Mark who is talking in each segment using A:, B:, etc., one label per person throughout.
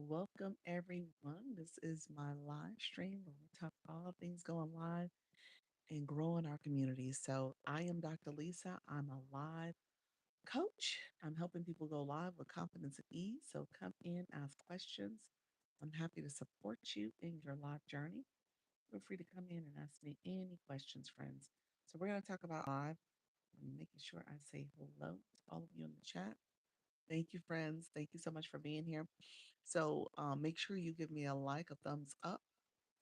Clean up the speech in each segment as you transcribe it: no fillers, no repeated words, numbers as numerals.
A: Welcome everyone. This is my live stream where we talk all things going live and growing our community. So I am Dr. Lisa. I'm a live coach. I'm helping people go live with confidence and ease. So come in, ask questions. I'm happy to support you in your live journey. Feel free to come in and ask me any questions, friends. So we're going to talk about live. I'm making sure I say hello to all of you in the chat. Thank you, friends. Thank you so much for being here. So make sure you give me a like, a thumbs up,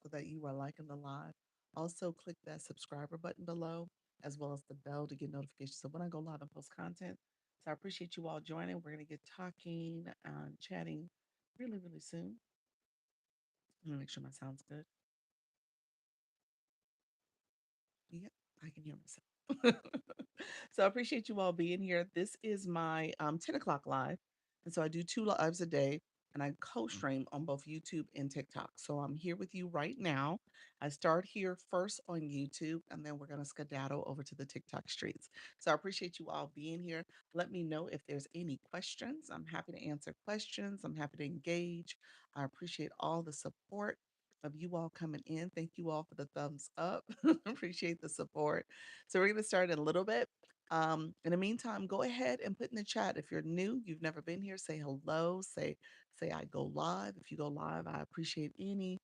A: so that you are liking the live. Also, click that subscriber button below, as well as the bell to get notifications. So when I go live and post content, so I appreciate you all joining. We're going to get talking and chatting really, really soon. I'm going to make sure my sound's good. Yep, I can hear myself. So I appreciate you all being here. This is my 10 o'clock live. And so I do two lives a day and I co-stream on both YouTube and TikTok. So I'm here with you right now. I start here first on YouTube and then we're going to skedaddle over to the TikTok streets. So I appreciate you all being here. Let me know if there's any questions. I'm happy to answer questions. I'm happy to engage. I appreciate all the support of you all coming in. Thank you all for the thumbs up. Appreciate the support. So we're going to start in a little bit. In the meantime, go ahead and put in the chat. If you're new, you've never been here, say hello. Say I go live. If you go live, I appreciate any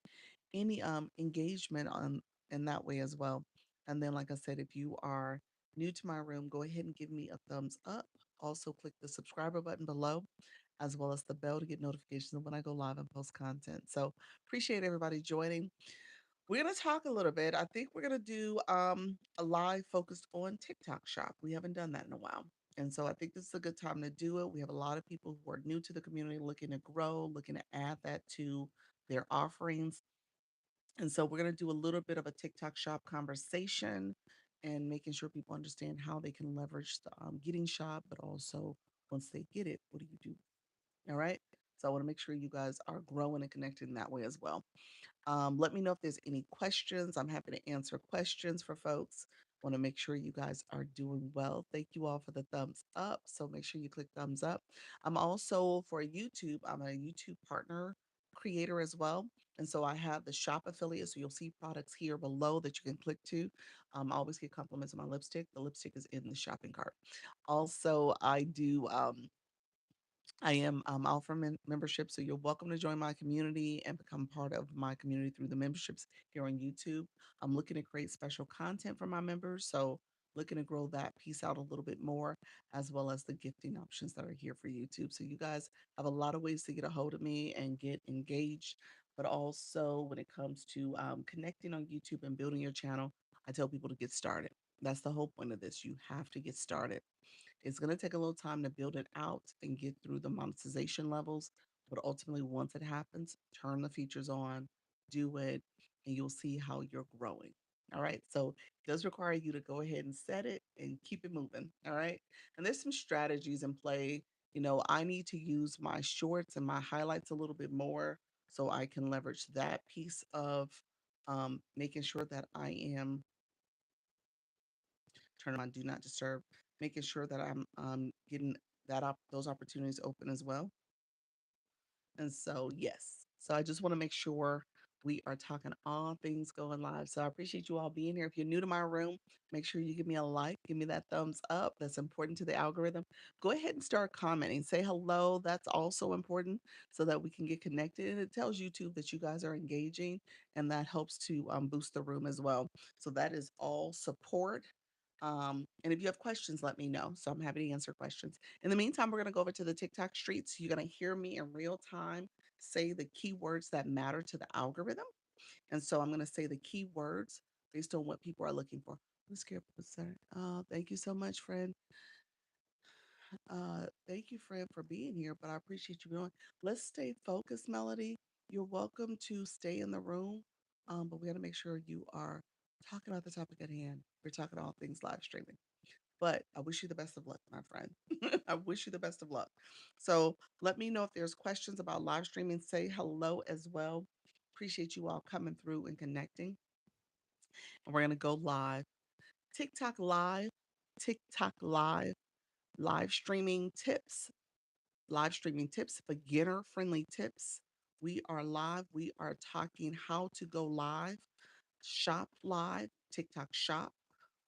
A: engagement on in that way as well. And then, like I said, if you are new to my room, go ahead and give me a thumbs up. Also, click the subscriber button below, as well as the bell to get notifications when I go live and post content. So appreciate everybody joining. We're gonna talk a little bit. I think we're gonna do a live focused on TikTok shop. We haven't done that in a while. And so I think this is a good time to do it. We have a lot of people who are new to the community looking to grow, looking to add that to their offerings. And so we're going to do a little bit of a TikTok shop conversation and making sure people understand how they can leverage the getting shop, but also once they get it, what do you do? All right. So I want to make sure you guys are growing and connecting that way as well. Let me know if there's any questions. I'm happy to answer questions for folks. Want to make sure you guys are doing well. Thank you all for the thumbs up. So make sure you click thumbs up. I'm also for YouTube, I'm a YouTube partner creator as well. And so I have the shop affiliate. So you'll see products here below that you can click to. I always get compliments on my lipstick. The lipstick is in the shopping cart. Also, I am offer membership, so you're welcome to join my community and become part of my community through the memberships here on YouTube. I'm looking to create special content for my members, so looking to grow that piece out a little bit more, as well as the gifting options that are here for YouTube. So you guys have a lot of ways to get a hold of me and get engaged, but also when it comes to connecting on YouTube and building your channel, I tell people to get started. That's the whole point of this. You have to get started. It's going to take a little time to build it out and get through the monetization levels. But ultimately, once it happens, turn the features on, do it, and you'll see how you're growing. All right. So it does require you to go ahead and set it and keep it moving. All right. And there's some strategies in play. I need to use my shorts and my highlights a little bit more so I can leverage that piece of making sure that I am turning on do not disturb, making sure that I'm getting those opportunities open as well. And so, yes. So I just want to make sure we are talking all things going live. So I appreciate you all being here. If you're new to my room, make sure you give me a like, give me that thumbs up. That's important to the algorithm. Go ahead and start commenting. Say hello. That's also important so that we can get connected. And it tells YouTube that you guys are engaging, and that helps to boost the room as well. So that is all support. And if you have questions, let me know. So I'm happy to answer questions. In the meantime, we're going to go over to the TikTok streets. You're going to hear me in real time say the keywords that matter to the algorithm. And so I'm going to say the keywords based on what people are looking for. I'm scared. Sorry. Thank you so much, friend. Thank you, friend, for being here. But I appreciate you going. Let's stay focused, Melody. You're welcome to stay in the room. But we got to make sure you are talking about the topic at hand. We're talking all things live streaming. But I wish you the best of luck, my friend. I wish you the best of luck. So let me know if there's questions about live streaming. Say hello as well. Appreciate you all coming through and connecting. And we're going to go live. TikTok live, TikTok live, live streaming tips, beginner friendly tips We are live. We are talking how to go live, shop live, TikTok shop.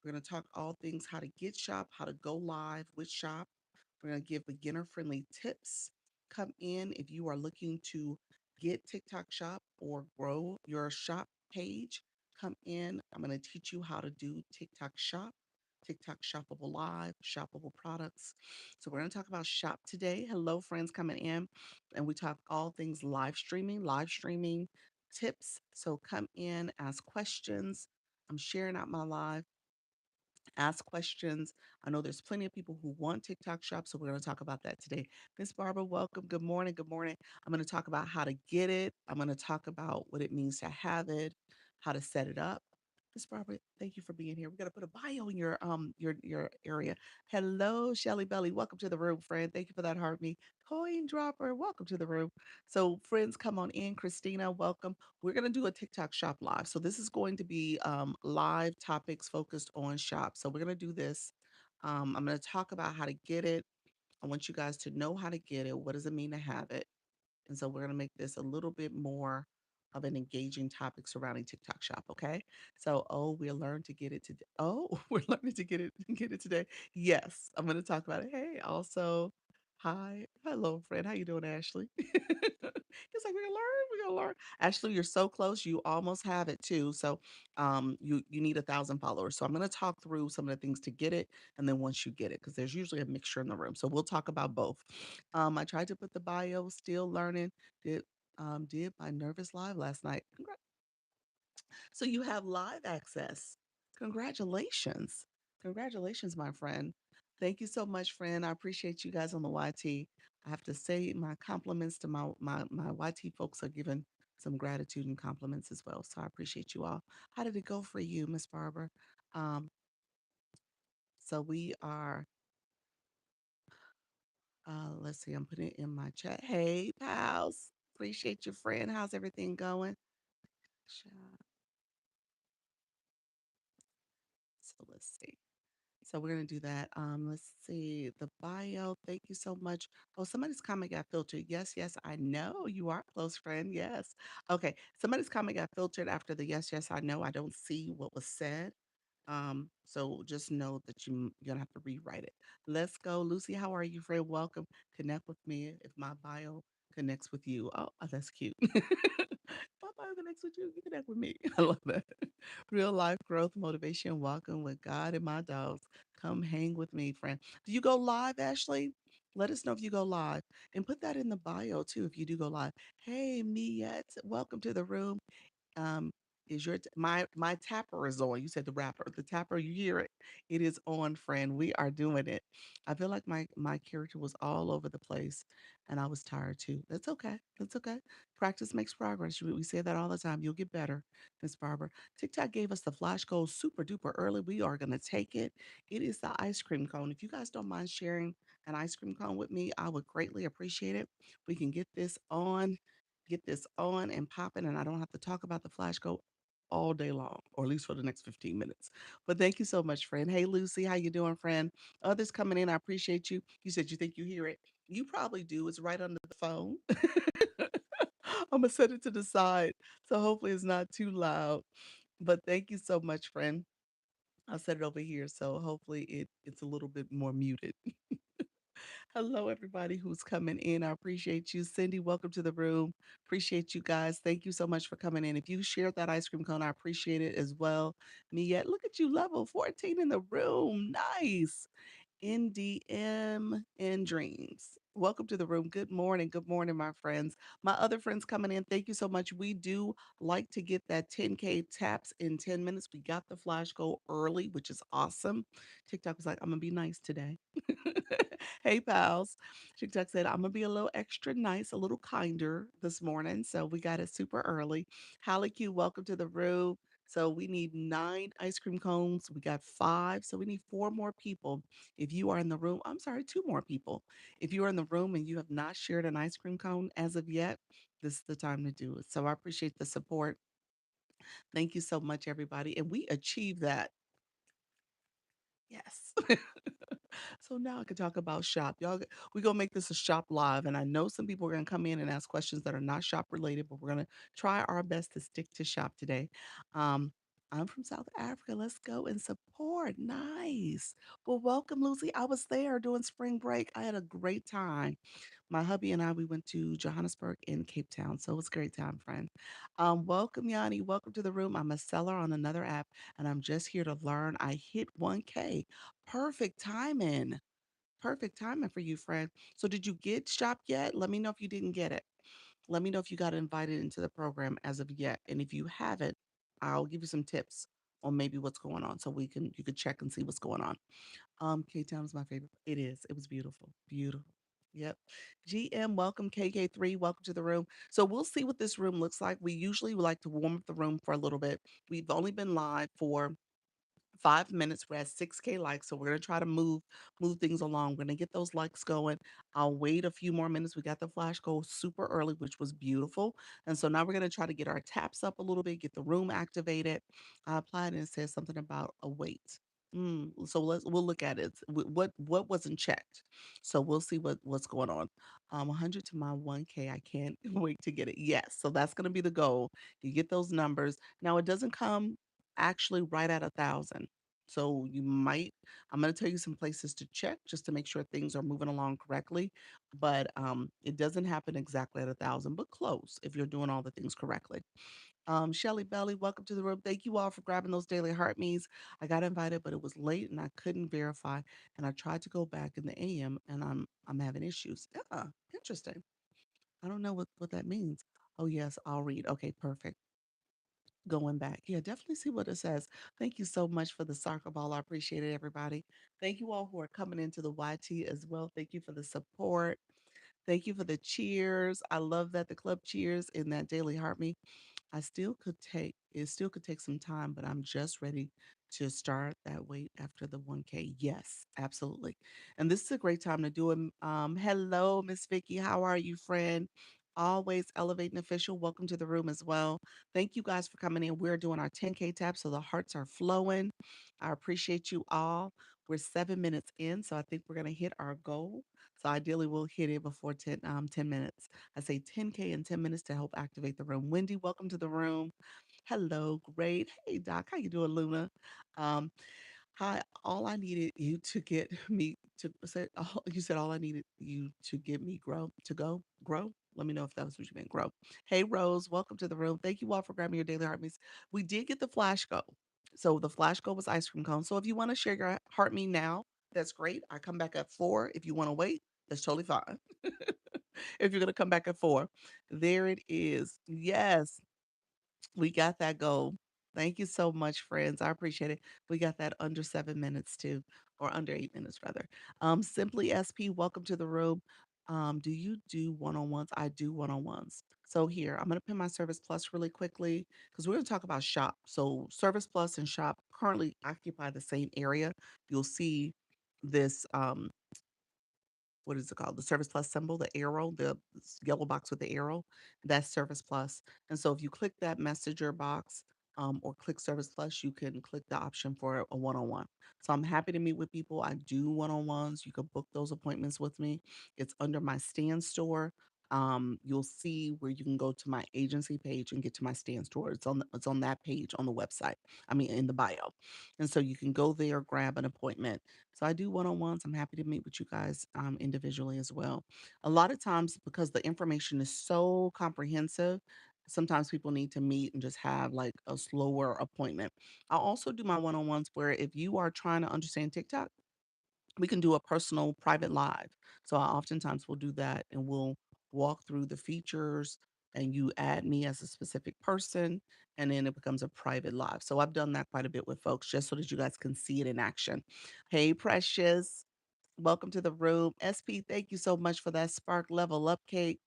A: We're going to talk all things how to get shop, how to go live with shop. We're going to give beginner friendly tips. Come in if you are looking to get TikTok shop or grow your shop page. Come in. I'm going to teach you how to do TikTok shop, TikTok shoppable live, shoppable products. So we're going to talk about shop today. Hello, friends coming in. And we talk all things live streaming tips. So come in, ask questions. I'm sharing out my live, ask questions. I know there's plenty of people who want TikTok shop, so we're going to talk about that today. Miss Barbara, welcome. Good morning. Good morning. I'm going to talk about how to get it. I'm going to talk about what it means to have it, how to set it up. Miss Barbara, thank you for being here. We're gonna put a bio in your area. Hello, Shelly Belly. Welcome to the room, friend. Thank you for that heart me. Coin dropper, welcome to the room. So, friends, come on in. Christina, welcome. We're going to do a TikTok shop live. So this is going to be live topics focused on shop. So we're going to do this. I'm going to talk about how to get it. I want you guys to know how to get it. What does it mean to have it? And so we're going to make this a little bit more of an engaging topic surrounding TikTok shop. Okay. So, oh, we'll learn to get it today. Oh, we're learning to get it today. Yes. I'm going to talk about it. Hey, also, hi. Hello, friend. How you doing, Ashley? It's like we're gonna learn. Ashley, you're so close. You almost have it too. So you need 1,000 followers. So I'm gonna talk through some of the things to get it, and then once you get it, because there's usually a mixture in the room. So we'll talk about both. I tried to put the bio, still learning. Did did my nervous live last night. So you have live access. Congratulations. Congratulations, my friend. Thank you so much, friend. I appreciate you guys on the YT. I have to say my compliments to my YT folks are giving some gratitude and compliments as well. So I appreciate you all. How did it go for you, Miss Barbara? Um, so we are let's see, I'm putting it in my chat. Hey, pals. Appreciate your friend. How's everything going? Chat. So let's see. So we're gonna do that. Let's see the bio. Thank you so much. Oh, somebody's comment got filtered. Yes, yes, I know you are a close friend. Yes. Okay. Somebody's comment got filtered after the yes, yes, I know. I don't see what was said. So just know that you're gonna have to rewrite it. Let's go, Lucy. How are you, friend? Welcome. Connect with me if my bio connects with you. Oh, that's cute. My bio connects with you. You connect with me. I love that. Real life growth motivation. Walking with God and my dogs. Come hang with me, friend. Do you go live, Ashley? Let us know if you go live and put that in the bio too if you do go live. Hey, Miette, welcome to the room. Um, is your my tapper is on? You said the rapper, the tapper. You hear it? It is on, friend. We are doing it. I feel like my character was all over the place, and I was tired too. That's okay. That's okay. Practice makes progress. We say that all the time. You'll get better, Miss Barbara. TikTok gave us the flash code super duper early. We are gonna take it. It is the ice cream cone. If you guys don't mind sharing an ice cream cone with me, I would greatly appreciate it. We can get this on and popping, and I don't have to talk about the flash code all day long, or at least for the next 15 minutes. But thank you so much, friend. Hey, Lucy, how you doing, friend? Others coming in, I appreciate you. You said you think you hear it. You probably do. It's right under the phone. I'm gonna set it to the side, so hopefully it's not too loud. But thank you so much, friend. I'll set it over here, so hopefully it's a little bit more muted. Hello, everybody who's coming in. I appreciate you. Cindy, welcome to the room. Appreciate you guys. Thank you so much for coming in. If you shared that ice cream cone, I appreciate it as well. Miette, look at you, level 14 in the room. Nice. NDM and Dreams. Welcome to the room. Good morning. Good morning, my friends. My other friends coming in, thank you so much. We do like to get that 10K taps in 10 minutes. We got the flash go early, which is awesome. TikTok was like, I'm going to be nice today. Hey, pals. TikTok said, I'm going to be a little extra nice, a little kinder this morning. So we got it super early. Hallie Q, welcome to the room. So we need 9 ice cream cones. We got 5. So we need 4 more people. If you are in the room, I'm sorry, 2 more people. If you are in the room and you have not shared an ice cream cone as of yet, this is the time to do it. So I appreciate the support. Thank you so much, everybody. And we achieved that. Yes. So now I can talk about shop. We gonna make this a shop live, and I know some people are gonna come in and ask questions that are not shop related, but we're gonna try our best to stick to shop today. Um, I'm from South Africa. Let's go and support. Nice. Well, welcome, Lucy. I was there during spring break. I had a great time. My hubby and I, we went to Johannesburg and Cape Town. So it was a great time, friend. Welcome, Yanni. Welcome to the room. I'm a seller on another app and I'm just here to learn. I hit 1K. Perfect timing. Perfect timing for you, friend. So did you get Shop yet? Let me know if you didn't get it. Let me know if you got invited into the program as of yet. And if you haven't, I'll give you some tips on maybe what's going on so you could check and see what's going on. K Town is my favorite. It is. It was beautiful. Beautiful. Yep. GM, welcome. KK3, welcome to the room. So we'll see what this room looks like. We usually would like to warm up the room for a little bit. We've only been live for 5 minutes. We're at 6K likes, so we're gonna try to move things along. We're gonna get those likes going. I'll wait a few more minutes. We got the flash go super early, which was beautiful. And so now we're gonna try to get our taps up a little bit, get the room activated. I applied and it says something about a wait. So we'll look at it. What wasn't checked. So we'll see what's going on. 100 to my 1K. I can't wait to get it. Yes. So that's gonna be the goal. You get those numbers. Now it doesn't come actually right at 1,000. So I'm going to tell you some places to check just to make sure things are moving along correctly. But it doesn't happen exactly at 1,000, but close if you're doing all the things correctly. Shelly Belly, welcome to the room. Thank you all for grabbing those daily heart me's. I got invited, but it was late and I couldn't verify. And I tried to go back in the AM and I'm having issues. Yeah, interesting. I don't know what that means. Oh yes, I'll read. Okay, perfect. Going back. Yeah, definitely see what it says. Thank you so much for the soccer ball. I appreciate it, everybody. Thank you all who are coming into the YT as well. Thank you for the support. Thank you for the cheers. I love that the club cheers in that daily heart me. It still could take some time, but I'm just ready to start that wait after the 1K. Yes, absolutely. And this is a great time to do it. Hello, Miss Vicky. How are you, friend? Always elevating official. Welcome to the room as well. Thank you guys for coming in. We're doing our 10K tap, so the hearts are flowing. I appreciate you all. We're 7 minutes in, so I think we're gonna hit our goal. So ideally, we'll hit it before 10 minutes. I say 10K in 10 minutes to help activate the room. Wendy, welcome to the room. Hello, great. Hey, Doc, how you doing, Luna? Um, Hi, all I needed you to get me to say, you said all I needed you to get me grow. Let me know if that was what you meant, grow. Hey, Rose, welcome to the room. Thank you all for grabbing your daily heart meets. We did get the flash go. So the flash go was ice cream cone. So if you want to share your heart me now, that's great. I come back at 4. If you want to wait, that's totally fine. If you're going to come back at 4, there it is. Yes, we got that goal. Thank you so much, friends. I appreciate it. We got that under 7 minutes too, or under 8 minutes rather. Simply SP, welcome to the room. Do you do one-on-ones? I do one-on-ones. So here, I'm gonna pin my Service Plus really quickly because we're gonna talk about shop. So Service Plus and shop currently occupy the same area. You'll see this what is it called? The Service Plus symbol, the arrow, the yellow box with the arrow, that's Service Plus. And so if you click that messenger box or click Service Plus, you can click the option for a one-on-one. So I'm happy to meet with people. I do one-on-ones. You can book those appointments with me. It's under my stand store. You'll see where you can go to my agency page and get to my stand store. It's on that page on the website. I mean in the bio. And so you can go there, grab an appointment. So I do one-on-ones. I'm happy to meet with you guys individually as well. A lot of times, because the information is so comprehensive, sometimes people need to meet and just have like a slower appointment. I also do my one-on-ones where if you are trying to understand TikTok, we can do a personal private live. So I oftentimes will do that and we'll walk through the features and you add me as a specific person and then it becomes a private live. So I've done that quite a bit with folks just so that you guys can see it in action. Hey, Precious. Welcome to the room. SP, thank you so much for that Spark Level Up cake.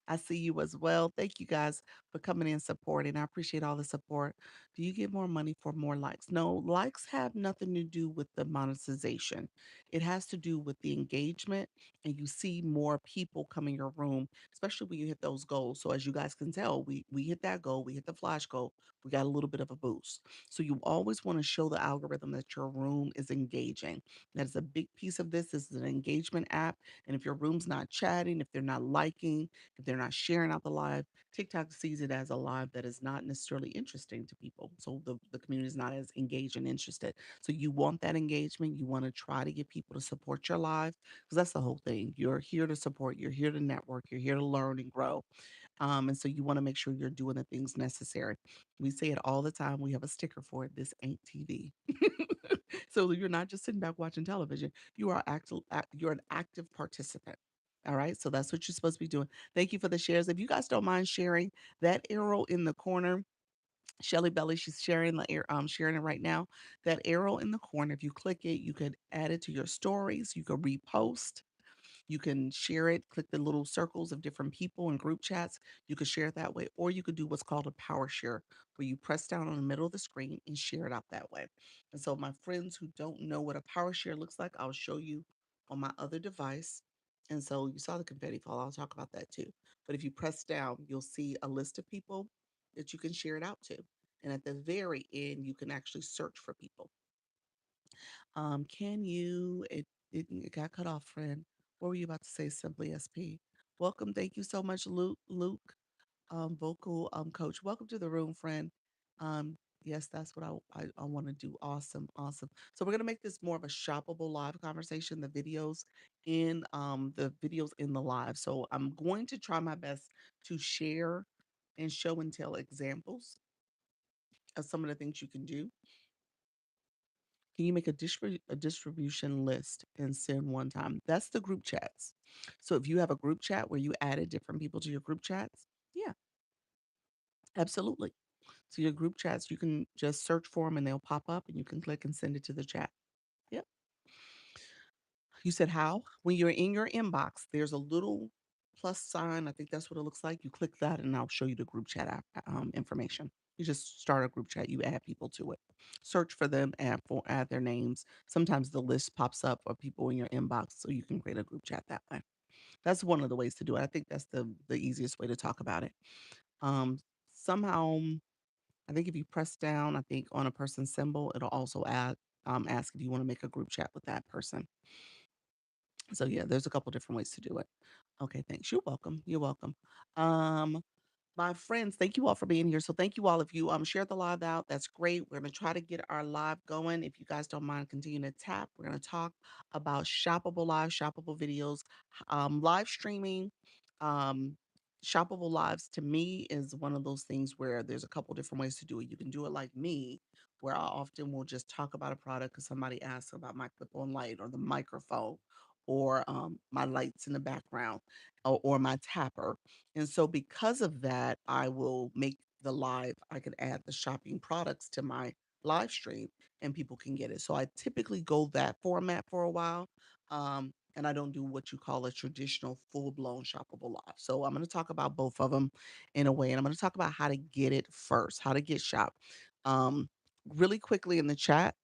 A: I see you as well. Thank you guys for coming in supporting. I appreciate all the support. Do you get more money for more likes? No, likes have nothing to do with the monetization. It has to do with the engagement, and you see more people come in your room, especially when you hit those goals. So as you guys can tell, we hit that goal, we hit the flash goal, we got a little bit of a boost. So you always want to show the algorithm that your room is engaging. That is a big piece of this. This is an engagement app. And if your room's not chatting, if they're not liking, if they're not sharing out the live, TikTok sees it as a live that is not necessarily interesting to people. So the community is not as engaged and interested. So you want that engagement. You want to try to get people to support your live because that's the whole thing. You're here to support, you're here to network, you're here to learn and grow. And so you want to make sure you're doing the things necessary. We say it all the time. We have a sticker for it. This ain't TV. So you're not just sitting back watching television. You are active. You're an active participant. All right. So that's what you're supposed to be doing. Thank you for the shares. If you guys don't mind sharing that arrow in the corner, Shelly Belly, she's sharing it right now. That arrow in the corner, if you click it, you could add it to your stories. You could repost. You can share it, click the little circles of different people in group chats. You could share it that way, or you could do what's called a power share, where you press down on the middle of the screen and share it out that way. And so, my friends who don't know what a power share looks like, I'll show you on my other device. And so, you saw the confetti fall. I'll talk about that too. But if you press down, you'll see a list of people that you can share it out to. And at the very end, you can actually search for people. Can you it got cut off, friend. What were you about to say, Simply SP? Welcome. Thank you so much, Luke, vocal coach. Welcome to the room, friend. Yes, that's what I want to do. Awesome, awesome. So we're gonna make this more of a shoppable live conversation, the videos in the live. So I'm going to try my best to share and show and tell examples of some of the things you can do. Can you make a distribution list and send one time? That's the group chats. So if you have a group chat where you added different people to your group chats, yeah, absolutely. So your group chats, you can just search for them and they'll pop up and you can click and send it to the chat. Yep. You said how? When you're in your inbox, there's a little plus sign. I think that's what it looks like. You click that and I'll show you the group chat information. You just start a group chat, you add people to it. Search for them, add their names. Sometimes the list pops up of people in your inbox so you can create a group chat that way. That's one of the ways to do it. I think that's the easiest way to talk about it. Um, somehow I think if you press down, I think on a person's symbol, it'll also ask if you want to make a group chat with that person. So yeah, there's a couple different ways to do it. Okay, thanks. You're welcome. You're welcome. Um, my friends, thank you all for being here. So thank you all. If you share the live out, that's great. We're gonna try to get our live going. If you guys don't mind continuing to tap, we're gonna talk about shoppable live, shoppable videos, live streaming. Um, shoppable lives to me is one of those things where there's a couple different ways to do it. You can do it like me, where I often will just talk about a product because somebody asks about my clip-on light or the microphone or my lights in the background or my tapper. And so because of that, I will make the live, I can add the shopping products to my live stream and people can get it. So I typically go that format for a while. And I don't do what you call a traditional full blown shoppable live. So I'm going to talk about both of them in a way. And I'm going to talk about how to get it first, how to get shop. Um, really quickly in the chat,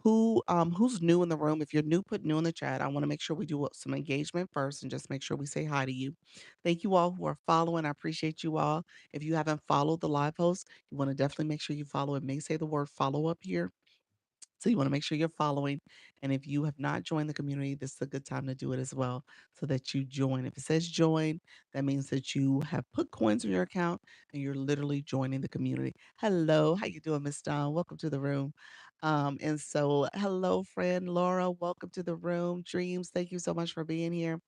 A: who's new in the room? If you're new, put new in the chat. I want to make sure we do some engagement first and just make sure we say hi to you. Thank you all who are following. I appreciate you all. If you haven't followed the live host, you want to definitely make sure you follow. It may say the word follow up here. So you want to make sure you're following. And if you have not joined the community, this is a good time to do it as well so that you join. If it says join, that means that you have put coins in your account and you're literally joining the community. Hello, how you doing, Miss Dawn? Welcome to the room. And so hello, friend Laura. Welcome to the room. Dreams, thank you so much for being here.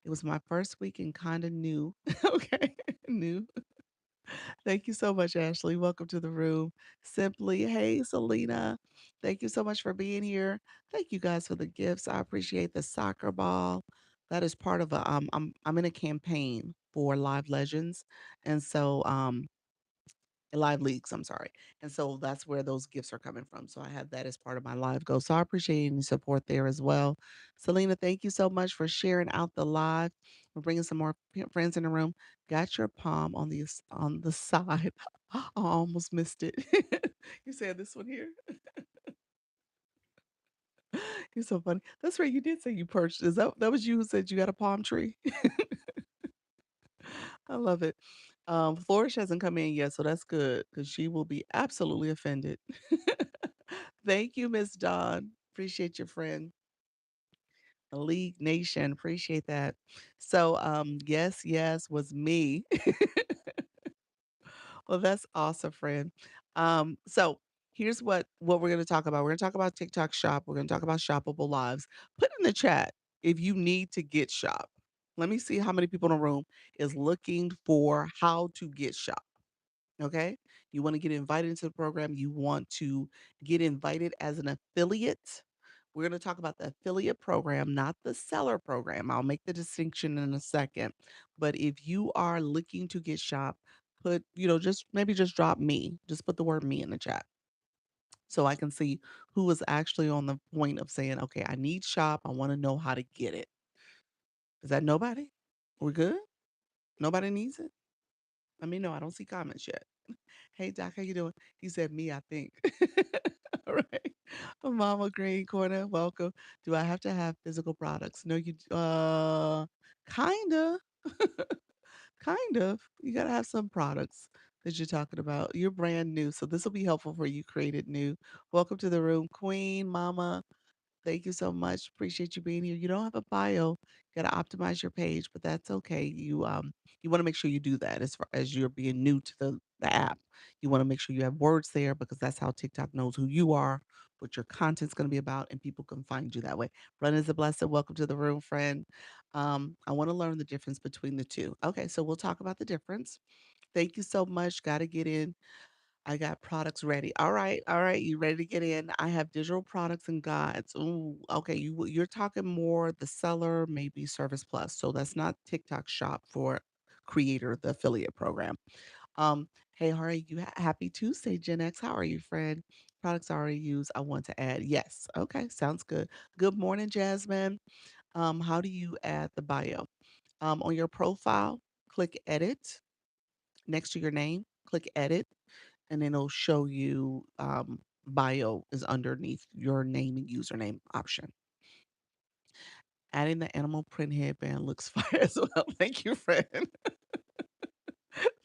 A: It was my first week and kind of new. Okay, new. Thank you so much, Ashley. Welcome to the room. Simply, hey, Selena. Thank you so much for being here. Thank you guys for the gifts. I appreciate the soccer ball. That is part of a I'm in a campaign for Live Legends. And so live leagues, I'm sorry. And so that's where those gifts are coming from. So I have that as part of my live goal. So I appreciate any support there as well. Selena, thank you so much for sharing out the live. We're bringing some more friends in the room. Got your palm on the side. I almost missed it. You said this one here. You're so funny. That's right. You did say you perched. That was you who said you got a palm tree? I love it. Flourish hasn't come in yet, so that's good because she will be absolutely offended. Thank you, Miss Dawn. Appreciate your friend. League Nation, appreciate that. So, yes, yes, was me. Well, that's awesome, friend. So here's what we're gonna talk about. We're gonna talk about TikTok Shop. We're gonna talk about shoppable lives. Put in the chat if you need to get shop. Let me see how many people in the room is looking for how to get shop. Okay. You want to get invited into the program. You want to get invited as an affiliate. We're going to talk about the affiliate program, not the seller program. I'll make the distinction in a second. But if you are looking to get shop, put, just maybe just drop me. Just put the word me in the chat so I can see who is actually on the point of saying, okay, I need shop. I want to know how to get it. Is that nobody? We're good? Nobody needs it? Let me know. I don't see comments yet. Hey Doc, how you doing? He said me, I think. All right. Mama Green Corner, welcome. Do I have to have physical products? No, kinda. Kind of. You gotta have some products that you're talking about. You're brand new, so this will be helpful for you created new. Welcome to the room, Queen, Mama. Thank you so much. Appreciate you being here. You don't have a bio. You gotta optimize your page, but that's okay. You want to make sure you do that as far as you're being new to the app. You want to make sure you have words there because that's how TikTok knows who you are, what your content's gonna be about, and people can find you that way. Run is a blessing. Welcome to the room, friend. I want to learn the difference between the two. Okay, so we'll talk about the difference. Thank you so much. Gotta get in. I got products ready. All right, you ready to get in? I have digital products and guides. Ooh, okay, you're talking more the seller, maybe Service Plus. So that's not TikTok Shop for Creator, the affiliate program. Hey, how are you? Happy Tuesday, Gen X. How are you, friend? Products already used. I want to add. Yes. Okay, sounds good. Good morning, Jasmine. How do you add the bio? On your profile, click edit next to your name. Click edit and then it'll show you bio is underneath your name and username option. Adding the animal print headband looks fire as well. Thank you, friend.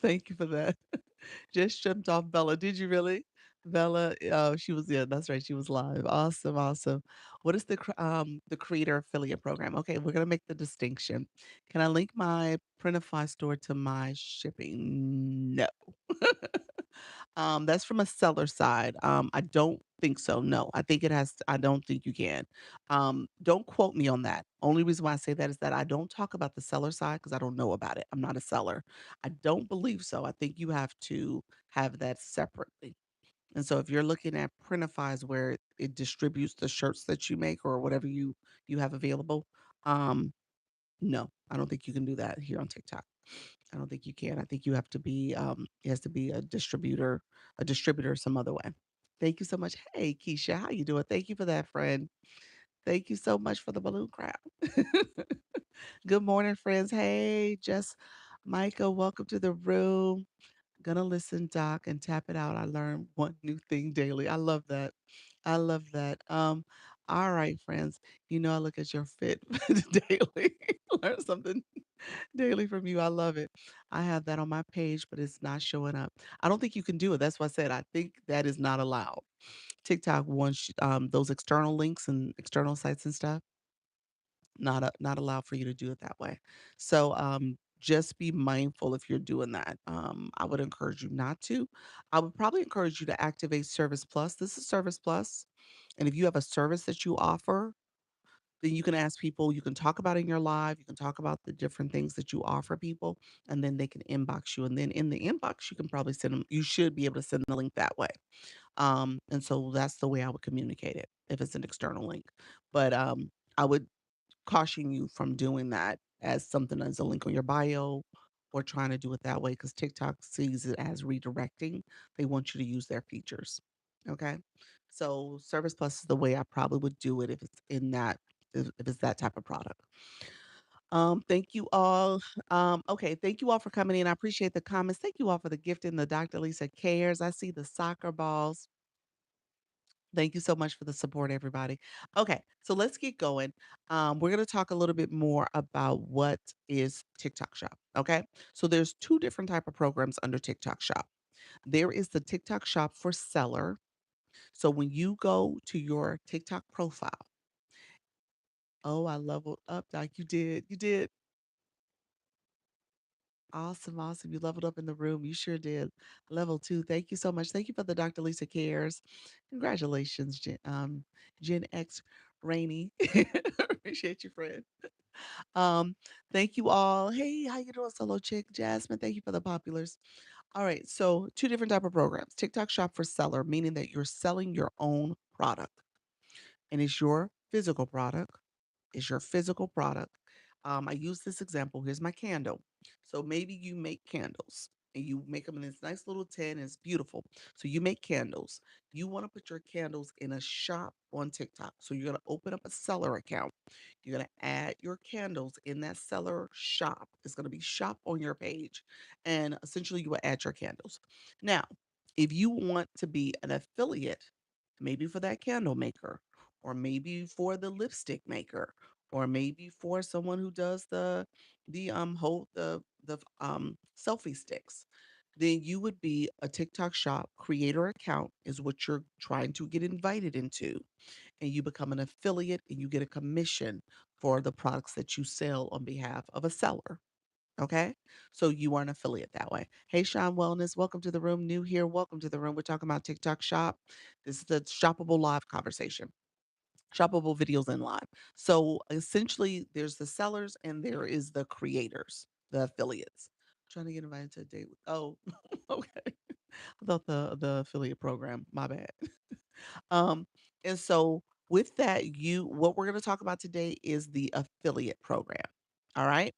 A: Thank you for that. Just jumped off Bella. Did you really? Bella, she was yeah, that's right. She was live. Awesome, awesome. What is the creator affiliate program? Okay, we're gonna make the distinction. Can I link my Printify store to my shipping? No. That's from a seller side. I don't think so. No, I don't think you can. Don't quote me on that. Only reason why I say that is that I don't talk about the seller side because I don't know about it. I'm not a seller. I don't believe so. I think you have to have that separately. And so if you're looking at Printify's where it distributes the shirts that you make or whatever you have available, um, no, I don't think you can do that here on TikTok. I don't think you can. I think you have to be, it has to be a distributor some other way. Thank you so much. Hey, Keisha, how you doing? Thank you for that, friend. Thank you so much for the balloon crowd. Good morning, friends. Hey, Jess, Micah, welcome to the room. Gonna listen, Doc, and tap it out. I learn one new thing daily. I love that. I love that. All right, friends. You know I look at your fit daily. Learn something daily from you. I love it. I have that on my page, but it's not showing up. I don't think you can do it. That's why I said I think that is not allowed. TikTok wants those external links and external sites and stuff. Not allowed for you to do it that way. So just be mindful if you're doing that. I would encourage you not to. I would probably encourage you to activate Service Plus. This is Service Plus. And if you have a service that you offer, then you can ask people, you can talk about it in your live, you can talk about the different things that you offer people, and then they can inbox you. And then in the inbox, you can probably send them, you should be able to send the link that way. And so that's the way I would communicate it if it's an external link. But I would caution you from doing that as something as a link on your bio or trying to do it that way because TikTok sees it as redirecting. They want you to use their features. Okay. So Service Plus is the way I probably would do it if it's in that if it's that type of product. Thank you all. Okay, thank you all for coming in. I appreciate the comments. Thank you all for the gifting. The Dr. Lisa cares. I see the soccer balls. Thank you so much for the support, everybody. Okay, so let's get going. We're going to talk a little bit more about what is TikTok Shop. Okay, so there's two different type of programs under TikTok Shop. There is the TikTok Shop for seller. So when you go to your TikTok profile, oh, I leveled up, Doc. You did. You did. Awesome, awesome. You leveled up in the room. You sure did. Level 2. Thank you so much. Thank you for the Dr. Lisa Cares. Congratulations, Gen X Rainey. Appreciate you, friend. Um, Thank you all. Hey, how you doing, solo chick? Jasmine, thank you for the populars. All right, so two different type of programs. TikTok Shop for seller, meaning that you're selling your own product and it's your physical product is your physical product. I use this example. Here's my candle. So maybe you make candles and you make them in this nice little tin. It's beautiful. So you make candles. You want to put your candles in a shop on TikTok. So you're going to open up a seller account. You're going to add your candles in that seller shop. It's going to be shop on your page. And essentially, you will add your candles. Now, if you want to be an affiliate, maybe for that candle maker, or maybe for the lipstick maker, or maybe for someone who does the selfie sticks, then you would be a TikTok shop creator account is what you're trying to get invited into, and you become an affiliate and you get a commission for the products that you sell on behalf of a seller. Okay. So you are an affiliate that way. Hey, Sean Wellness, welcome to the room. New here. Welcome to the room. We're talking about TikTok shop. This is the shoppable live conversation, shoppable videos in live. So essentially, there's the sellers and there is the creators, the affiliates. Trying to get invited to a date. Oh, okay. I thought the affiliate program. My bad. Um, and so with that, you what we're going to talk about today is the affiliate program. All right.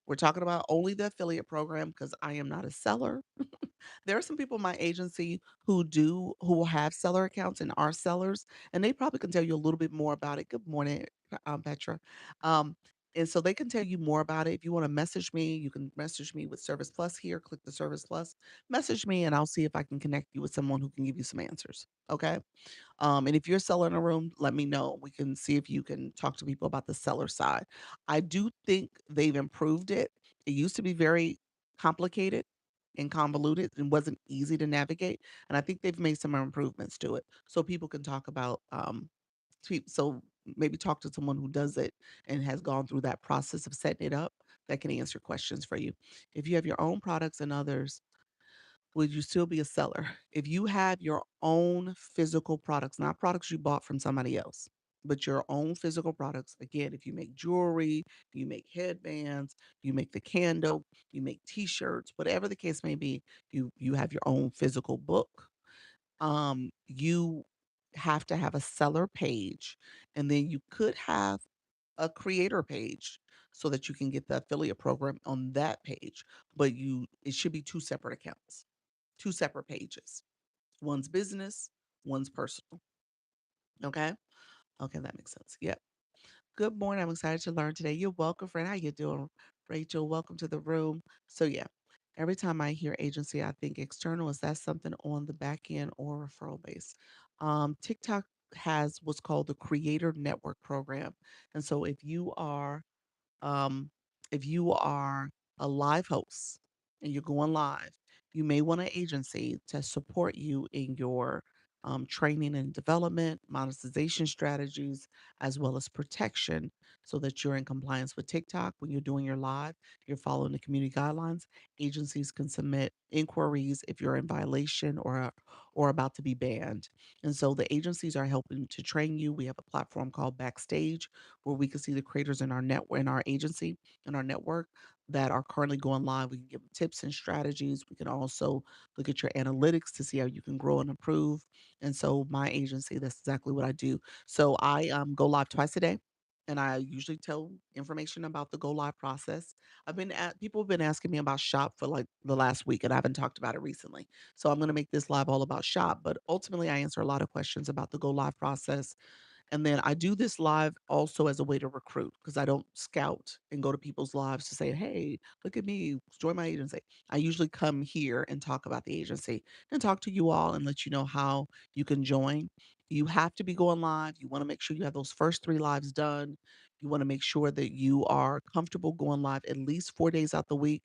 A: We're talking about only the affiliate program because I am not a seller. There are some people in my agency who will have seller accounts and are sellers, and they probably can tell you a little bit more about it. Good morning, Petra. And so they can tell you more about it. If you want to message me, you can message me with Service Plus here. Click the Service Plus, message me, and I'll see if I can connect you with someone who can give you some answers. Okay. And if you're a seller in a room, let me know. We can see if you can talk to people about the seller side. I do think they've improved it. It used to be very complicated and convoluted and wasn't easy to navigate. And I think they've made some improvements to it. So people can talk about so maybe talk to someone who does it and has gone through that process of setting it up that can answer questions for you. If you have your own products and others, would you still be a seller? If you have your own physical products, not products you bought from somebody else, but your own physical products, again, if you make jewelry, you make headbands, you make the candle, you make t-shirts, whatever the case may be, you have your own physical book. You have to have a seller page, and then you could have a creator page so that you can get the affiliate program on that page, but you it should be two separate accounts. 2 separate pages. One's business, one's personal. Okay? Okay, that makes sense. Yep. Good morning. I'm excited to learn today. You're welcome, friend. How you doing, Rachel? Welcome to the room. So yeah, every time I hear agency, I think external. Is that something on the back end or referral base? TikTok has what's called the Creator Network Program. And so um, if you are a live host and you're going live, you may want an agency to support you in your training and development, monetization strategies, as well as protection so that you're in compliance with TikTok when you're doing your live, you're following the community guidelines. Agencies can submit inquiries if you're in violation or about to be banned. And so the agencies are helping to train you. We have a platform called Backstage where we can see the creators in our network, in our agency, in our network that are currently going live. We can give them tips and strategies. We can also look at your analytics to see how you can grow and improve. And so my agency, that's exactly what I do. So I go live twice a day. and I usually tell information about the go live process. People have been asking me about shop for like the last week, and I haven't talked about it recently. So I'm going to make this live all about shop, but ultimately I answer a lot of questions about the go live process, and then I do this live also as a way to recruit because I don't scout and go to people's lives to say, hey, look at me, join my agency. I usually come here and talk about the agency and talk to you all and let you know how you can join. You have to be going live. You want to make sure you have those first 3 lives done. You want to make sure that you are comfortable going live at least 4 days out the week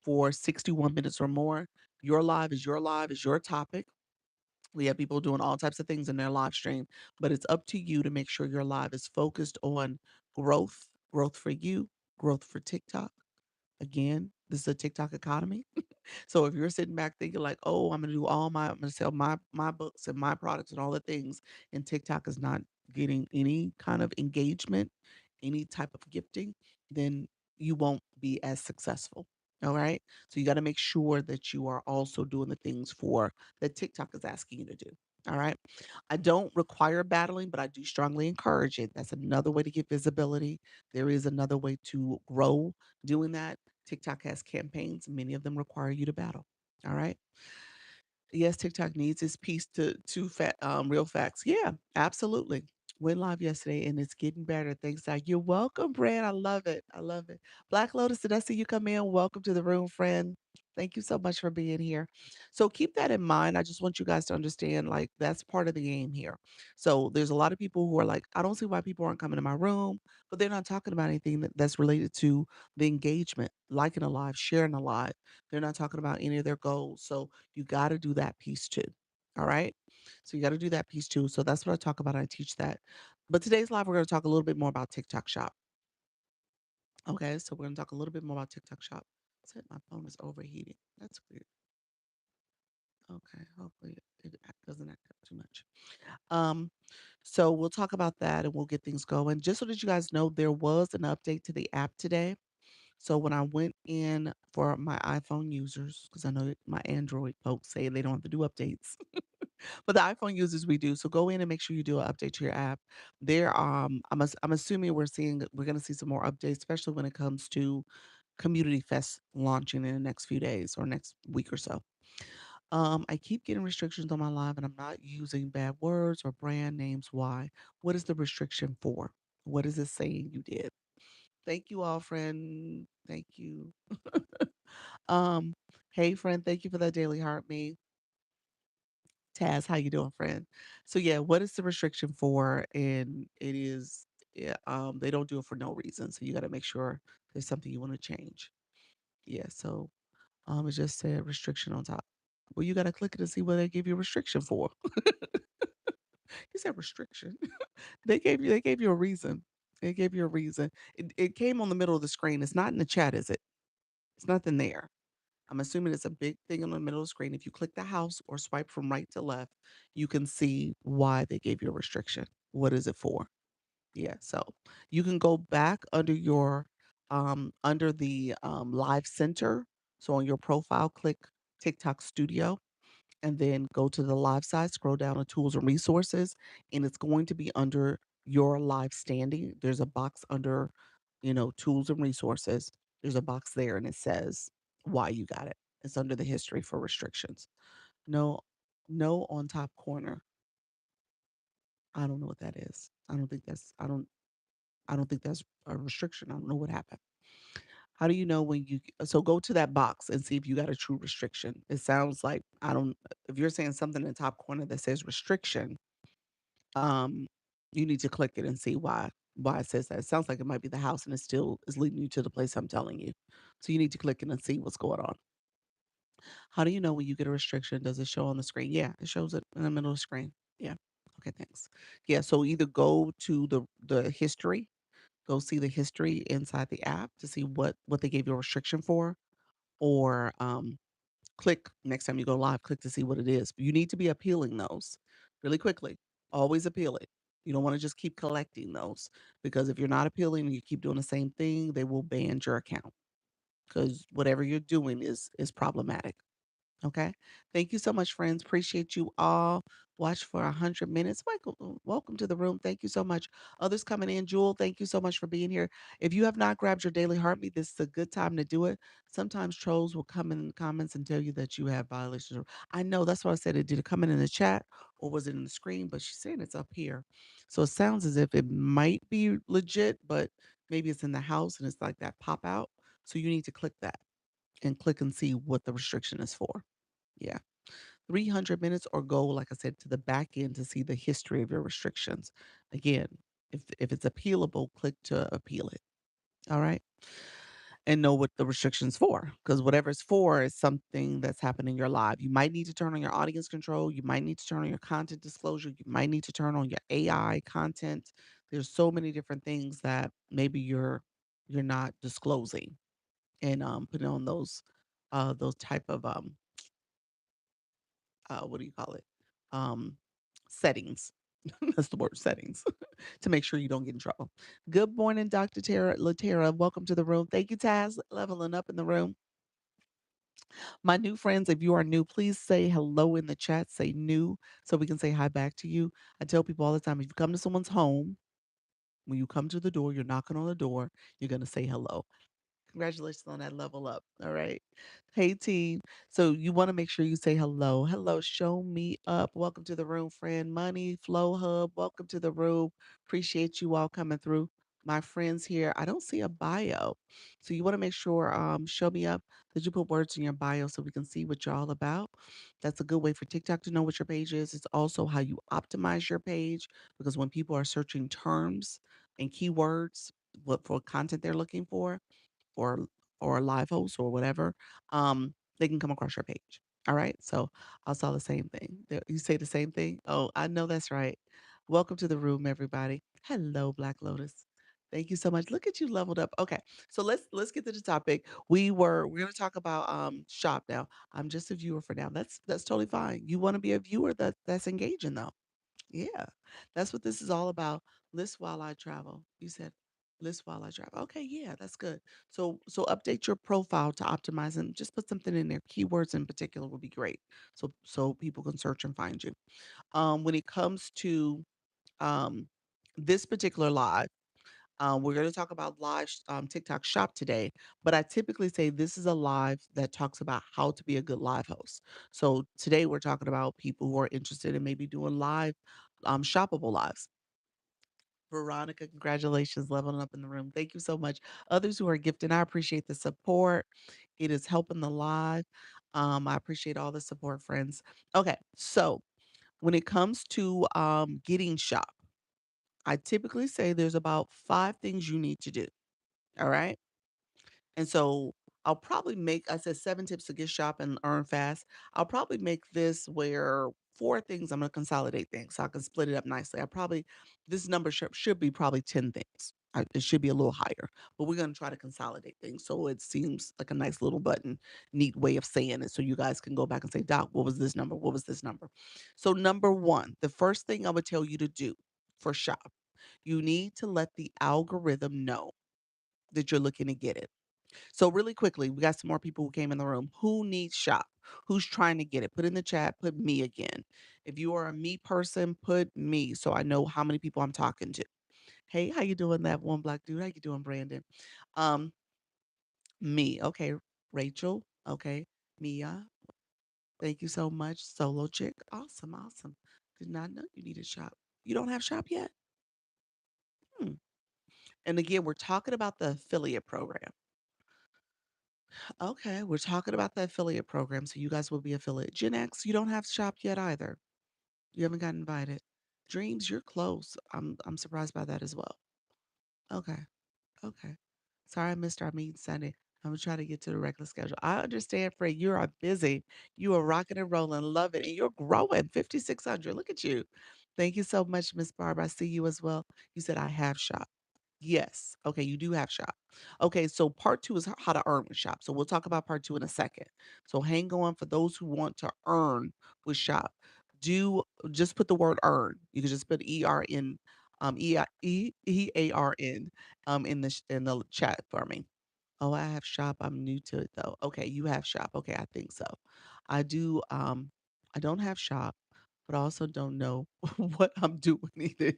A: for 61 minutes or more. Your live, is your topic. We have people doing all types of things in their live stream, but it's up to you to make sure your live is focused on growth, growth for you, growth for TikTok. Again, this is a TikTok economy. So if you're sitting back thinking like, "Oh, I'm gonna sell my books and my products and all the things," and TikTok is not getting any kind of engagement, any type of gifting, then you won't be as successful. All right? So you got to make sure that you are also doing the things for that TikTok is asking you to do. All right? I don't require battling, but I do strongly encourage it. That's another way to get visibility. There is another way to grow doing that. TikTok has campaigns, many of them require you to battle. All right. Yes, TikTok needs its piece to real facts. Yeah, absolutely. Went live yesterday and it's getting better. Thanks, God. You're welcome, Brad. I love it. I love it. Black Lotus, did I see you come in? Welcome to the room, friend. Thank you so much for being here. So keep that in mind. I just want you guys to understand, like, that's part of the game here. So there's a lot of people who are like, I don't see why people aren't coming to my room, but they're not talking about anything that's related to the engagement, liking a live, sharing a live. They're not talking about any of their goals. So you got to do that piece too. All right. So you got to do that piece too. So that's what I talk about. I teach that. But today's live, we're going to talk a little bit more about TikTok Shop. Okay. So we're going to talk a little bit more about TikTok Shop. Said my phone is overheating. That's weird. Okay. Hopefully doesn't act up too much. Um, so we'll talk about that and we'll get things going. Just so that you guys know, there was an update to the app today. So when I went in for my iPhone users, because I know my Android folks say they don't have to do updates, but the iPhone users we do. So go in and make sure you do an update to your app. There, I'm assuming we're gonna see some more updates, especially when it comes to Community Fest launching in the next few days or next week or so. I keep getting restrictions on my live, and I'm not using bad words or brand names. Why? What is the restriction for? What is it saying you did? Thank you all, friend. Thank you. Um, hey friend, thank you for that daily heart me. Taz, how you doing, friend? So yeah, what is the restriction for? And it is yeah, they don't do it for no reason. So you gotta make sure there's something you want to change. Yeah, so it just said restriction on top. Well, you gotta click it to see what they give you a restriction for. You said restriction. They gave you a reason. They gave you a reason. It came on the middle of the screen. It's not in the chat, is it? It's nothing there. I'm assuming it's a big thing on the middle of the screen. If you click the house or swipe from right to left, you can see why they gave you a restriction. What is it for? Yeah, so you can go back under the live center. So on your profile, click TikTok Studio and then go to the live side, scroll down to tools and resources, and it's going to be under your live standing. There's a box under, tools and resources. There's a box there and it says why you got it. It's under the history for restrictions. No, no on top corner. I don't know what that is. I don't think that's a restriction. I don't know what happened. How do you know when so go to that box and see if you got a true restriction. It sounds like I don't if you're saying something in the top corner that says restriction, um, you need to click it and see why it says that. It sounds like it might be the house and it still is leading you to the place I'm telling you. So you need to click it and see what's going on. How do you know when you get a restriction? Does it show on the screen? Yeah, it shows it in the middle of the screen. Yeah. Okay, thanks. Yeah, so either go to the history, go see the history inside the app to see what they gave you a restriction for, or click next time you go live, click to see what it is. You need to be appealing those really quickly. Always appeal it. You don't want to just keep collecting those because if you're not appealing and you keep doing the same thing, they will ban your account because whatever you're doing is problematic. Okay. Thank you so much, friends. Appreciate you all. Watch for 100 minutes. Michael, welcome to the room. Thank you so much. Others coming in. Jewel, thank you so much for being here. If you have not grabbed your daily heartbeat, this is a good time to do it. Sometimes trolls will come in the comments and tell you that you have violations. I know that's why I said it. Did it come in the chat or was it in the screen? But she's saying it's up here. So it sounds as if it might be legit, but maybe it's in the house and it's like that pop out. So you need to click that and click and see what the restriction is for. Yeah. 300 minutes or go, like I said, to the back end to see the history of your restrictions. Again, if it's appealable, click to appeal it. All right. And know what the restrictions for. Because whatever it's for is something that's happening in your live. You might need to turn on your audience control. You might need to turn on your content disclosure. You might need to turn on your AI content. There's so many different things that maybe you're not disclosing and putting on those type of what do you call it? Um, settings. That's the word, settings, to make sure you don't get in trouble. Good morning, Dr. Tara Latera. Welcome to the room. Thank you, Taz, leveling up in the room. My new friends, if you are new, please say hello in the chat. Say new so we can say hi back to you. I tell people all the time, if you come to someone's home, when you come to the door, you're knocking on the door, you're going to say hello. Congratulations on that level up. All right. Hey, team. So you want to make sure you say hello. Hello, show me up. Welcome to the room, friend. Money, Flow Hub. Welcome to the room. Appreciate you all coming through. My friends here, I don't see a bio. So you want to make sure, show me up, that you put words in your bio so we can see what you're all about. That's a good way for TikTok to know what your page is. It's also how you optimize your page because when people are searching terms and keywords, what for content they're looking for, or or a live host or whatever, they can come across your page. All right. So I'll saw the same thing. You say the same thing? Oh, I know that's right. Welcome to the room, everybody. Hello, Black Lotus. Thank you so much. Look at you leveled up. Okay. So let's get to the topic. We're gonna talk about shop now. I'm just a viewer for now. That's totally fine. You want to be a viewer that's engaging though. Yeah, that's what this is all about. List while I travel. You said list while I travel. Okay, yeah, that's good. So update your profile to optimize and just put something in there. Keywords in particular would be great. So people can search and find you. When it comes to um this particular live, we're going to talk about live TikTok shop today, but I typically say this is a live that talks about how to be a good live host. So today we're talking about people who are interested in maybe doing live shoppable lives. Veronica, congratulations, leveling up in the room. Thank you so much. Others who are gifting, I appreciate the support. It is helping the live. I appreciate all the support, friends. Okay, so when it comes to getting shop, I typically say there's about 5 things you need to do. All right. And so I'll probably make, I said 7 tips to get shop and earn fast. I'll probably make this where 4 things I'm going to consolidate things so I can split it up nicely. This number should be probably 10 things. It should be a little higher, but we're going to try to consolidate things so it seems like a nice little button, neat way of saying it. So you guys can go back and say, Doc, what was this number? What was this number? So, number one, the first thing I would tell you to do for shop, you need to let the algorithm know that you're looking to get it. So really quickly, we got some more people who came in the room. Who needs shop? Who's trying to get it? Put in the chat, put me again. If you are a me person, put me so I know how many people I'm talking to. Hey, how you doing that one black dude? How you doing, Brandon? Um, me. Okay. Rachel. Okay. Mia. Thank you so much. Solo chick. Awesome, awesome. Did not know you needed shop. You don't have shop yet? Hmm. And again, we're talking about the affiliate program. Okay, we're talking about the affiliate program, so you guys will be affiliate. Gen X, you don't have shop yet either. You haven't got invited. Dreams, you're close. I'm surprised by that as well. Okay, okay. Sorry I missed our meeting Sunday. I'm trying to get to the regular schedule. I understand, Fred. You are busy. You are rocking and rolling. Love it. And you're growing 5,600. Look at you. Thank you so much, Miss Barb. I see you as well. You said I have shop. Yes. Okay, you do have shop. Okay, so part two is how to earn with shop. So we'll talk about part two in a second. So hang on for those who want to earn with shop. Do just put the word earn. You can just put ERN, EARN in in the chat for me. Oh, I have shop. I'm new to it though. Okay, you have shop. Okay, I think so. I do, I don't have shop, but I also don't know what I'm doing either.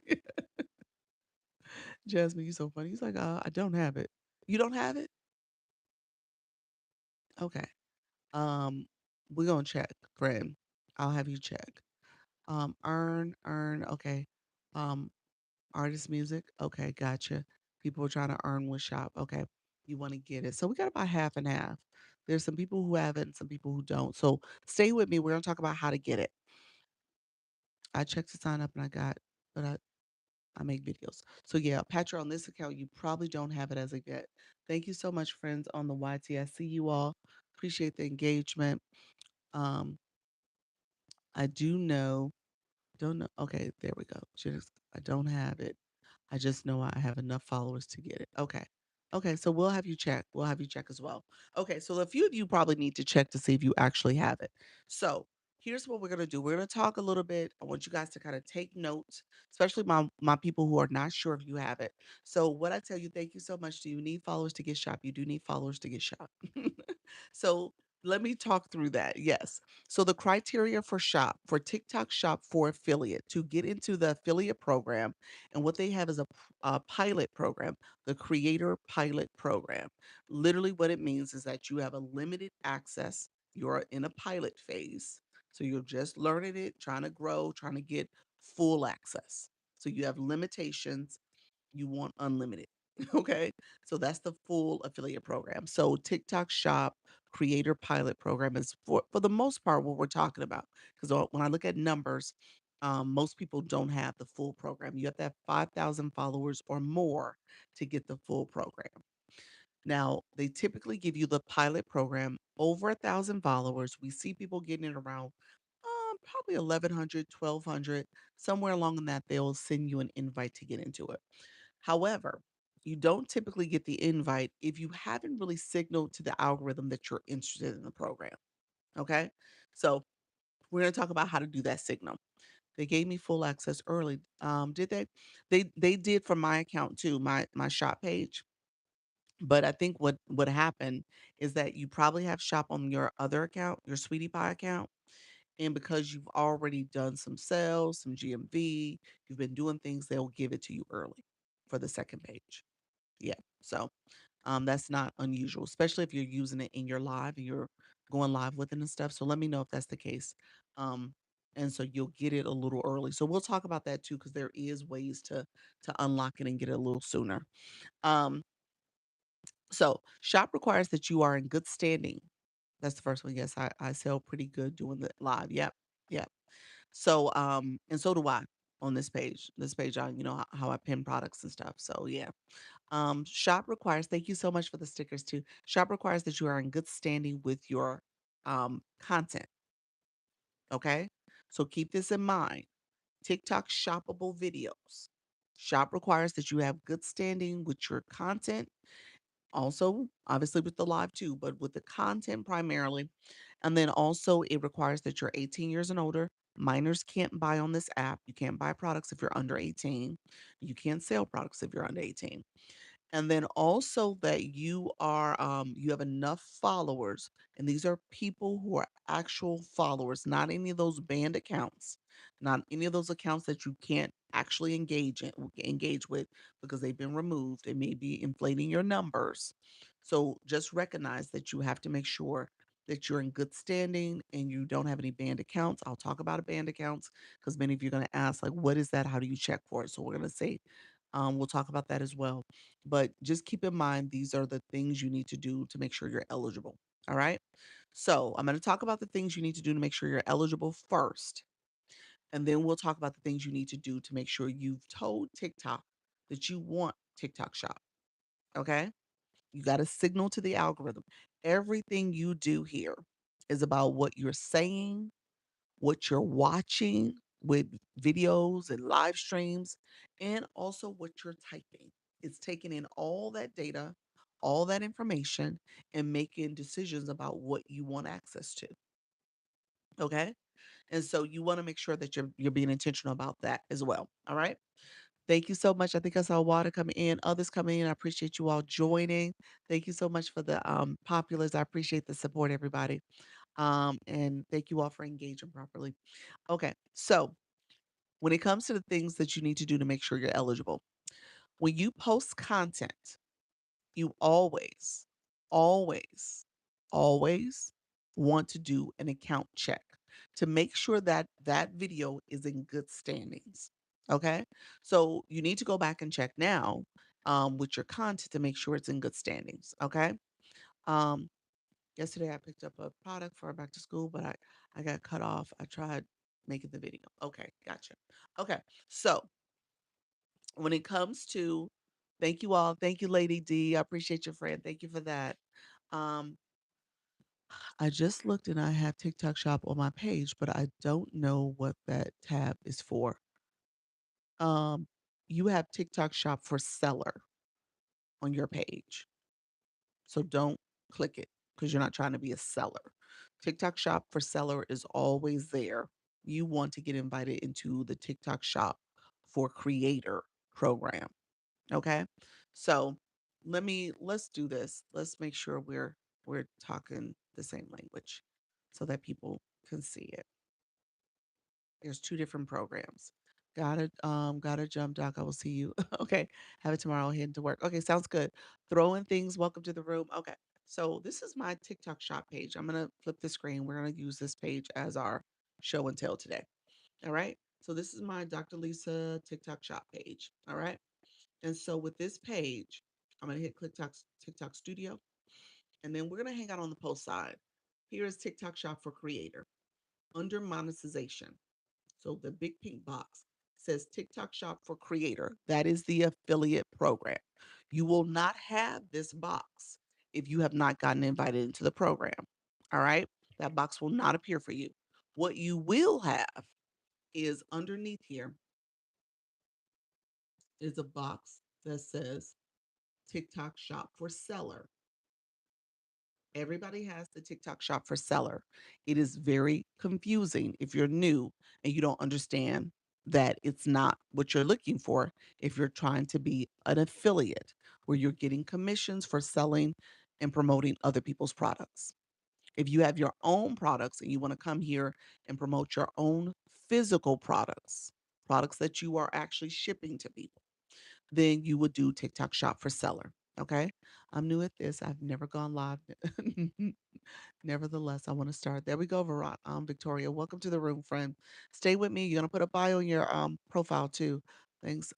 A: Jasmine, you so funny. He's like, I don't have it. You don't have it? Okay. Um, we're gonna check, friend. I'll have you check. Earn, okay. Um, Artist music, okay, gotcha. People are trying to earn with shop, okay. You want to get it. So we got about half and half. There's some people who have it and some people who don't. So stay with me. We're gonna talk about how to get it. I checked to sign up and I got, but I make videos. So yeah, Patra, on this account, you probably don't have it as of yet. Thank you so much, friends on the YT. I see you all. Appreciate the engagement. Um, I do know, don't know. Okay, there we go. Just I don't have it. I just know I have enough followers to get it. Okay. Okay, so we'll have you check. We'll have you check as well. Okay, so a few of you probably need to check to see if you actually have it. So here's what we're gonna do. We're gonna talk a little bit. I want you guys to kind of take notes, especially my people who are not sure if you have it. So what I tell you, thank you so much. Do you need followers to get shop? You do need followers to get shop. So let me talk through that. Yes. So the criteria for shop, for TikTok shop for affiliate, to get into the affiliate program, and what they have is a pilot program, the creator pilot program. Literally, what it means is that you have a limited access. You're in a pilot phase. So you're just learning it, trying to grow, trying to get full access. So you have limitations, you want unlimited. Okay. So that's the full affiliate program. So TikTok Shop Creator Pilot Program is for the most part what we're talking about. Because when I look at numbers, most people don't have the full program. You have to have 5,000 followers or more to get the full program. Now, they typically give you the pilot program over 1,000 followers. We see people getting it around probably 1,100, 1,200, somewhere along in that. They'll send you an invite to get into it. However, you don't typically get the invite if you haven't really signaled to the algorithm that you're interested in the program. Okay. So we're going to talk about how to do that signal. They gave me full access early. Did they? They did for my account too, my shop page. But I think what happened is that you probably have shop on your other account, your Sweetie Pie account. And because you've already done some sales, some GMV, you've been doing things, they'll give it to you early for the second page. Yeah. So that's not unusual, especially if you're using it in your live and you're going live with it and stuff. So let me know if that's the case. Um, and so you'll get it a little early. So we'll talk about that too, because there is ways to unlock it and get it a little sooner. Um, so shop requires that you are in good standing. That's the first one. Yes, I sell pretty good doing the live. Yep. Yep. So and so do I on this page. This page on, how I pin products and stuff. So yeah. Shop requires, thank you so much for the stickers too. Shop requires that you are in good standing with your content. Okay. So keep this in mind. TikTok shoppable videos. Shop requires that you have good standing with your content. Also, obviously with the live too, but with the content primarily. And then also it requires that you're 18 years and older. Minors can't buy on this app. You can't buy products if you're under 18. You can't sell products if you're under 18. And then also that you have enough followers, and these are people who are actual followers, not any of those banned accounts, not any of those accounts that you can't actually engage with because they've been removed. They may be inflating your numbers. So just recognize that you have to make sure that you're in good standing and you don't have any banned accounts. I'll talk about a banned accounts because many of you are going to ask, like, what is that? How do you check for it? So we're going to say, we'll talk about that as well. But just keep in mind, these are the things you need to do to make sure you're eligible. All right. So I'm going to talk about the things you need to do to make sure you're eligible first. And then we'll talk about the things you need to do to make sure you've told TikTok that you want TikTok shop. Okay. You got to signal to the algorithm. Everything you do here is about what you're saying, what you're watching with videos and live streams, and also what you're typing. It's taking in all that data, all that information, and making decisions about what you want access to. Okay. And so you want to make sure that you're being intentional about that as well. All right. Thank you so much. I think I saw water coming in, others coming in. I appreciate you all joining. Thank you so much for the populars. I appreciate the support, everybody. And thank you all for engaging properly. Okay, so when it comes to the things that you need to do to make sure you're eligible, when you post content, you always, always want to do an account check to make sure that that video is in good standings. Okay. So you need to go back and check now with your content to make sure it's in good standings. Okay. Um, Yesterday I picked up a product for back to school, but I got cut off. I tried making the video. Okay. Gotcha. Okay. So when it comes to thank you all. Thank you, Lady D. I appreciate your friend. Thank you for that. Um, I just looked and I have TikTok shop on my page, but I don't know what that tab is for. Um, you have TikTok shop for seller on your page. So don't click it because you're not trying to be a seller. TikTok shop for seller is always there. You want to get invited into the TikTok shop for creator program. Okay. So let's do this. Let's make sure we're talking the same language so that people can see it. There's two different programs. Got a jump doc. I will see you. Okay. Have it tomorrow. Heading to work. Okay, sounds good. Throwing things. Welcome to the room. Okay. So this is my TikTok shop page. I'm gonna flip the screen. We're gonna use this page as our show and tell today. All right. So this is my Dr. Lisa TikTok shop page. All right. And so with this page, I'm gonna hit TikTok Studio, and then we're gonna hang out on the post side. Here is TikTok Shop for Creator under monetization. So the big pink box says TikTok Shop for Creator. That is the affiliate program. You will not have this box if you have not gotten invited into the program. All right, that box will not appear for you. What you will have is underneath here is a box that says TikTok Shop for Seller. Everybody has the TikTok shop for seller. It is very confusing if you're new and you don't understand that it's not what you're looking for if you're trying to be an affiliate where you're getting commissions for selling and promoting other people's products. If you have your own products and you want to come here and promote your own physical products, products that you are actually shipping to people, then you would do TikTok shop for seller. Okay. I'm new at this. I've never gone live. Nevertheless, I want to start. There we go, Victoria. Welcome to the room, friend. Stay with me. You're gonna put a bio in your profile too. Thanks.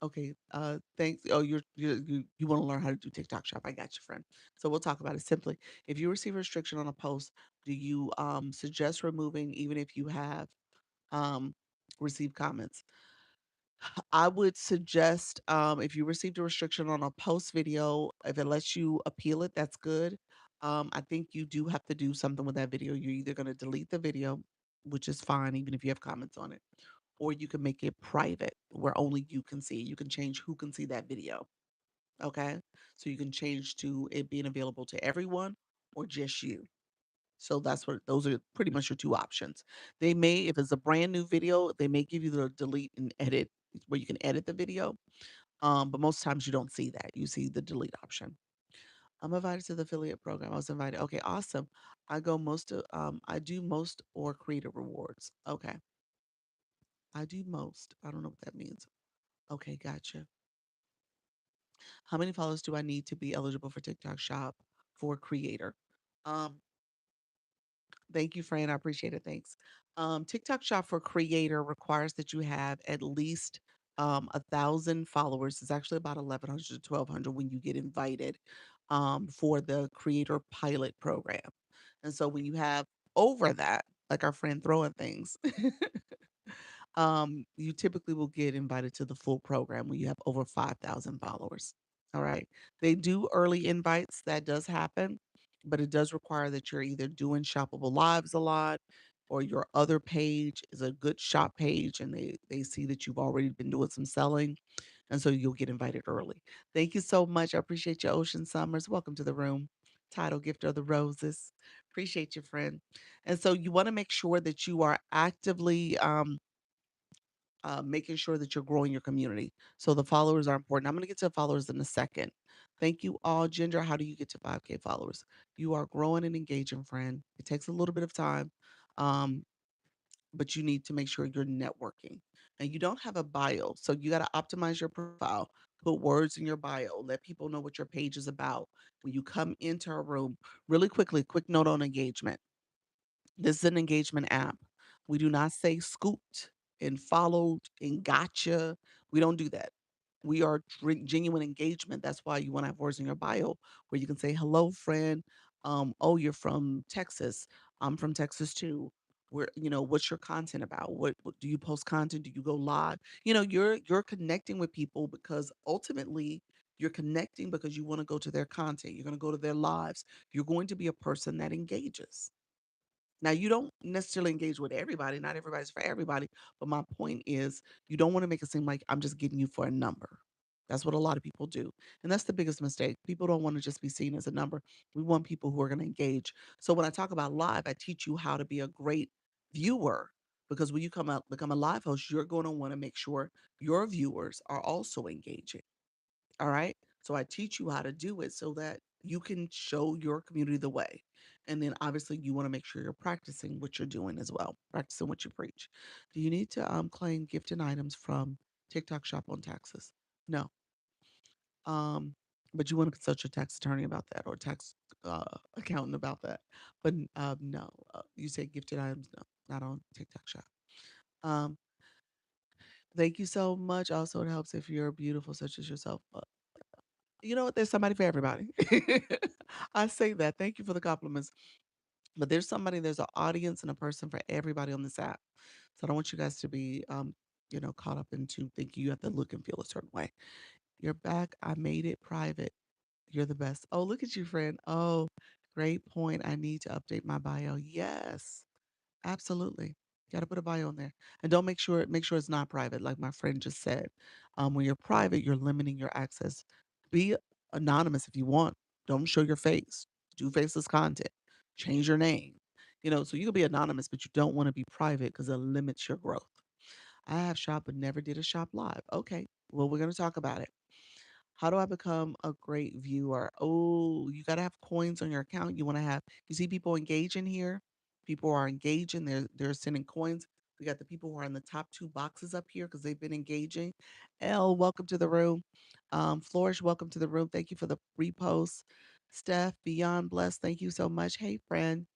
A: Okay. Thanks. Oh, you want to learn how to do TikTok shop. I got you, friend. So we'll talk about it simply. If you receive a restriction on a post, do you suggest removing even if you have um received comments? I would suggest if you received a restriction on a post video, if it lets you appeal it, that's good. I think you do have to do something with that video. You're either going to delete the video, which is fine, even if you have comments on it, or you can make it private where only you can see. You can change who can see that video. Okay. So you can change to it being available to everyone or just you. So that's what those are pretty much your two options. They may, if it's a brand new video, they may give you the delete and edit where you can edit the video. But most times you don't see that. You see the delete option. I'm invited to the affiliate program. I was invited. Okay, awesome. I do most or creative rewards. Okay. I do most. I don't know what that means. Okay, gotcha. How many followers do I need to be eligible for TikTok shop for creator? Um, Thank you, Fran. I appreciate it. Thanks. TikTok Shop for Creator requires that you have at least 1,000 followers. It's actually about 1,100 to 1,200 when you get invited for the Creator Pilot Program. And so when you have over that, like our friend throwing things, you typically will get invited to the full program when you have over 5,000 followers. All right. They do early invites. That does happen, but it does require that you're either doing shoppable lives a lot or your other page is a good shop page and they see that you've already been doing some selling. And so you'll get invited early. Thank you so much. I appreciate you, Ocean Summers. Welcome to the room. Title Gift of the Roses. Appreciate you, friend. And so you want to make sure that you are actively making sure that you're growing your community. So the followers are important. I'm going to get to the followers in a second. Thank you all. Ginger, how do you get to 5K followers? You are growing and engaging, friend. It takes a little bit of time, um, but you need to make sure you're networking. And you don't have a bio, so you got to optimize your profile. Put words in your bio. Let people know what your page is about. When you come into a room, really quickly, quick note on engagement. This is an engagement app. We do not say scooped and followed and gotcha. We don't do that. We are genuine engagement. That's why you want to have words in your bio where you can say, hello, friend. Oh, you're from Texas. I'm from Texas too. What's your content about? What do you post content? Do you go live? You're connecting with people because ultimately you're connecting because you want to go to their content. You're going to go to their lives. You're going to be a person that engages. Now, you don't necessarily engage with everybody, not everybody's for everybody, but my point is you don't wanna make it seem like I'm just getting you for a number. That's what a lot of people do, and that's the biggest mistake. People don't wanna just be seen as a number. We want people who are gonna engage. So when I talk about live, I teach you how to be a great viewer because when you come out become a live host, you're gonna wanna make sure your viewers are also engaging. All right. So I teach you how to do it so that you can show your community the way. And then obviously you want to make sure you're practicing what you're doing as well, practicing what you preach. Do you need to claim gifted items from TikTok Shop on taxes? No. Um, but you want to consult your tax attorney about that or tax accountant about that. But no, you say gifted items, no, not on TikTok Shop. Um, thank you so much. Also, it helps if you're beautiful, such as yourself. You know what? There's somebody for everybody. I say that. Thank you for the compliments. But there's an audience and a person for everybody on this app. So I don't want you guys to be, caught up into thinking you have to look and feel a certain way. You're back. I made it private. You're the best. Oh, look at you, friend. Oh, great point. I need to update my bio. Yes. Absolutely. Gotta put a bio in there. And don't make sure it's not private, like my friend just said. When you're private, you're limiting your access. Be anonymous if you want. Don't show your face. Do faceless content. Change your name. So you can be anonymous, but you don't want to be private because it limits your growth. I have shop but never did a shop live. Okay. Well, we're gonna talk about it. How do I become a great viewer? Oh, you gotta have coins on your account. You see people engaging here. People are engaging. They're sending coins. We got the people who are in the top two boxes up here because they've been engaging. L, welcome to the room. Flourish, welcome to the room. Thank you for the repost. Steph, Beyond Blessed, thank you so much. Hey, friend.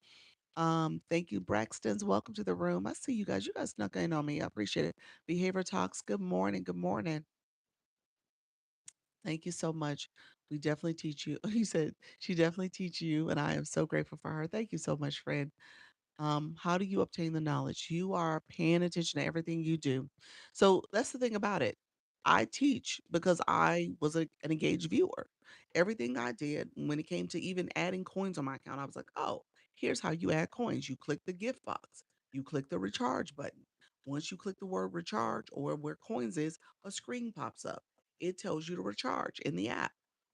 A: Thank you, Braxton's. Welcome to the room. I see you guys. You guys snuck in on me. I appreciate it. Behavior Talks. Good morning. Good morning. Thank you so much. We definitely teach you. He said she definitely teach you, and I am so grateful for her. Thank you so much, friend. How do you obtain the knowledge? You are paying attention to everything you do. So that's the thing about it. I teach because I was an engaged viewer. Everything I did when it came to even adding coins on my account, I was like, oh, here's how you add coins. You click the gift box, you click the recharge button. Once you click the word recharge or where coins is, a screen pops up. It tells you to recharge in the app.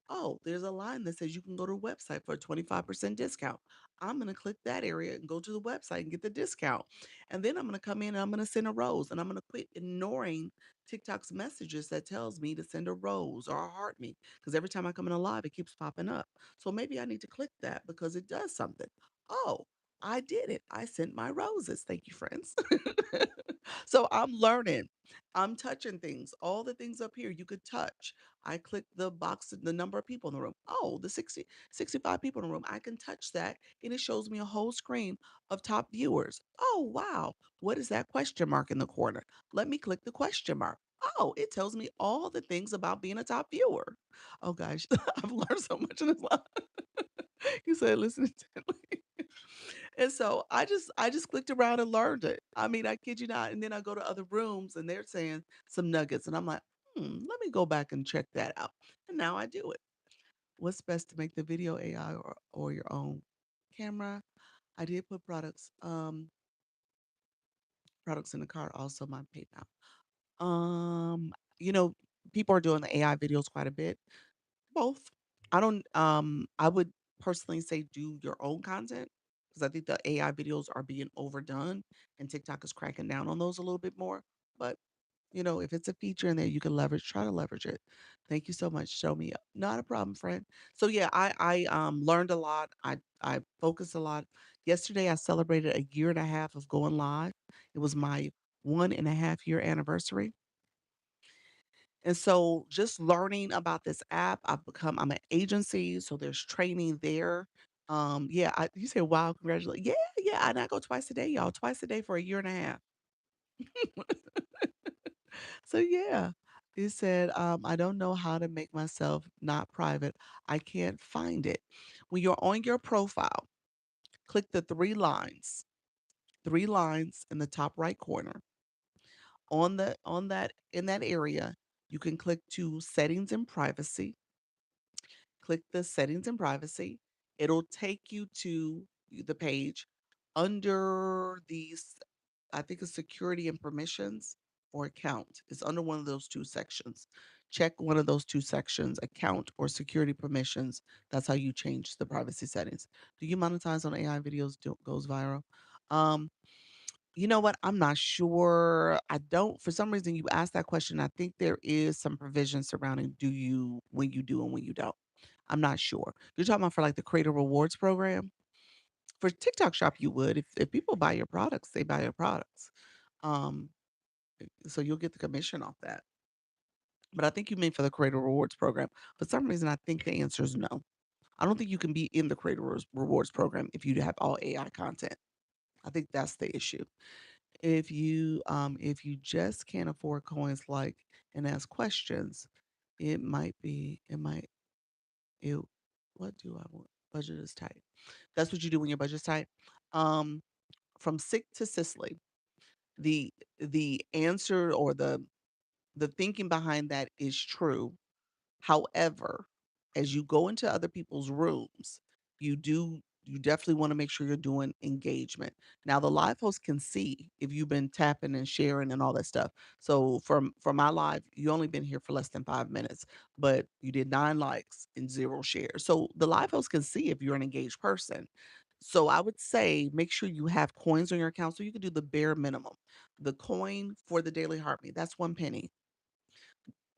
A: Oh, there's a line that says you can go to a website for a 25% discount. I'm going to click that area and go to the website and get the discount. And then I'm going to come in and I'm going to send a rose and I'm going to quit ignoring TikTok's messages that tells me to send a rose or a heart me because every time I come in a live, it keeps popping up. So maybe I need to click that because it does something. Oh, I did it. I sent my roses. Thank you, friends. So I'm learning. I'm touching things. All the things up here you could touch. I click the box, the number of people in the room. Oh, the 65 people in the room. I can touch that and it shows me a whole screen of top viewers. Oh, wow. What is that question mark in the corner? Let me click the question mark. Oh, it tells me all the things about being a top viewer. Oh gosh, I've learned so much in this life. You said listen intently. And so I just clicked around and learned it. I mean, I kid you not. And then I go to other rooms and they're saying some nuggets. And I'm like, let me go back and check that out. And now I do it. What's best to make the video AI or your own camera? I did put products in the cart, also my PayPal. Um, you know, people are doing the AI videos quite a bit. Both. I would personally say do your own content because I think the AI videos are being overdone and TikTok is cracking down on those a little bit more. But If it's a feature in there you can leverage, try to leverage it. Thank you so much. Show me up. Not a problem, friend. So yeah, I learned a lot. I focused a lot. Yesterday I celebrated a year and a half of going live. It was my 1.5 year anniversary. And so just learning about this app, I'm an agency, so there's training there. Yeah, you say, wow, congratulations. Yeah, yeah. And I go twice a day, y'all, twice a day for a year and a half. So yeah, it said, I don't know how to make myself not private. I can't find it. When you're on your profile, click the three lines in the top right corner. On that in that area, you can click to settings and privacy. Click the settings and privacy. It'll take you to the page under these, I think it's security and permissions or account. It's under one of those two sections. Check one of those two sections, account or security permissions. That's how you change the privacy settings. Do you monetize on AI videos? Goes viral? Um, you know what? I'm not sure. I don't. For some reason, you asked that question. I think there is some provision surrounding do you when you do and when you don't. I'm not sure. You're talking about for like the Creator Rewards program? For TikTok Shop, you would. If people buy your products, they buy your products. Um, so you'll get the commission off that. But I think you mean for the Creator Rewards program. For some reason, I think the answer is no. I don't think you can be in the Creator Rewards program if you have all AI content. I think that's the issue. If you just can't afford coins like and ask questions, it might it what do I want? Budget is tight. That's what you do when your budget's tight. Um, from sick to Sicily, the answer or the thinking behind that is true. However, as you go into other people's rooms, you definitely want to make sure you're doing engagement. Now the live host can see if you've been tapping and sharing and all that stuff. So for my live, you only been here for less than 5 minutes, but you did 9 likes and 0 shares. So the live host can see if you're an engaged person. So I would say make sure you have coins on your account so you can do the bare minimum. The coin for the daily heartbeat, that's 1 penny.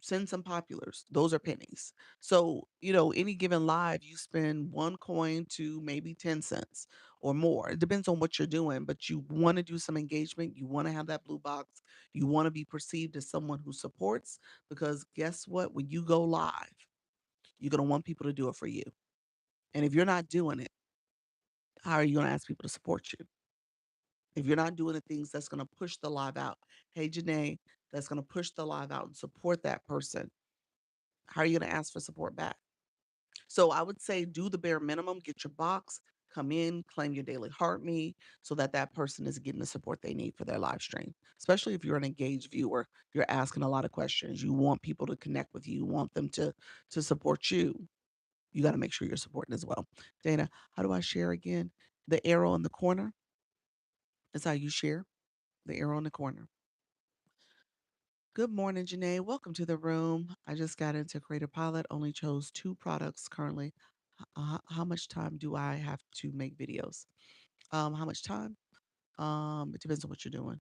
A: Send some populars. Those are pennies. So, any given live, you spend 1 coin to maybe 10 cents or more. It depends on what you're doing, but you want to do some engagement. You want to have that blue box. You want to be perceived as someone who supports because guess what? When you go live, you're going to want people to do it for you. And if you're not doing it, how are you going to ask people to support you? If you're not doing the things that's going to push the live out, hey, Janae, that's going to push the live out and support that person, how are you going to ask for support back? So I would say do the bare minimum, get your box, come in, claim your daily heart me so that that person is getting the support they need for their live stream. Especially if you're an engaged viewer, you're asking a lot of questions. You want people to connect with you, you want them to support you. You got to make sure you're supporting as well. Dana, how do I share again? The arrow in the corner is how you share. The arrow in the corner. Good morning, Janae. Welcome to the room. I just got into Creative Pilot, only chose 2 products currently. How much time do I have to make videos? How much time? It depends on what you're doing.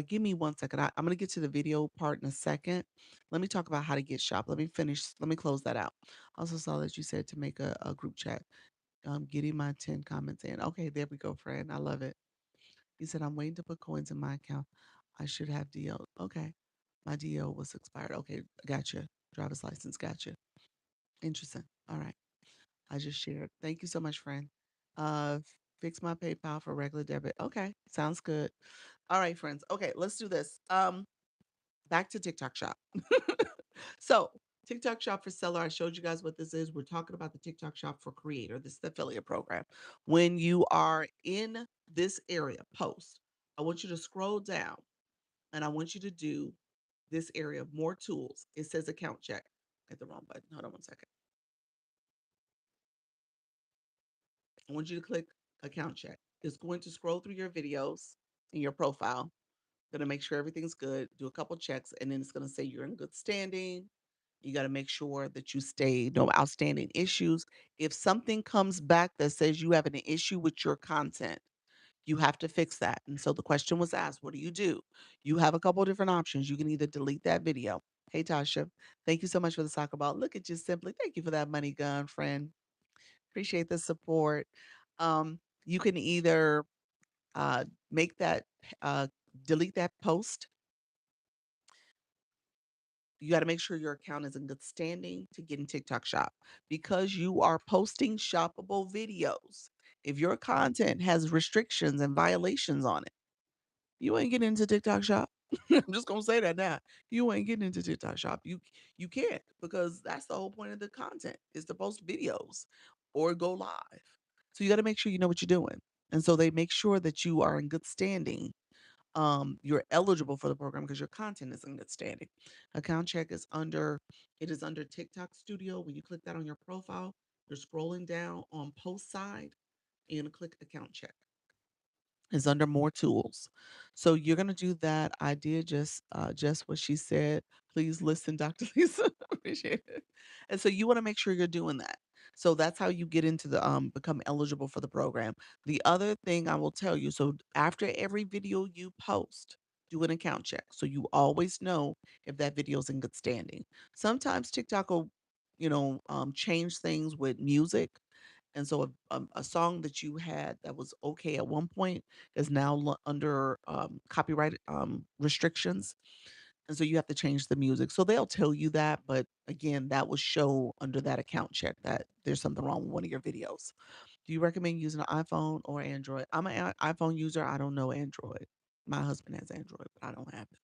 A: Give me 1 second. I'm going to get to the video part in a second. Let me talk about how to get shop. Let me finish. Let me close that out. I also saw that you said to make a group chat. Getting my 10 comments in. Okay, there we go, friend. I love it. He said, I'm waiting to put coins in my account. I should have DO. Okay. My DO was expired. Okay, gotcha. Driver's license, gotcha. Interesting. All right. I just shared. Thank you so much, friend. Uh fix my PayPal for regular debit. Okay, sounds good. All right, friends. Okay, let's do this. Back to TikTok shop. So TikTok shop for seller. I showed you guys what this is. We're talking about the TikTok shop for creator. This is the affiliate program. When you are in this area, post, I want you to scroll down and I want you to do this area, more tools. It says account check. Hit the wrong button. Hold on 1 second. I want you to click account check. It's going to scroll through your videos in your profile. Going to make sure everything's good, do a couple checks, and then it's going to say you're in good standing. You got to make sure that you stay, no outstanding issues. If something comes back that says you have an issue with your content, You have to fix that. And so the question was asked, what do? You have a couple different options. You can either delete that video. Hey, Tasha, thank you so much for the soccer ball. Look at you simply. Thank you for that money gun, friend. Appreciate the support. You can either uh, make that, uh, delete that post. You got to make sure your account is in good standing to get in TikTok Shop because you are posting shoppable videos. If your content has restrictions and violations on it, you ain't getting into TikTok Shop. I'm just gonna say that now. You ain't getting into TikTok Shop. You can't because that's the whole point of the content is to post videos or go live. So you got to make sure you know what you're doing. And so they make sure that you are in good standing. You're eligible for the program because your content is in good standing. Account check is under it is under TikTok Studio. When you click that on your profile, you're scrolling down on post side and you're gonna click account check is under more tools. So you're gonna do that. I did just what she said. Please listen, Dr. Lisa. Appreciate it. And so you want to make sure you're doing that. So that's how you get into the become eligible for the program. The other thing I will tell you, so after every video you post, do an account check. So you always know if that video is in good standing. Sometimes TikTok will, change things with music and so a song that you had that was okay at one point is now under copyright restrictions. And so you have to change the music. So they'll tell you that. But again, that will show under that account check that there's something wrong with one of your videos. Do you recommend using an iPhone or Android? I'm an iPhone user. I don't know Android. My husband has Android, but I don't have it.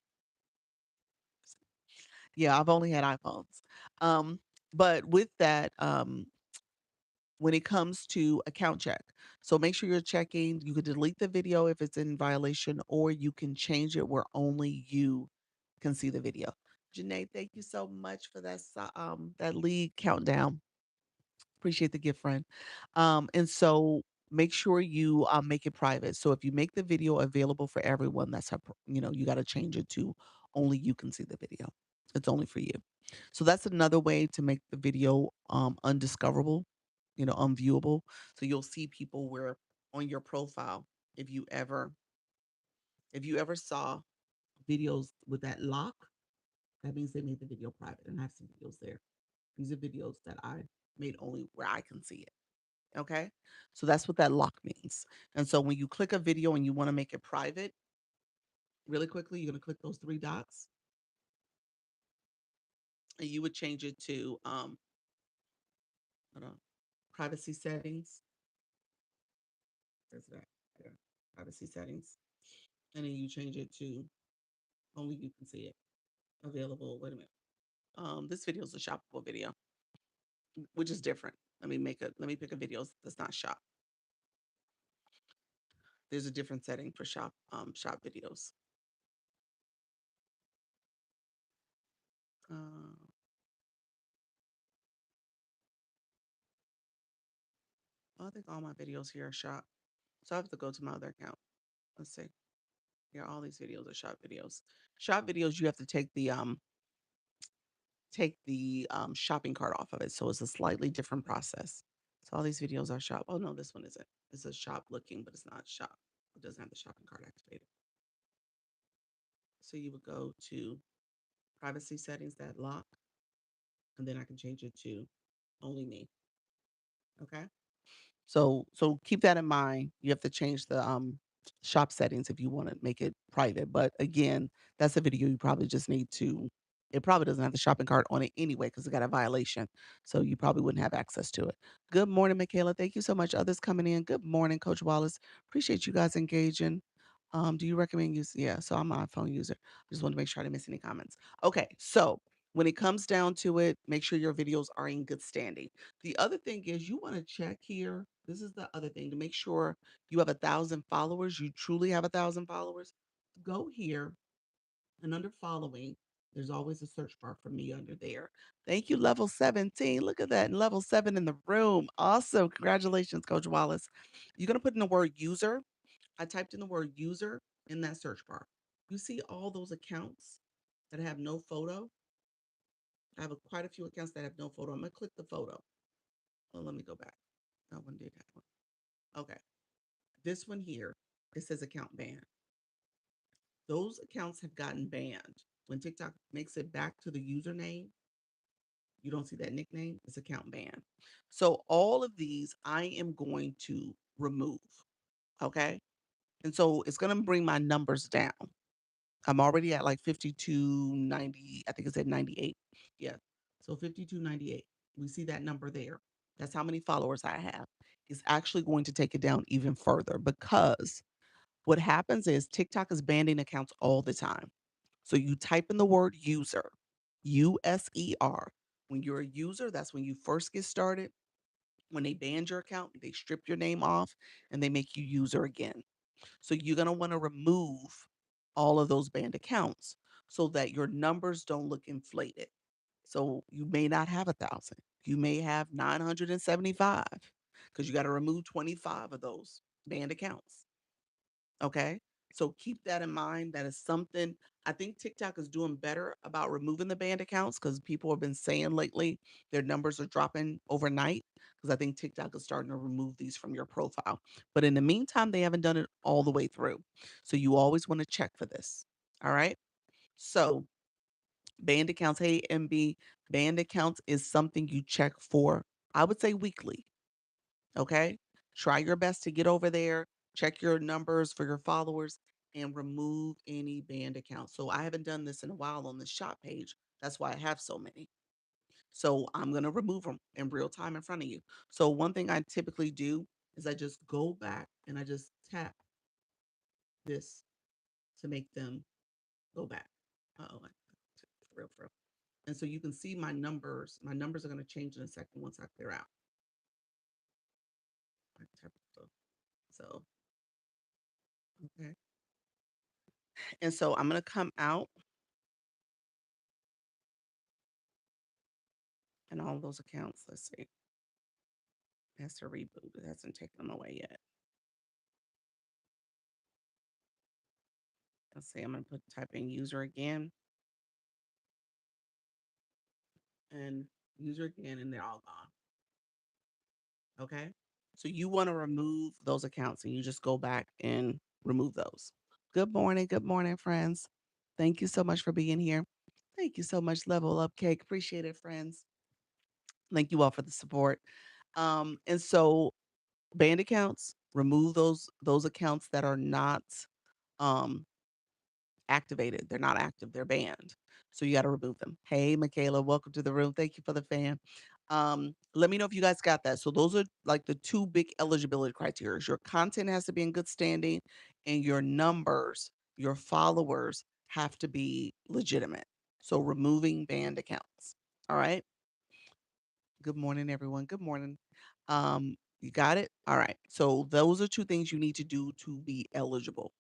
A: Yeah, I've only had iPhones. Um, but with that, when it comes to account check. So make sure you're checking. You can delete the video if it's in violation, or you can change it where only you can see the video. Janae, thank you so much for that lead countdown. Appreciate the gift, friend. And so make sure you make it private. So if you make the video available for everyone, that's how you got to change it to only you can see the video. It's only for you. So that's another way to make the video undiscoverable, unviewable. So you'll see people where on your profile, if you ever saw videos with that lock, that means they made the video private. And I have some videos there. These are videos that I made only where I can see it. Okay. So that's what that lock means. And so when you click a video and you want to make it private, really quickly, you're going to click those three dots and you would change it to hold on, privacy settings. There's that. There. Privacy settings. And then you change it to only you can see it. Available. Wait a minute. This video is a shoppable video, which is different. Let me pick a video that's not shop. There's a different setting for shop videos. Uh, I think all my videos here are shop. So I have to go to my other account. Let's see. Yeah, all these videos are shop videos. Shop videos, you have to take the shopping cart off of it. So it's a slightly different process. So all these videos are shop. Oh no, this one isn't. It's a shop looking, but it's not shop. It doesn't have the shopping cart activated. So you would go to privacy settings, that lock, and then I can change it to only me. Okay. So keep that in mind. You have to change the shop settings if you want to make it private. But again, that's a video you probably just need to. It probably doesn't have the shopping cart on it anyway because it got a violation. So you probably wouldn't have access to it. Good morning, Michaela. Thank you so much. Others coming in. Good morning, Coach Wallace. Appreciate you guys engaging. Do you recommend use? Yeah, so I'm an iPhone user. I just want to make sure I didn't miss any comments. Okay, so when it comes down to it, make sure your videos are in good standing. The other thing is you want to check here. This is the other thing to make sure you have 1,000 followers. You truly have 1,000 followers. Go here and under following, there's always a search bar for me under there. Thank you, level 17. Look at that. Level 7 in the room. Awesome. Congratulations, Coach Wallace. You're going to put in the word user. I typed in the word user in that search bar. You see all those accounts that have no photo. I have quite a few accounts that have no photo. I'm going to click the photo. Well, let me go back. That one did have one. Okay. This one here. it says account banned. Those accounts have gotten banned. When TikTok makes it back to the username, you don't see that nickname, it's account banned. So all of these I am going to remove. Okay. And so it's going to bring my numbers down. I'm already at like 5290. I think it's at 98. Yeah. So 5298. We see that number there. That's how many followers I have. It's actually going to take it down even further because what happens is TikTok is banning accounts all the time. So you type in the word user, USER. When you're a user, that's when you first get started. When they banned your account, they strip your name off and they make you user again. So you're going to want to remove all of those banned accounts so that your numbers don't look inflated. So you may not have 1,000. You may have 975 because you got to remove 25 of those banned accounts. Okay. So keep that in mind. That is something I think TikTok is doing better about removing the banned accounts because people have been saying lately their numbers are dropping overnight. Because I think TikTok is starting to remove these from your profile. But in the meantime, they haven't done it all the way through. So you always want to check for this. All right. So banned accounts, hey, MB, banned accounts is something you check for, I would say weekly. Okay. Try your best to get over there, check your numbers for your followers, and remove any banned accounts. So I haven't done this in a while on the shop page. That's why I have so many. So I'm going to remove them in real time in front of you. So one thing I typically do is I just go back and I just tap this to make them go back. Oh, for real. And so you can see my numbers. My numbers are going to change in a second once I clear out. So, okay. And so I'm going to come out and all those accounts. Let's see. That's a reboot. It hasn't taken them away yet. Let's see. I'm going to type in user again and user again, and they're all gone. Okay. So you want to remove those accounts and you just go back and remove those. Good morning. Good morning, friends. Thank you so much for being here. Thank you so much, Level Up Cake. Appreciate it, friends. Thank you all for the support. And so banned accounts, remove those accounts that are not um activated. They're not active, they're banned. So you got to remove them. Hey, Michaela, welcome to the room. Thank you for the fan. Let me know if you guys got that. So those are like the two big eligibility criteria. Your content has to be in good standing and your numbers, your followers have to be legitimate. So removing banned accounts. All right. Good morning, everyone. Good morning. You got it? All right. So those are two things you need to do to be eligible.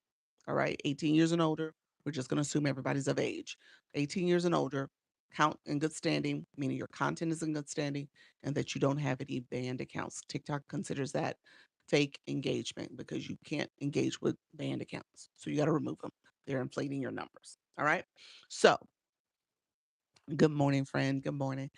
A: All right. 18 years and older. We're just going to assume everybody's of age. 18 years and older, count in good standing, meaning your content is in good standing and that you don't have any banned accounts. TikTok considers that fake engagement because you can't engage with banned accounts. So you got to remove them. They're inflating your numbers. All right. So good morning, friend. Good morning.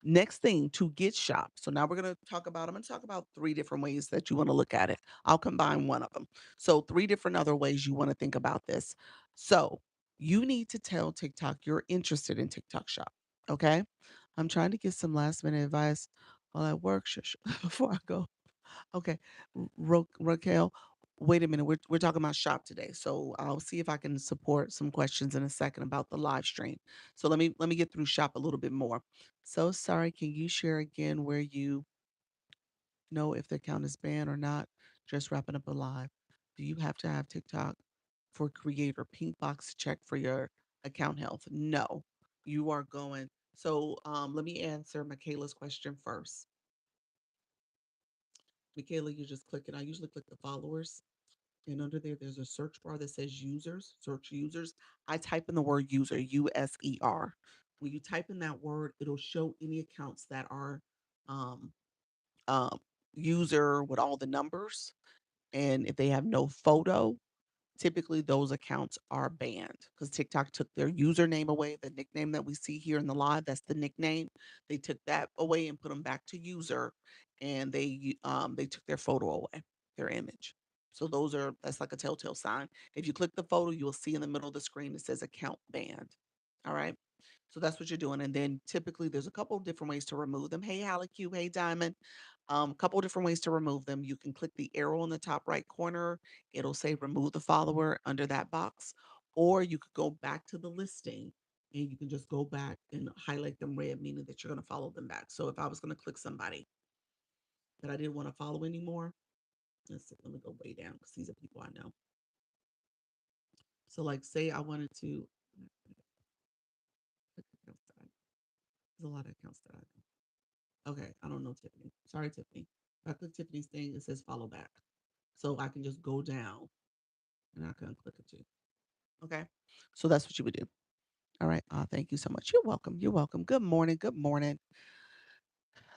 A: Next thing to get shop. So now we're going to talk about, I'm going to talk about three different ways that you want to look at it. I'll combine one of them. So three different other ways you want to think about this. So you need to tell TikTok you're interested in TikTok shop. Okay. I'm trying to get some last minute advice while I work before I go. Okay. Raquel, wait a minute. We're talking about shop today. So I'll see if I can support some questions in a second about the live stream. So let me get through shop a little bit more. So sorry, can you share again where you know if the account is banned or not? Just wrapping up a live. Do you have to have TikTok for creator pink box to check for your account health? No. You are going. So let me answer Michaela's question first. Michaela, you just click it. I usually click the followers. And under there, there's a search bar that says users, search users. I type in the word user, USER. When you type in that word, it'll show any accounts that are um, um, user with all the numbers. And if they have no photo, typically those accounts are banned because TikTok took their username away. The nickname that we see here in the live, that's the nickname. They took that away and put them back to user, and they took their photo away, their image. So that's like a telltale sign. If you click the photo, you will see in the middle of the screen it says account banned. All right. So that's what you're doing. And then typically there's a couple of different ways to remove them. Hey, Hallicube, hey, Diamond. A couple of different ways to remove them. You can click the arrow in the top right corner. It'll say remove the follower under that box. Or you could go back to the listing and you can just go back and highlight them red, meaning that you're going to follow them back. So if I was going to click somebody that I didn't want to follow anymore, let's see, let me go way down because these are people I know. So like say I wanted to, there's a lot of accounts that I know. Okay, I don't know Tiffany. Sorry, Tiffany. If I click Tiffany's thing, it says follow back. So I can just go down and I can click it too. Okay. So that's what you would do. All right. Thank you so much. You're welcome. You're welcome. Good morning. Good morning.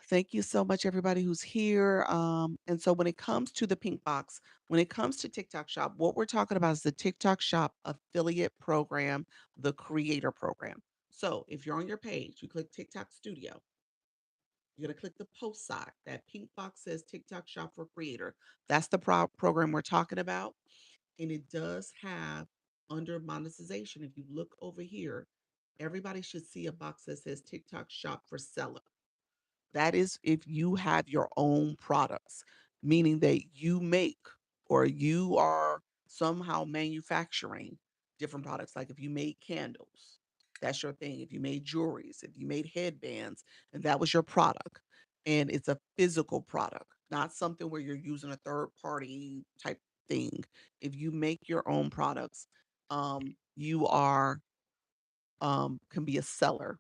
A: Thank you so much, everybody who's here. And so when it comes to the pink box, when it comes to TikTok Shop, what we're talking about is the TikTok Shop affiliate program, the creator program. So if you're on your page, you click TikTok Studio. You're going to click the post side. That pink box says TikTok Shop for Creator. That's the program we're talking about. And it does have under monetization. If you look over here, everybody should see a box that says TikTok Shop for Seller. That is if you have your own products, meaning that you make or you are somehow manufacturing different products. Like if you made candles, that's your thing. If you made jewelries, if you made headbands, and that was your product, and it's a physical product, not something where you're using a third party type thing. If you make your own products, you are can be a seller,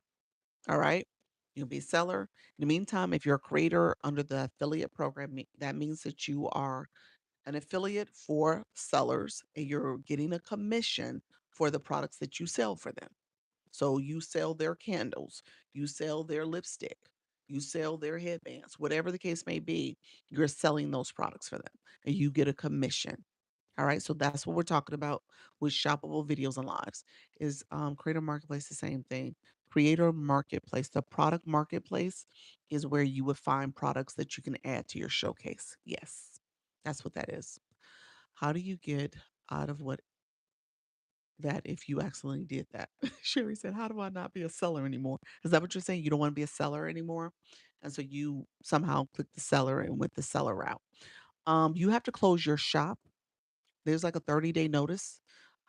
A: all right? You'll be a seller. In the meantime, if you're a creator under the affiliate program, that means that you are an affiliate for sellers and you're getting a commission for the products that you sell for them. So you sell their candles, you sell their lipstick, you sell their headbands, whatever the case may be, you're selling those products for them and you get a commission. All right. So that's what we're talking about with shoppable videos and lives. Is creator marketplace the same thing? Creator marketplace, the product marketplace is where you would find products that you can add to your showcase. Yes, that's what that is. How do you get out of what that if you accidentally did that? Sherry said, how do I not be a seller anymore? Is that what you're saying? You don't want to be a seller anymore? And so you somehow click the seller and went the seller route. You have to close your shop. There's like a 30-day notice.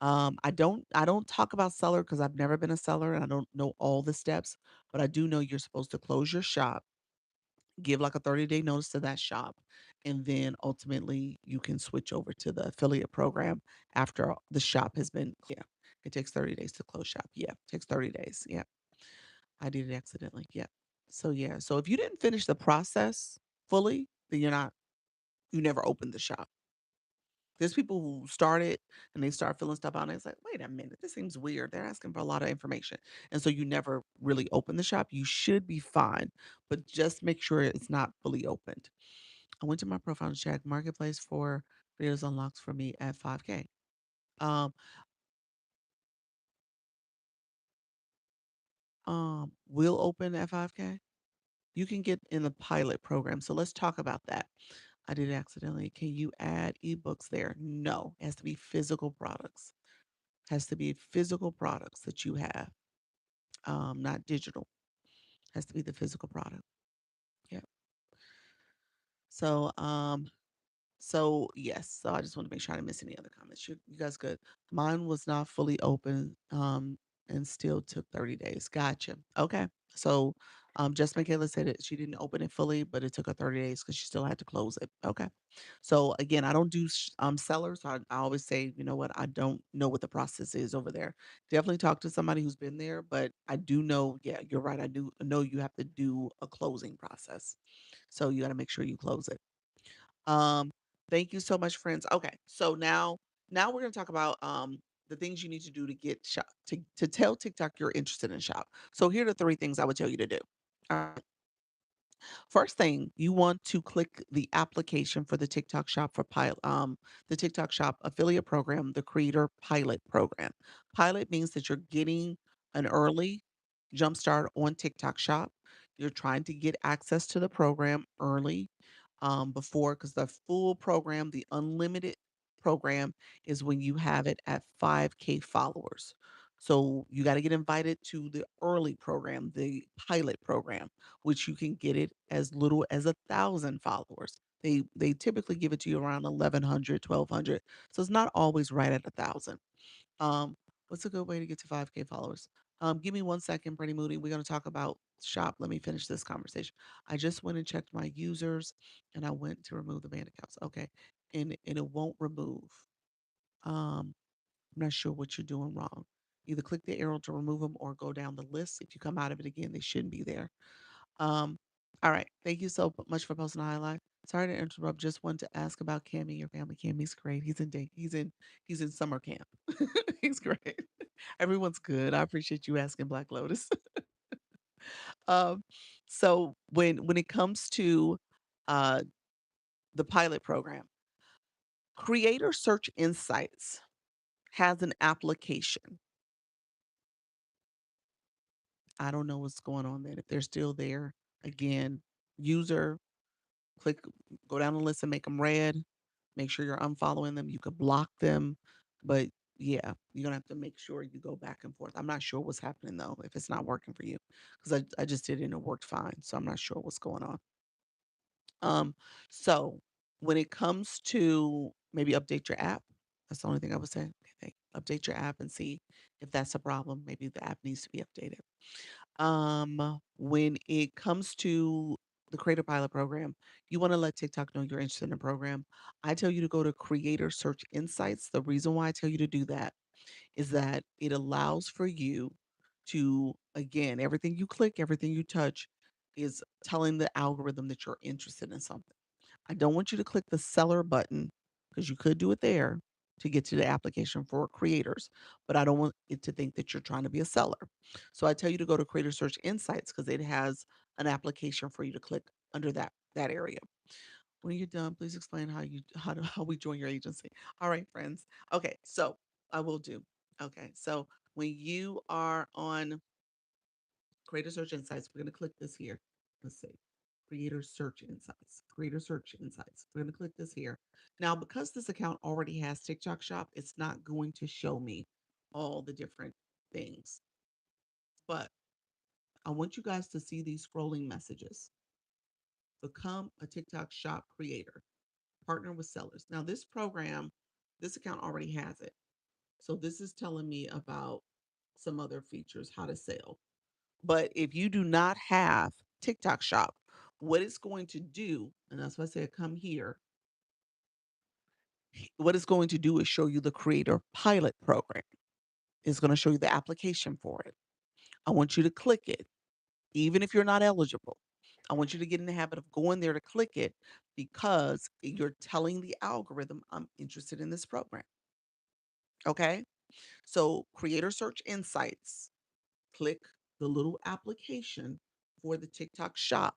A: I don't talk about seller because I've never been a seller and I don't know all the steps, but I do know you're supposed to close your shop, give like a 30-day notice to that shop, and then ultimately you can switch over to the affiliate program after the shop has been yeah. It takes 30 days to close shop. Yeah, it takes 30 days. Yeah. I did it accidentally. Yeah. So yeah. So if you didn't finish the process fully, then you never opened the shop. There's people who started and they start filling stuff out, and it's like, wait a minute, this seems weird. They're asking for a lot of information. And so you never really open the shop. You should be fine, but just make sure it's not fully opened. I went to my profile and checked marketplace for creators unlocks for me at 5K. Um, will open at 5K. You can get in the pilot program. So let's talk about that. I did it accidentally. Can you add ebooks there? No, it has to be physical products. Has to be physical products that you have, not digital. Has to be the physical product. Yeah. So, yes. So I just want to make sure I didn't miss any other comments. You guys good. Mine was not fully open, and still took 30 days. Gotcha. Okay. So, just Michaela said it. She didn't open it fully, but it took her 30 days because she still had to close it. Okay. So again, I don't do sellers. I always say, you know what, I don't know what the process is over there. Definitely talk to somebody who's been there, but I do know, yeah, you're right. I do know you have to do a closing process. So you got to make sure you close it. Um, thank you so much, friends. Okay, so now we're gonna talk about the things you need to do to get shop to tell TikTok you're interested in shop. So here are the three things I would tell you to do. All right. First thing, you want to click the application for the TikTok Shop for pilot, the TikTok Shop affiliate program, the Creator Pilot program. Pilot means that you're getting an early jump start on TikTok Shop. You're trying to get access to the program early, before because the full program, the unlimited program is when you have it at 5K followers. So you got to get invited to the early program, the pilot program, which you can get it as little as 1,000 followers. They typically give it to you around 1,100, 1,200. So it's not always right at 1,000. Um, what's a good way to get to 5K followers? Give me 1 second, Brittany Moody. We're going to talk about shop. Let me finish this conversation. I just went and checked my users and I went to remove the banned accounts. Okay. And it won't remove. Um, I'm not sure what you're doing wrong. Either click the arrow to remove them or go down the list. If you come out of it again, they shouldn't be there. Um, all right. Thank you so much for posting the highlight. Sorry to interrupt. Just wanted to ask about Cammy, your family. Cammy's great. He's in summer camp. He's great. Everyone's good. I appreciate you asking, Black Lotus. um, so when it comes to uh the pilot program, Creator Search Insights has an application. I don't know what's going on there. If they're still there, again, user, click, go down the list and make them red. Make sure you're unfollowing them. You could block them, but yeah, you're gonna have to make sure you go back and forth. I'm not sure what's happening though, if it's not working for you, because I just did it and it worked fine. So I'm not sure what's going on. Um, so when it comes to maybe update your app, that's the only thing I would say. Okay, update your app and see if that's a problem. Maybe the app needs to be updated. When it comes to the Creator Pilot program, you want to let TikTok know you're interested in the program. I tell you to go to Creator Search Insights. The reason why I tell you to do that is that it allows for you to, again, everything you click, everything you touch is telling the algorithm that you're interested in something. I don't want you to click the seller button because you could do it there to get to the application for creators, but I don't want it to think that you're trying to be a seller. So I tell you to go to Creator Search Insights because it has an application for you to click under that area. When you're done, please explain how we join your agency. All right, friends. Okay, so I will do. Okay, so when you are on Creator Search Insights, we're going to click this here. Let's see. Creator Search Insights. Creator Search Insights. We're going to click this here. Now, because this account already has TikTok Shop, it's not going to show me all the different things. But I want you guys to see these scrolling messages. Become a TikTok Shop creator. Partner with sellers. Now, this program, this account already has it. So this is telling me about some other features, how to sell. But if you do not have TikTok Shop, what it's going to do, and that's why I said come here, what it's going to do is show you the Creator Pilot Program. It's going to show you the application for it. I want you to click it, even if you're not eligible. I want you to get in the habit of going there to click it because you're telling the algorithm, I'm interested in this program. Okay. So, Creator Search Insights, click the little application for the TikTok Shop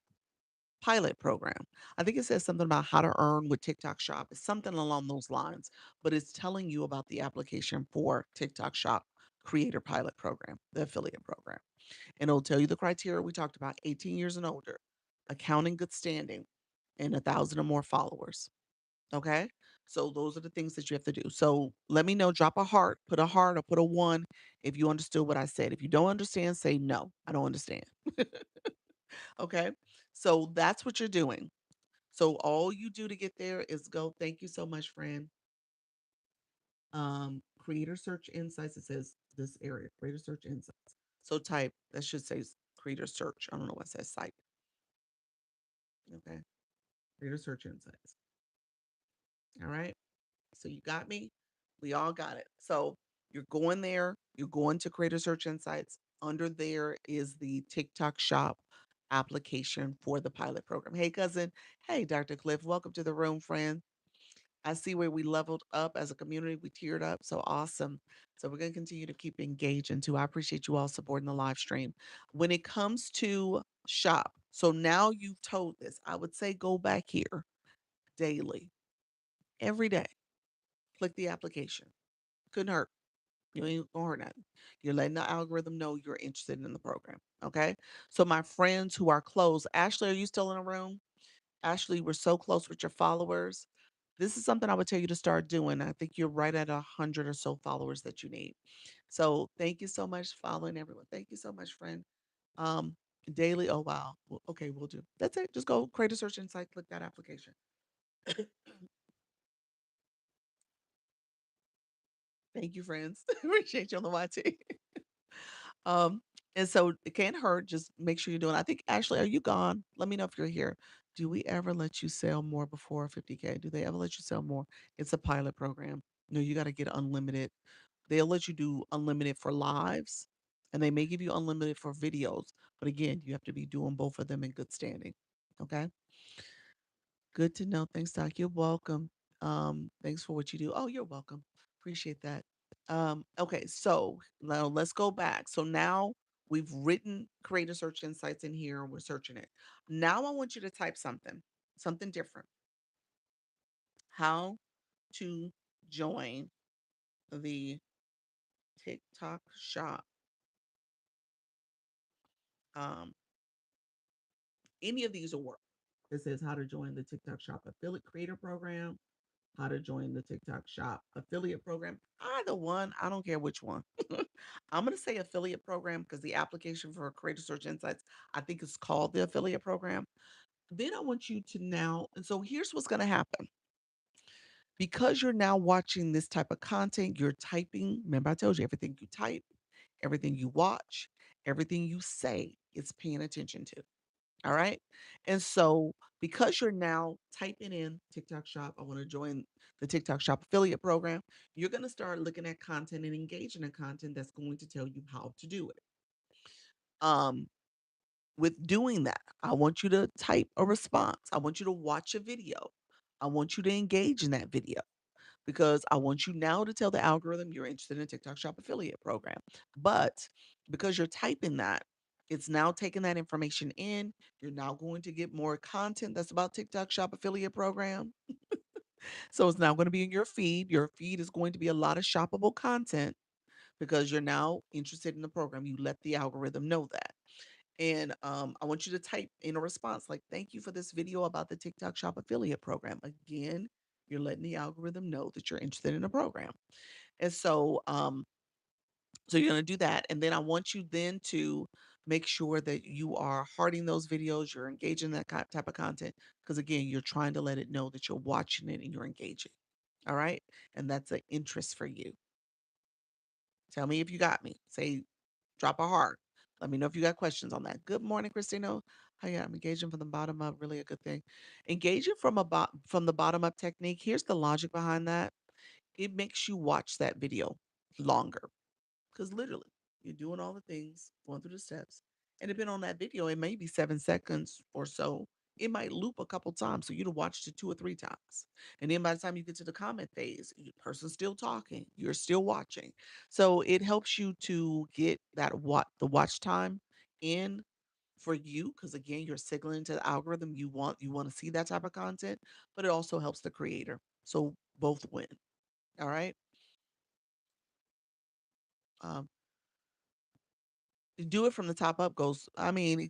A: pilot program. I think it says something about how to earn with TikTok Shop. It's something along those lines, but it's telling you about the application for TikTok Shop Creator Pilot Program, the affiliate program. And it'll tell you the criteria we talked about: 18 years and older, account in good standing, and 1,000 or more followers. Okay. So those are the things that you have to do. So let me know, drop a heart, put a heart or put a one if you understood what I said. If you don't understand, say no, I don't understand. Okay. So that's what you're doing. So all you do to get there is go. Thank you so much, friend. Creator Search Insights. It says this area, Creator Search Insights. So type, that should say Creator Search. I don't know what it says site. Okay. Creator Search Insights. All right. So you got me? We all got it. So you're going there, you're going to Creator Search Insights. Under there is the TikTok Shop application for the pilot program. Hey, cousin. Hey, Dr. Cliff. Welcome to the room, friend. I see where we leveled up as a community. We tiered up. So awesome. So we're going to continue to keep engaging too. I appreciate you all supporting the live stream. When it comes to shop, so now you've told this, I would say go back here daily, every day. Click the application. Couldn't hurt. You ain't gonna hurt nothing. You're letting the algorithm know you're interested in the program. Okay. So my friends who are close, Ashley, are you still in the room? Ashley, we're so close with your followers. this is something I would tell you to start doing. I think you're right at 100 or so followers that you need. So thank you so much for following everyone. Thank you so much, friend. Um, daily. Oh wow. Okay, we'll do. That's it. Just go create a search insight. Click that application. Thank you, friends. Appreciate you on the YT. Um, and so it can't hurt. Just make sure you're doing. I think Ashley, are you gone? Let me know if you're here. Do we ever let you sell more before 50K? Do they ever let you sell more? It's a pilot program. No, you got to get unlimited. They'll let you do unlimited for lives, and they may give you unlimited for videos. But again, you have to be doing both of them in good standing. Okay. Good to know. Thanks, Doc. You're welcome. Thanks for what you do. Oh, you're welcome. Appreciate that. Okay, so now let's go back. So now we've written creator search insights in here and we're searching it. Now I want you to type something different. How to join the TikTok shop. Um, any of these will work. It says how to join the TikTok shop affiliate creator program, how to join the TikTok shop affiliate program. Either one, I don't care which one. I'm going to say affiliate program because the application for Creator Search Insights, I think it's called the affiliate program. Then I want you to now, and so here's what's going to happen. Because you're now watching this type of content, you're typing. Remember, I told you everything you type, everything you watch, everything you say, it's paying attention to. All right. And so because you're now typing in TikTok shop, I want to join the TikTok shop affiliate program, you're going to start looking at content and engaging in content that's going to tell you how to do it. Um, with doing that, I want you to type a response. I want you to watch a video. I want you to engage in that video because I want you now to tell the algorithm you're interested in a TikTok shop affiliate program. But because you're typing that, it's now taking that information in. You're now going to get more content that's about TikTok shop affiliate program. So it's now going to be in your feed. Your feed is going to be a lot of shoppable content because you're now interested in the program. You let the algorithm know that. And I want you to type in a response like, thank you for this video about the TikTok shop affiliate program. Again, you're letting the algorithm know that you're interested in a program. And so you're going to do that. And then I want you then to make sure that you are hearting those videos, you're engaging in that type of content. Because again, you're trying to let it know that you're watching it and you're engaging. All right. And that's an interest for you. Tell me if you got me. Say, drop a heart. Let me know if you got questions on that. Good morning, Christina. Hi, yeah, I'm engaging from the bottom up. Really a good thing. Engaging from the bottom up technique. Here's the logic behind that. It makes you watch that video longer because literally you're doing all the things, going through the steps, and depending on that video, it may be 7 seconds or so. It might loop a couple times, so you'd have watched it 2 or 3 times. And then by the time you get to the comment phase, the person's still talking, you're still watching. So it helps you to get that the watch time in for you, because again, you're signaling to the algorithm you want to see that type of content, but it also helps the creator. So both win. All right. Um, do it from the top up goes, I mean,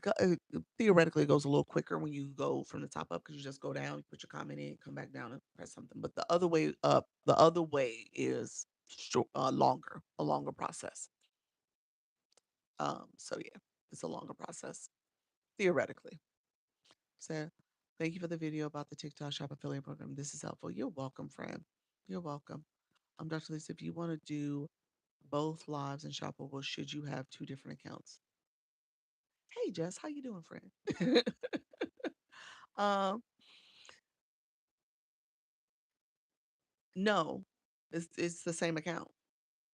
A: theoretically, it goes a little quicker when you go from the top up because you just go down, you put your comment in, come back down and press something. But the other way up, the other way is longer, a longer process. So yeah, it's a longer process theoretically. So thank you for the video about the TikTok shop affiliate program. This is helpful. You're welcome, friend. You're welcome. Dr. Lisa, if you want to do both lives and shoppable, should you have two different accounts? Hey Jess, how you doing, friend? um, no, it's the same account.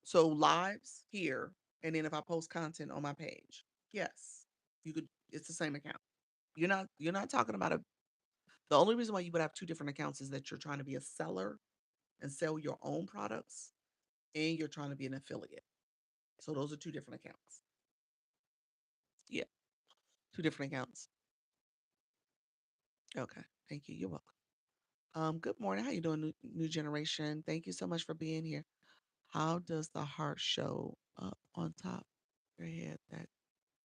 A: So lives here, and then if I post content on my page, yes, you could. It's the same account. You're not talking about a. The only reason why you would have two different accounts is that you're trying to be a seller and sell your own products, and you're trying to be an affiliate. So those are two different accounts. Yeah, two different accounts. Okay, thank you. You're welcome. Good morning. How you doing, new generation? Thank you so much for being here. How does the heart show up on top of your head that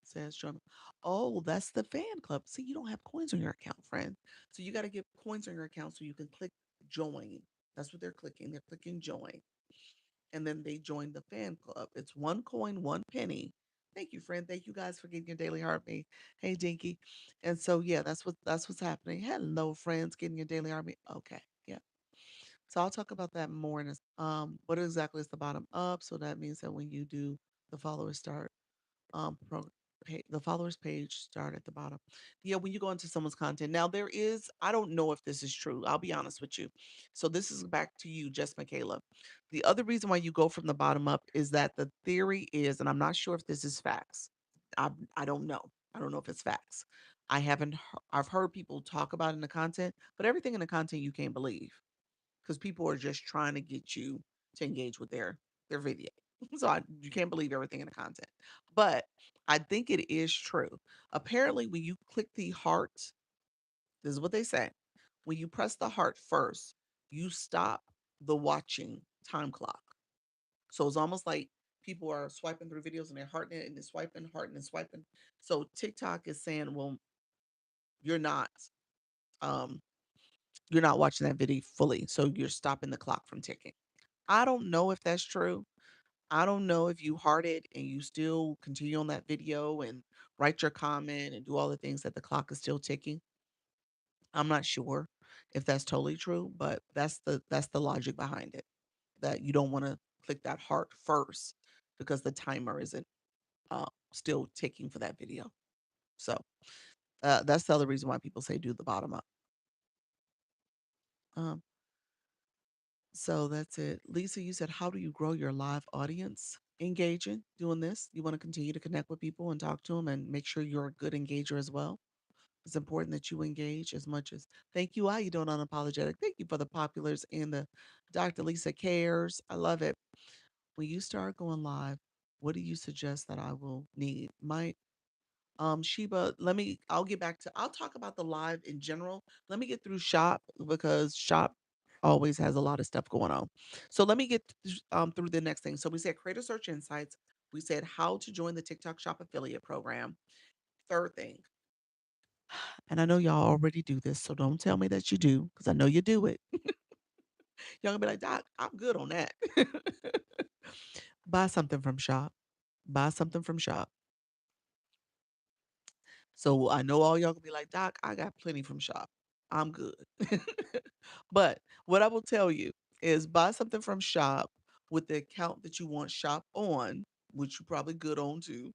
A: says join? Oh, that's the fan club. See, you don't have coins on your account, friend. So you got to get coins on your account so you can click join. That's what they're clicking. They're clicking join. And then they join the fan club. It's one coin, one penny. Thank you, friend. Thank you guys for getting your daily heartbeat. Hey, Dinky. And so yeah, that's what's happening. Hello, friends, getting your daily heartbeat. Okay, yeah. So I'll talk about that more in what exactly is the bottom up. So that means that when you do the followers start pro the followers page start at the bottom. Yeah, when you go into someone's content. Now there is, I don't know if this is true. I'll be honest with you. So this is back to you, Jess Michaela. The other reason why you go from the bottom up is that the theory is, and I'm not sure if this is facts. I don't know. I don't know if it's facts. I haven't. I've heard people talk about it in the content, but everything in the content you can't believe because people are just trying to get you to engage with their video. So you can't believe everything in the content. But I think it is true. Apparently, when you click the heart, this is what they say. When you press the heart first, you stop the watching time clock. So it's almost like people are swiping through videos and they're hearting it and they're swiping, hearting and swiping. So TikTok is saying, well, you're not um you're not watching that video fully. So you're stopping the clock from ticking. I don't know if that's true. I don't know if you heart it and you still continue on that video and write your comment and do all the things that the clock is still ticking. I'm not sure if that's totally true, but that's the logic behind it. That you don't want to click that heart first because the timer isn't still ticking for that video. So that's the other reason why people say do the bottom up. Um, So that's it. Lisa, you said, how do you grow your live audience? Engaging, doing this. You want to continue to connect with people and talk to them and make sure you're a good engager as well. It's important that you engage as much as thank you. How you doing unapologetic? Thank you for the populars and the Dr. Lisa cares. I love it. When you start going live, what do you suggest that I will need? Sheba, I'll get back to, I'll talk about the live in general. Let me get through shop because shop always has a lot of stuff going on. So let me get through the next thing. So we said creator search insights. We said how to join the TikTok shop affiliate program. Third thing, and I know y'all already do this, so don't tell me that you do because I know you do it. Y'all gonna be like, Doc, I'm good on that. Buy something from shop. Buy something from shop. So I know all y'all gonna be like, Doc, I got plenty from shop. I'm good. But what I will tell you is buy something from shop with the account that you want shop on, which you probably good on too.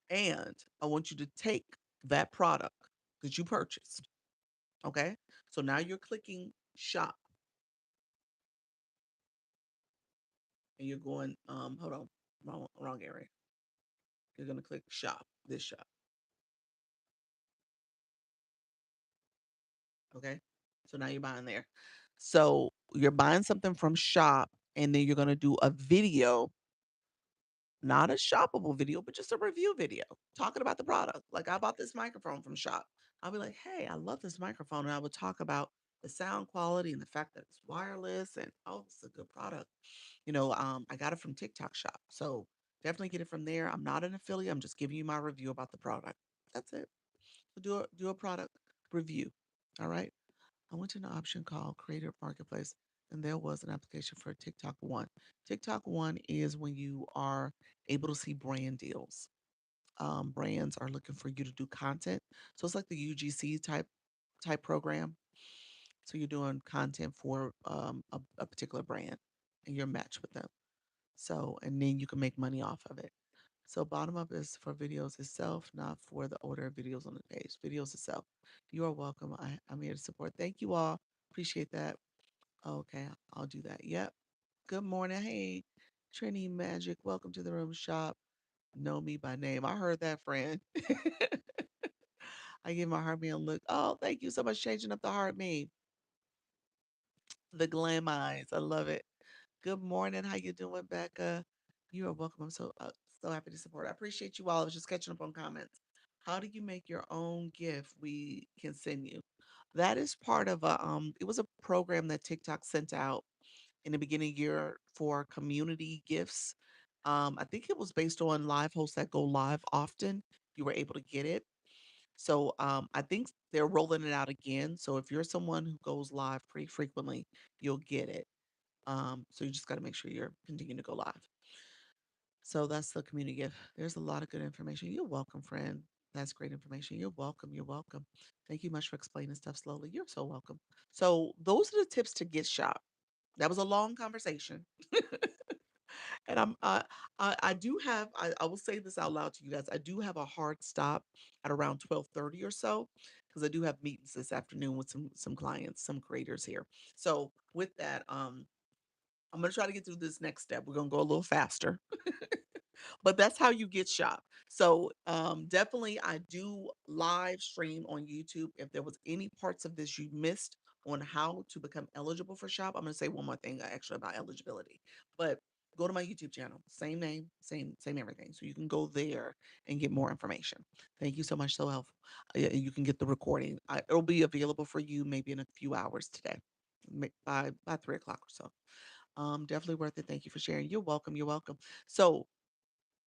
A: And I want you to take that product that you purchased. Okay. So now you're clicking shop and you're going, hold on, wrong area. You're gonna click shop, this shop. Okay. So now you're buying there. So you're buying something from shop and then you're going to do a video, not a shoppable video, but just a review video talking about the product. Like I bought this microphone from shop. I'll be like, hey, I love this microphone. And I would talk about the sound quality and the fact that it's wireless and oh, it's a good product. I got it from TikTok shop. So definitely get it from there. I'm not an affiliate. I'm just giving you my review about the product. That's it. So do a product review. All right. I went to an option called Creative Marketplace, and there was an application for TikTok One. TikTok One is when you are able to see brand deals. Brands are looking for you to do content, so it's like the UGC type program. So you're doing content for a particular brand, and you're matched with them. So and then you can make money off of it. So bottom up is for videos itself, not for the older videos on the page. Videos itself. You are welcome. I'm here to support. Thank you all. Appreciate that. Okay, I'll do that. Yep. Good morning. Hey, Trini Magic. Welcome to the room shop. Know me by name. I heard that, friend. I give my heart me a look. Oh, thank you so much changing up the heart me. The glam eyes. I love it. Good morning. How you doing, Becca? You are welcome. I'm so happy to support. I appreciate you all. I was just catching up on comments. How do you make your own gift we can send you? That is part of it was a program that TikTok sent out in the beginning year for community gifts. I think it was based on live hosts that go live often. You were able to get it. So I think they're rolling it out again. So if you're someone who goes live pretty frequently, you'll get it. So you just got to make sure you're continuing to go live. So that's the community gift. There's a lot of good information. You're welcome, friend. That's great information. You're welcome. You're welcome. Thank you much for explaining stuff slowly. You're so welcome. So those are the tips to get shop. That was a long conversation. And I do have I will say this out loud to you guys. I do have a hard stop at around 12:30 or so because I do have meetings this afternoon with some clients, some creators here. So with that, I'm gonna try to get through this next step. We're gonna go a little faster. But that's how you get shop. So definitely I do live stream on YouTube. If there was any parts of this you missed on how to become eligible for shop, I'm gonna say one more thing actually about eligibility. But go to my YouTube channel, same name, same everything. So you can go there and get more information. Thank you so much, so helpful. You can get the recording. It'll be available for you maybe in a few hours today, by 3 o'clock or so. Definitely worth it. Thank you for sharing. You're welcome. You're welcome. So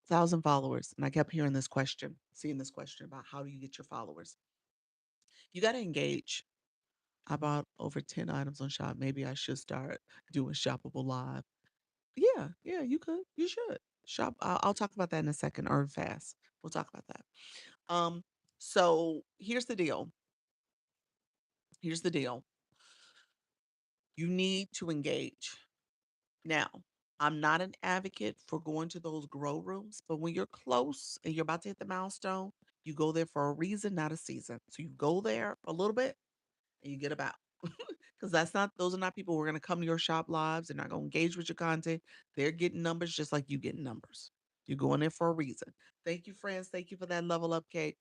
A: 1,000 followers. And I kept hearing this question, seeing this question about how do you get your followers? You got to engage. I bought over 10 items on Shop. Maybe I should start doing shoppable live. Yeah, yeah, you could. You should. Shop. I'll talk about that in a second. Earn fast. We'll talk about that. Um, so here's the deal. Here's the deal. You need to engage. Now, I'm not an advocate for going to those grow rooms, but when you're close and you're about to hit the milestone, you go there for a reason, not a season. So you go there for a little bit and you get about. Because those are not people who are going to come to your shop lives. They're not going to engage with your content. They're getting numbers just like you getting numbers. You're going there for a reason. Thank you, friends. Thank you for that level up, Kate.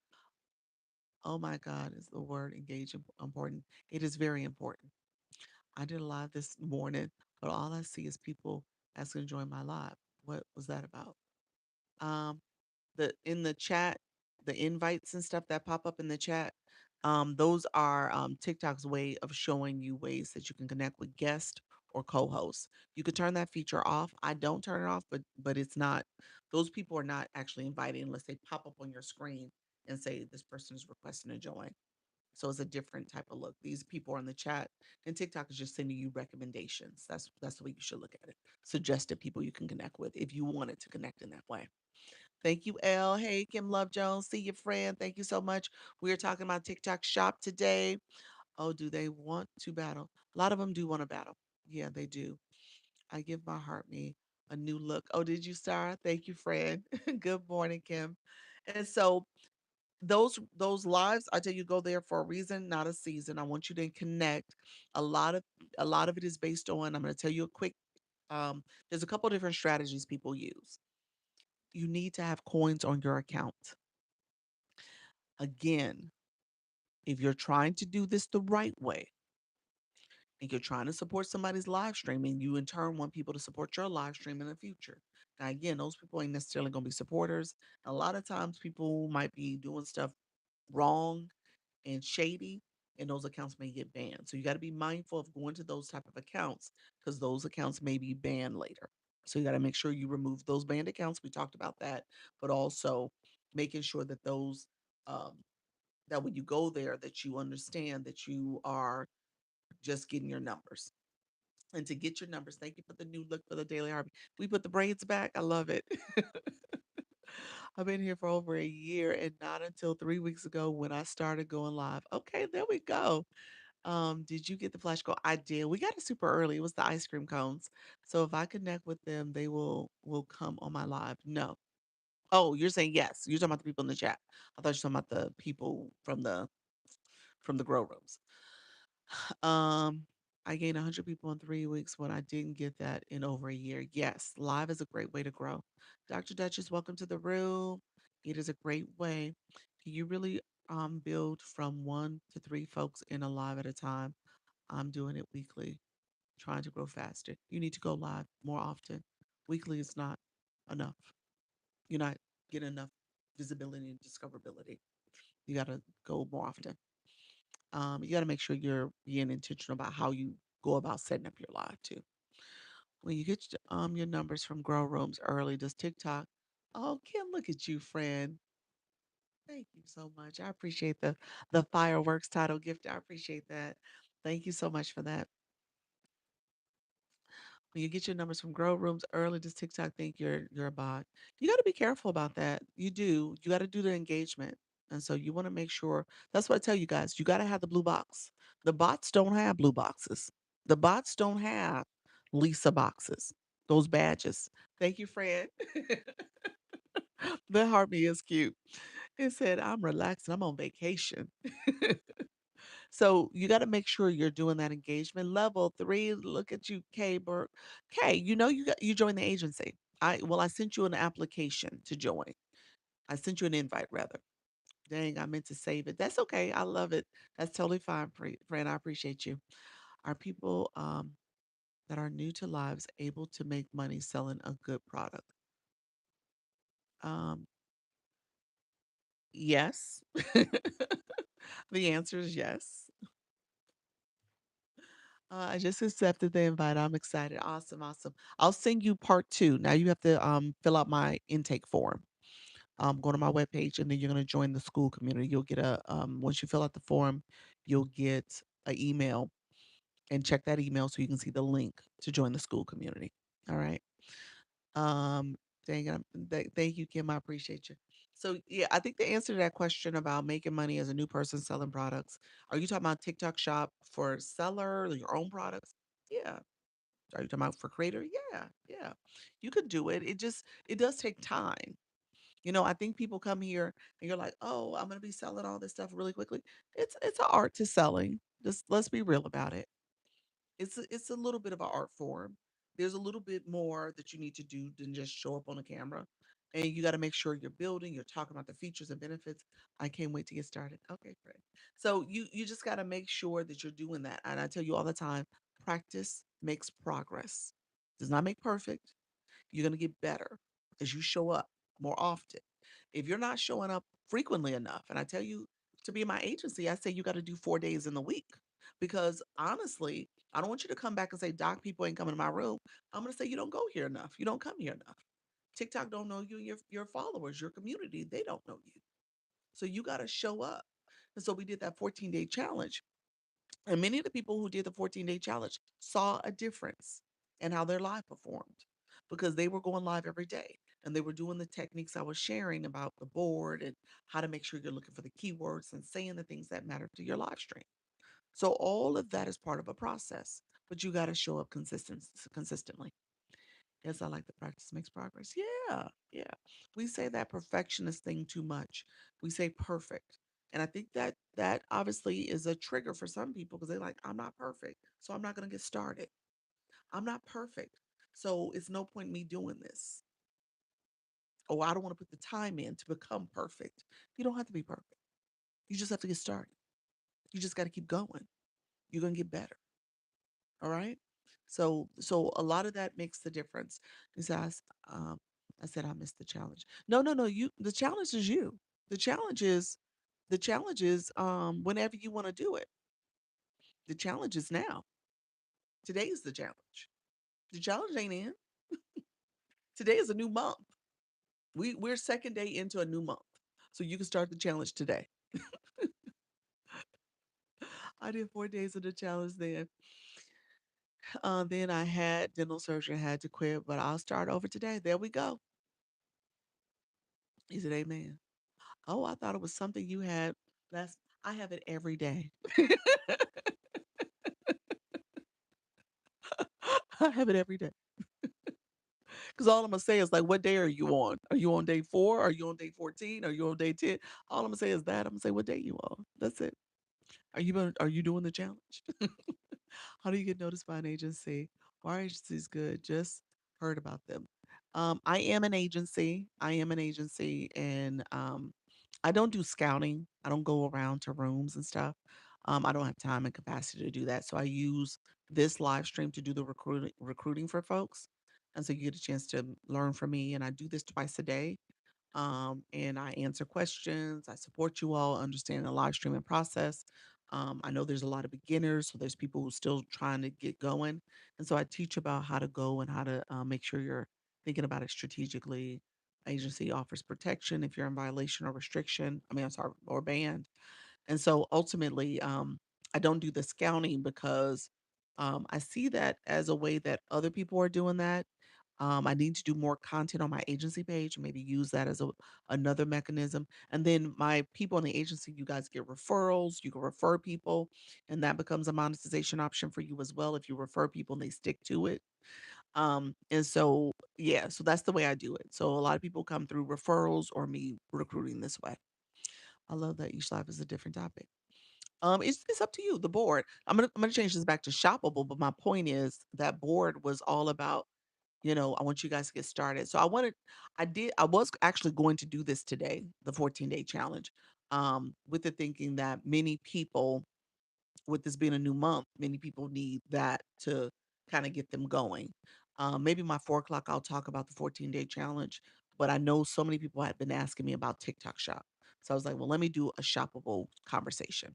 A: Oh my God, is the word engage important? It is very important. I did a live this morning, but all I see is people asking to join my live. What was that about? Um, the in the chat, the invites and stuff that pop up in the chat, those are TikTok's way of showing you ways that you can connect with guests or co-hosts. You could turn that feature off. I don't turn it off, but it's not. Those people are not actually invited unless they pop up on your screen and say this person is requesting to join. So it's a different type of look. These people are in the chat, and TikTok is just sending you recommendations. That's the way you should look at it. Suggested people you can connect with if you wanted to connect in that way. Thank you, Elle. Hey, Kim Love Jones. See you, friend. Thank you so much. We are talking about TikTok Shop today. Oh, do they want to battle? A lot of them do want to battle. Yeah, they do. I give my heart me a new look. Oh, did you, Sarah? Thank you, friend. Good morning, Kim. And so those lives, I tell you, go there for a reason, not a season. I want you to connect. A lot of a lot of it is based on. I'm going to tell you a quick. There's a couple different strategies people use. You need to have coins on your account. Again, if you're trying to do this the right way, and you're trying to support somebody's live stream, and you in turn want people to support your live stream in the future. Now, again, those people ain't necessarily going to be supporters. A lot of times, people might be doing stuff wrong and shady, and those accounts may get banned. So you got to be mindful of going to those type of accounts because those accounts may be banned later. So you got to make sure you remove those banned accounts. We talked about that, but also making sure that those um, that when you go there, that you understand that you are just getting your numbers. And to get your numbers, thank you for the new look for the Daily Harvey. We put the braids back. I love it. I've been here for over a year and not until 3 weeks ago when I started going live. Okay, there we go. Did you get the flash call? I did. We got it super early. It was the ice cream cones. So if I connect with them, they will come on my live. No. Oh, you're saying yes. You're talking about the people in the chat. I thought you were talking about the people from the grow rooms. Um, I gained 100 people in 3 weeks when I didn't get that in over a year. Yes, live is a great way to grow. Dr. Duchess, welcome to the room. It is a great way. Can you really build from 1 to 3 folks in a live at a time? I'm doing it weekly, trying to grow faster. You need to go live more often. Weekly is not enough. You're not getting enough visibility and discoverability. You got to go more often. You got to make sure you're being intentional about how you go about setting up your live too. When you get your numbers from grow rooms early, does TikTok? Oh, Kim, look at you, friend. Thank you so much. I appreciate the fireworks title gift. I appreciate that. Thank you so much for that. When you get your numbers from grow rooms early, does TikTok think you're a bot? You got to be careful about that. You do. You got to do the engagement. And so you want to make sure that's what I tell you guys. You got to have the blue box. The bots don't have blue boxes. The bots don't have Lisa boxes. Those badges. Thank you, Fred. The heartbeat is cute. It said, I'm relaxing. I'm on vacation. So you got to make sure you're doing that engagement. Level three, look at you, Kay Burke. Kay, you joined the agency. I sent you an application to join. I sent you an invite rather. Dang, I meant to save it. That's okay. I love it. That's totally fine, friend. I appreciate you. Are people that are new to lives able to make money selling a good product? Um, yes. The answer is yes. I just accepted the invite. I'm excited. Awesome, awesome. I'll send you part two. Now you have to fill out my intake form. Go to my webpage and then you're gonna join the school community. You'll get a once you fill out the form, you'll get an email and check that email so you can see the link to join the school community. All right. Um, dang it. Thank you, Kim. I appreciate you. So yeah, I think the answer to that question about making money as a new person selling products, are you talking about TikTok shop for seller, your own products? Yeah. Are you talking about for creator? Yeah, yeah. You could do it. It does take time. I think people come here and you're like, oh, I'm gonna be selling all this stuff really quickly. It's an art to selling. Just let's be real about it. It's a little bit of an art form. There's a little bit more that you need to do than just show up on a camera. And you got to make sure you're building, you're talking about the features and benefits. I can't wait to get started. Okay, great. So you just got to make sure that you're doing that. And I tell you all the time, practice makes progress. Does not make perfect. You're going to get better as you show up more often. If you're not showing up frequently enough, and I tell you to be in my agency, I say you got to do 4 days in the week because honestly, I don't want you to come back and say, Doc, people ain't coming to my room. I'm going to say, you don't go here enough. You don't come here enough. TikTok don't know you, your followers, your community, they don't know you. So you got to show up. And so we did that 14-day challenge. And many of the people who did the 14-day challenge saw a difference in how their live performed because they were going live every day and they were doing the techniques I was sharing about the board and how to make sure you're looking for the keywords and saying the things that matter to your live stream. So all of that is part of a process, but you got to show up consistently. Yes, I like the practice makes progress. Yeah, yeah. We say that perfectionist thing too much. We say perfect. And I think that obviously is a trigger for some people because they're like, I'm not perfect, so I'm not going to get started. I'm not perfect. So it's no point me doing this. Oh, I don't want to put the time in to become perfect. You don't have to be perfect. You just have to get started. You just got to keep going. You're going to get better. All right. So a lot of that makes the difference. He says, I said I missed the challenge. No, no, no. The challenge is you. The challenge is the challenge is whenever you want to do it. The challenge is now. Today is the challenge. The challenge ain't in. Today is a new month. We're second day into a new month. So you can start the challenge today. I did 4 days of the challenge then. Then I had dental surgery, I had to quit, but I'll start over today. There we go. He said, Amen. Oh, I thought it was something you had last. I have it every day. I have it every day. Because all I'm gonna say is like, what day are you on? Are you on day 4? Are you on day 14? Are you on day 10? All I'm gonna say is that. I'm gonna say what day you on. That's it. Are you doing the challenge? How do you get noticed by an agency? Why are agencies good? Just heard about them. I am an agency. I am an agency, and I don't do scouting. I don't go around to rooms and stuff. I don't have time and capacity to do that. So I use this live stream to do the recruiting for folks, and so you get a chance to learn from me. And I do this twice a day, and I answer questions. I support you all understanding the live streaming process. I know there's a lot of beginners, so there's people who still trying to get going, and so I teach about how to go and how to make sure you're thinking about it strategically. Agency offers protection if you're in violation or restriction. I mean, I'm sorry, or banned. And so ultimately, I don't do the scouting because I see that as a way that other people are doing that. I need to do more content on my agency page, maybe use that as another mechanism. And then my people in the agency, you guys get referrals. You can refer people, and that becomes a monetization option for you as well if you refer people and they stick to it. And so yeah, so that's the way I do it. So a lot of people come through referrals or me recruiting this way. I love that each life is a different topic. It's up to you, the board. I'm gonna change this back to shoppable, but my point is that board was all about, I want you guys to get started. So I was actually going to do this today, the 14-day challenge, with the thinking that many people, with this being a new month, many people need that to kind of get them going. Maybe my 4 o'clock, I'll talk about the 14-day challenge, but I know so many people have been asking me about TikTok shop. So I was like, well, let me do a shoppable conversation.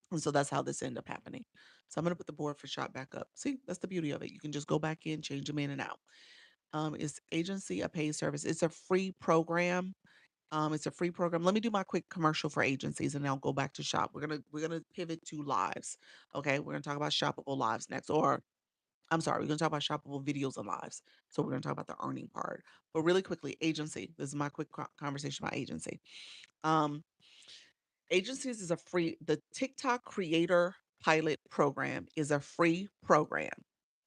A: And so that's how this ended up happening. So I'm gonna put the board for shop back up. See, that's the beauty of it. You can just go back in, change them in and out. Is agency a paid service? It's a free program. It's a free program. Let me do my quick commercial for agencies and then I'll go back to shop. We're gonna pivot to lives. Okay, we're gonna talk about shoppable lives next. Or I'm sorry, we're gonna talk about shoppable videos and lives. So we're gonna talk about the earning part. But really quickly, agency. This is my quick conversation about agency. Um, Agencies is a free the TikTok creator pilot program is a free program.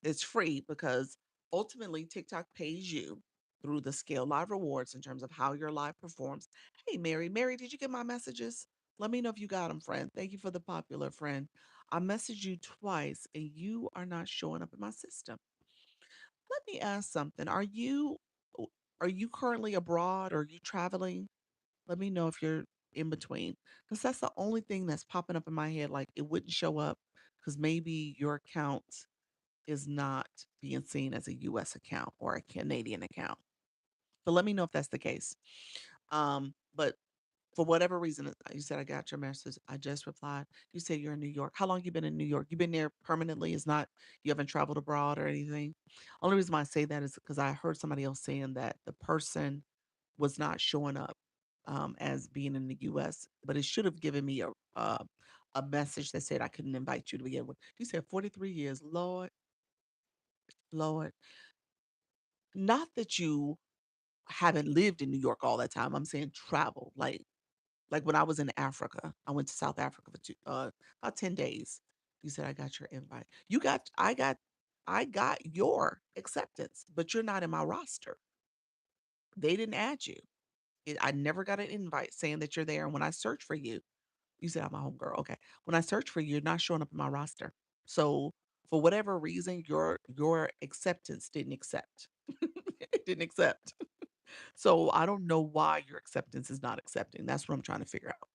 A: It's free because ultimately TikTok pays you through the scale live rewards in terms of how your live performs. Hey Mary, Mary, did you get my messages? Let me know if you got them, friend. Thank you for the popular friend. I messaged you twice and you are not showing up in my system. Let me ask something. Are you currently abroad or are you traveling? Let me know if you're in between, because that's the only thing that's popping up in my head. Like it wouldn't show up because maybe your account is not being seen as a US account or a Canadian account. But let me know if that's the case. But for whatever reason, you said I got your message. I just replied. You said you're in New York. How long you been in New York? You been there permanently? Is not you haven't traveled abroad or anything? Only reason why I say that is because I heard somebody else saying that the person was not showing up as being in the U.S., but it should have given me a message that said I couldn't invite you to begin with. You said 43 years, Lord, Lord. Not that you haven't lived in New York all that time. I'm saying travel, like when I was in Africa, I went to South Africa for about 10 days. You said I got your invite. I got your acceptance, but you're not in my roster. They didn't add you. I never got an invite saying that you're there. And when I search for you, you said I'm a homegirl. Okay. When I search for you, you're not showing up in my roster. So for whatever reason, your acceptance didn't accept. It didn't accept. So I don't know why your acceptance is not accepting. That's what I'm trying to figure out.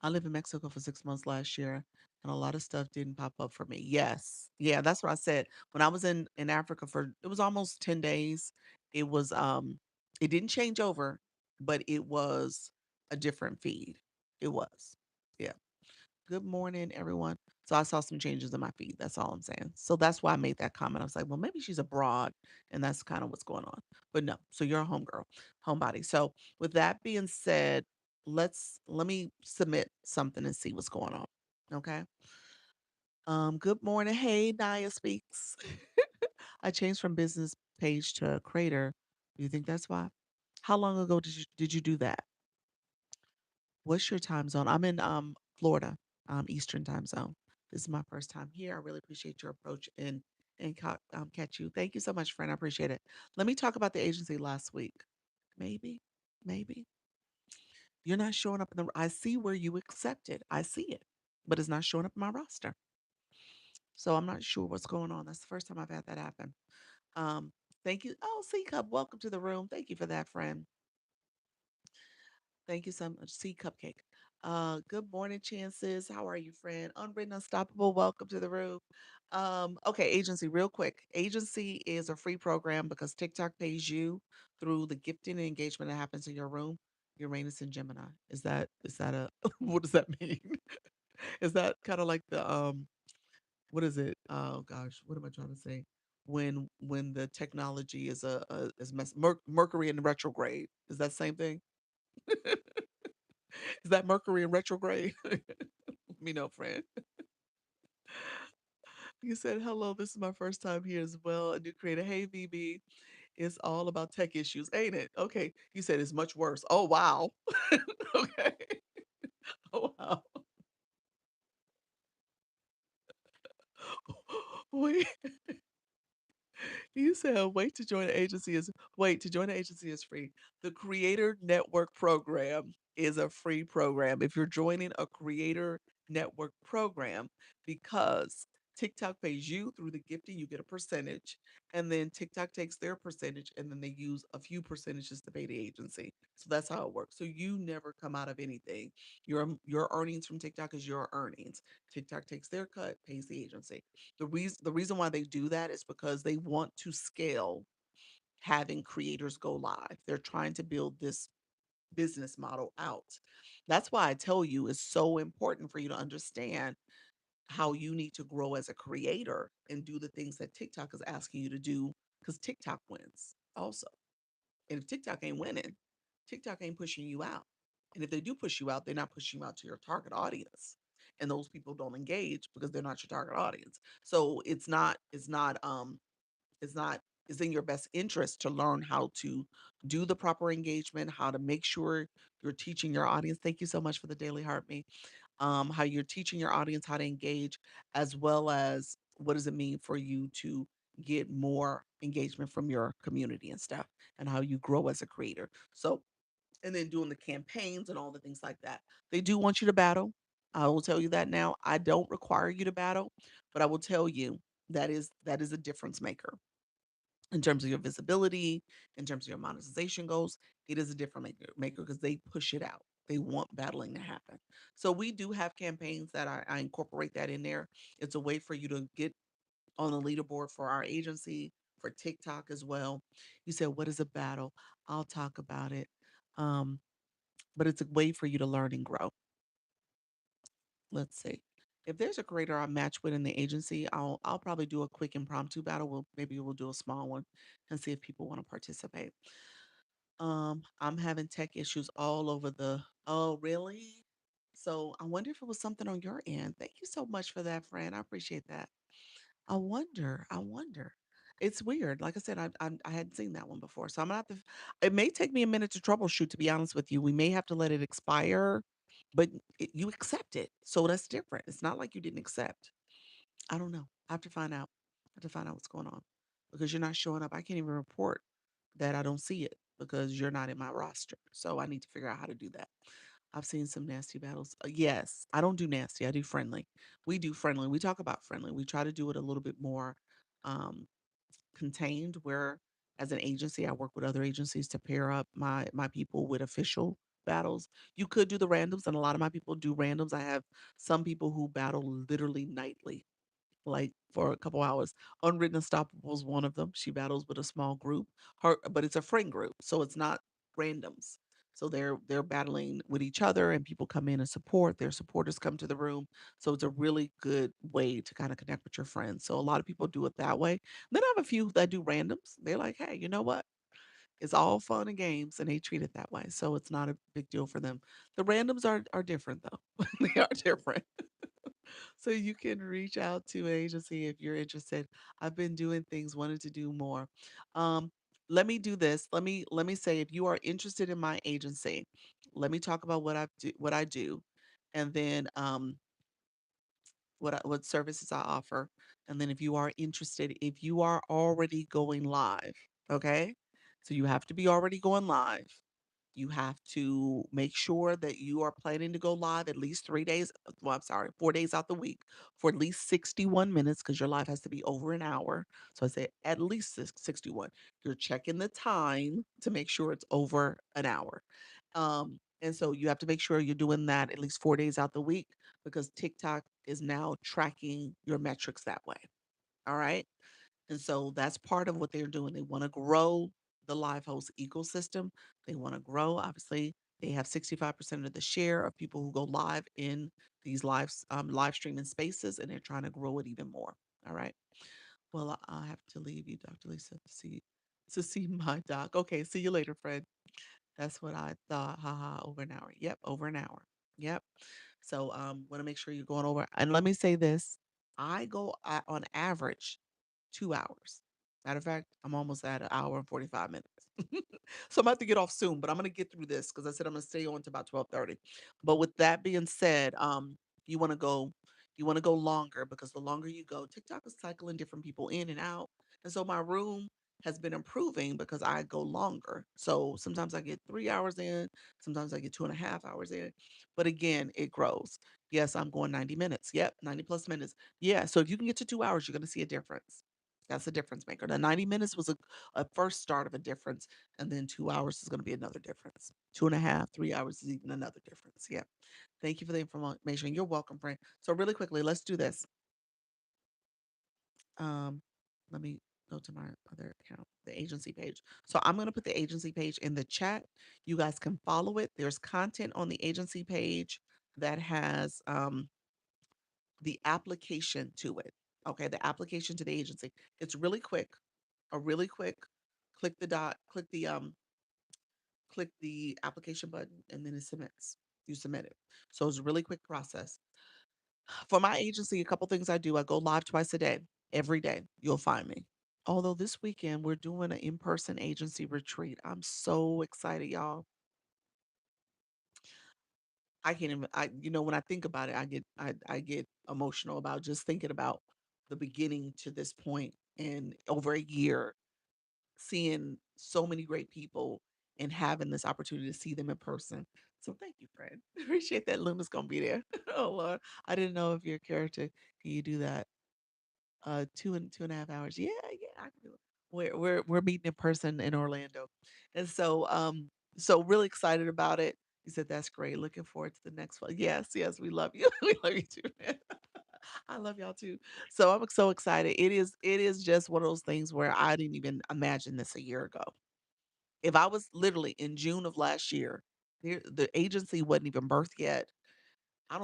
A: I lived in Mexico for 6 months last year, and a lot of stuff didn't pop up for me. Yes. Yeah, that's what I said. When I was in Africa for it was almost 10 days, it was it didn't change over, but it was a different feed. It was. Yeah. Good morning, everyone. So I saw some changes in my feed. That's all I'm saying. So that's why I made that comment. I was like, well, maybe she's abroad, and that's kind of what's going on. But no, so you're a homegirl, homebody. So with that being said, let me submit something and see what's going on. Okay. Good morning. Hey, Naya speaks. I changed from business page to creator. Do you think that's why? How long ago did you do that? What's your time zone? I'm in Florida, Eastern time zone. This is my first time here. I really appreciate your approach and catch you. Thank you so much, friend. I appreciate it. Let me talk about the agency last week. Maybe, maybe you're not showing up in the. I see where you accepted. I see it, but it's not showing up in my roster. So I'm not sure what's going on. That's the first time I've had that happen. Um, thank you. Oh, C Cup, welcome to the room. Thank you for that, friend. Thank you so much. See Cupcake. Good morning, Chances. How are you, friend? Unwritten Unstoppable. Welcome to the room. Okay, agency, real quick. Agency is a free program because TikTok pays you through the gifting and engagement that happens in your room. Uranus and Gemini. Is that a what does that mean? Is that kind of like the what is it? Oh gosh, what am I trying to say? when the technology is Mercury in retrograde. Is that the same thing? Is that Mercury in retrograde? Let me know, friend. You said, hello, this is my first time here as well. A new creator. Hey, VB. It's all about tech issues, ain't it? Okay. You said it's much worse. Oh, wow. Okay. Oh, wow. Wait, you said wait to join the agency is free. The Creator Network program is a free program. If you're joining a Creator Network program, because TikTok pays you through the gifting, you get a percentage, and then TikTok takes their percentage, and then they use a few percentages to pay the agency. So that's how it works. So you never come out of anything. Your earnings from TikTok is your earnings. TikTok takes their cut, pays the agency. The reason why they do that is because they want to scale having creators go live. They're trying to build this business model out. That's why I tell you it's so important for you to understand how you need to grow as a creator and do the things that TikTok is asking you to do, because TikTok wins also. And if TikTok ain't winning, TikTok ain't pushing you out. And if they do push you out, they're not pushing you out to your target audience. And those people don't engage because they're not your target audience. So it's not it's in your best interest to learn how to do the proper engagement, how to make sure you're teaching your audience. Thank you so much for the daily heartbeat. How you're teaching your audience how to engage, as well as what does it mean for you to get more engagement from your community and stuff, and how you grow as a creator. So, and then doing the campaigns and all the things like that. They do want you to battle. I will tell you that now. I don't require you to battle, but I will tell you that is a difference maker in terms of your visibility, in terms of your monetization goals. It is a different maker because they push it out. They want battling to happen. So we do have campaigns that I incorporate that in there. It's a way for you to get on the leaderboard for our agency, for TikTok as well. You said, what is a battle? I'll talk about it. Um, but it's a way for you to learn and grow. Let's see. If there's a creator I match with in the agency, I'll probably do a quick impromptu battle. Maybe we'll do a small one and see if people want to participate. I'm having tech issues all over the. Oh, really? So I wonder if it was something on your end. Thank you so much for that, friend. I appreciate that. I wonder. I wonder. It's weird. Like I said, I hadn't seen that one before, so I'm gonna have to. It may take me a minute to troubleshoot. To be honest with you, we may have to let it expire, but you accept it, so that's different. It's not like you didn't accept. I don't know. I have to find out. I have to find out what's going on because you're not showing up. I can't even report that I don't see it because you're not in my roster. So I need to figure out how to do that. I've seen some nasty battles. Yes, I don't do nasty. I do friendly. We do friendly. We talk about friendly. We try to do it a little bit more um, contained. Where, as an agency, I work with other agencies to pair up my people with official battles. You could do the randoms, and a lot of my people do randoms. I have some people who battle literally nightly, like for a couple hours. Unwritten Unstoppable is one of them. She battles with a small group. But it's a friend group, so it's not randoms. So they're battling with each other, and people come in and support. Their supporters come to the room, so it's a really good way to kind of connect with your friends. So a lot of people do it that way. Then I have a few that do randoms. They're like, hey, you know what? It's all fun and games, and they treat it that way. So it's not a big deal for them. The randoms are different though. They are different. So you can reach out to an agency if you're interested. I've been doing things, wanted to do more. Um, let me do this. Let me say, if you are interested in my agency, let me talk about what I do, and then what services I offer. And then if you are interested, if you are already going live, okay? So you have to be already going live. You have to make sure that you are planning to go live at least 3 days. Well, I'm sorry, 4 days out the week for at least 61 minutes because your live has to be over an hour. So I say at least 61. You're checking the time to make sure it's over an hour. And so you have to make sure you're doing that at least 4 days out the week because TikTok is now tracking your metrics that way. All right. And so that's part of what they're doing. They want to grow the live host ecosystem. They want to grow. Obviously, they have 65% of the share of people who go live in these live streaming spaces, and they're trying to grow it even more. All right. Well, I have to leave you, Dr. Lisa, to see my doc. Okay, see you later, friend. That's what I thought. Haha, over an hour. Yep, over an hour. Yep. So want to make sure you're going over. And let me say this. On average 2 hours. Matter of fact, I'm almost at an hour and 45 minutes. So I'm about to get off soon, but I'm gonna get through this because I said I'm gonna stay on to about 12:30. But with that being said, you wanna go you wanna go longer because the longer you go, TikTok is cycling different people in and out. And so my room has been improving because I go longer. So sometimes I get 3 hours in, sometimes I get 2.5 hours in. But again, it grows. Yes, I'm going 90 minutes. Yep, 90 plus minutes. Yeah. So if you can get to 2 hours, you're gonna see a difference. That's a difference maker. The 90 minutes was a first start of a difference, and then 2 hours is going to be another difference. Two and a half, 3 hours is even another difference. Yeah. Thank you for the information. You're welcome, friend. So really quickly, let's do this. Um, Let me go to my other account, the agency page. So I'm going to put the agency page in the chat. You guys can follow it. There's content on the agency page that has the application to it. Okay, the application to the agency. It's really quick. A really quick click the dot, click the application button, and then it submits. You submit it. So it's a really quick process. For my agency, a couple things I do. I go live twice a day. Every day, you'll find me. Although this weekend we're doing an in-person agency retreat. I'm so excited, y'all. I can't even when I think about it, I get emotional about just thinking about the beginning to this point and over a year seeing so many great people and having this opportunity to see them in person. So thank you, Fred. Appreciate that Luna's gonna be there. Oh Lord. I didn't know if your character can you do that. 2.5 hours. Yeah, yeah, I can do it. We're meeting in person in Orlando. And so really excited about it. He said that's great. Looking forward to the next one. Yes, yes, we love you. We love you too, man. I love y'all too. So I'm so excited. It is just one of those things where I didn't even imagine this a year ago. If I was literally in June of last year, the agency wasn't even birthed yet. I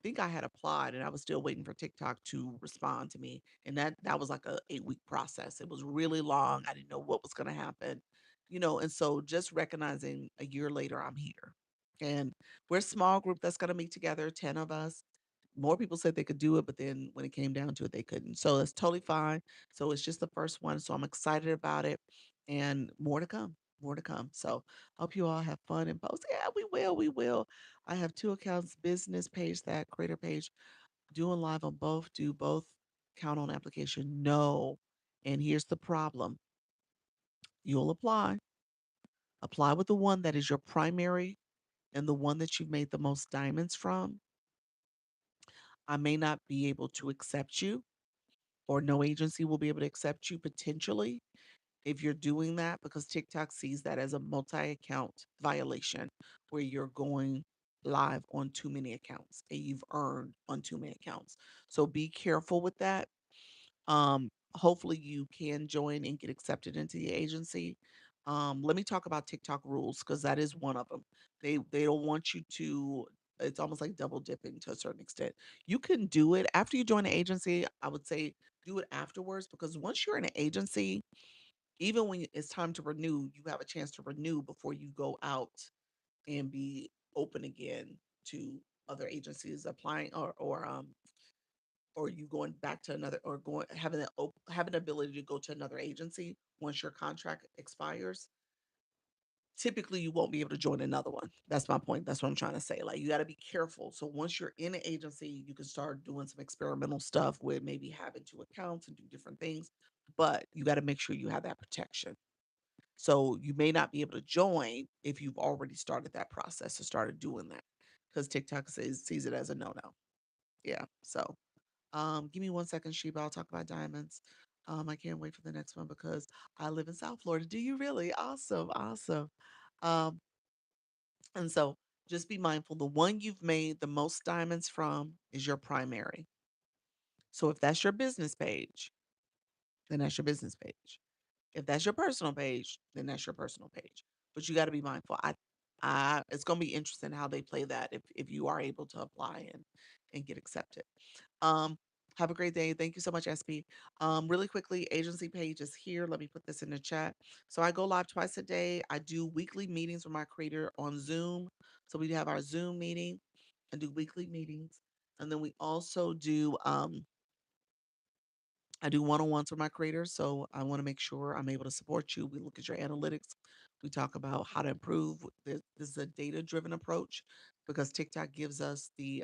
A: think I had applied and I was still waiting for TikTok to respond to me. And that was like a 8-week process. It was really long. I didn't know what was gonna happen. And so just recognizing a year later I'm here. And we're a small group that's gonna meet together, 10 of us. More people said they could do it, but then when it came down to it, they couldn't. So that's totally fine. So it's just the first one. So I'm excited about it and more to come. More to come. So hope you all have fun and post. Yeah, we will. We will. I have two accounts, business page, that creator page, doing live on both, do both count on application. No. And here's the problem. You'll apply with the one that is your primary and the one that you've made the most diamonds from. I may not be able to accept you, or no agency will be able to accept you potentially if you're doing that because TikTok sees that as a multi-account violation where you're going live on too many accounts and you've earned on too many accounts. So be careful with that. Hopefully you can join and get accepted into the agency. Let me talk about TikTok rules because that is one of them. They don't want you to. It's almost like double dipping to a certain extent. You can do it after you join the agency. I would say do it afterwards because once you're in an agency, even when it's time to renew, you have a chance to renew before you go out and be open again to other agencies applying or you going back to another or going having the ability to go to another agency once your contract expires. Typically you won't be able to join another one. That's my point. That's what I'm trying to say. Like you got to be careful. So once you're in an agency, you can start doing some experimental stuff with maybe having two accounts and do different things, but you got to make sure you have that protection. So you may not be able to join if you've already started that process or started doing that because TikTok sees it as a no-no. Yeah. So give me 1 second, Sheba. I'll talk about diamonds. I can't wait for the next one because I live in South Florida. Do you really? Awesome, awesome. Um, and so just be mindful. The one you've made the most diamonds from is your primary. So if that's your business page, then that's your business page. If that's your personal page, then that's your personal page. But you got to be mindful. It's gonna be interesting how they play that if you are able to apply and get accepted. Um, Have a great day. Thank you so much, SP. Really quickly, agency page is here. Let me put this in the chat. So I go live twice a day. I do weekly meetings with my creator on Zoom. So we have our Zoom meeting and do weekly meetings. And then we also do I do one-on-ones with my creators. So I want to make sure I'm able to support you. We look at your analytics. We talk about how to improve. This is a data-driven approach because TikTok gives us the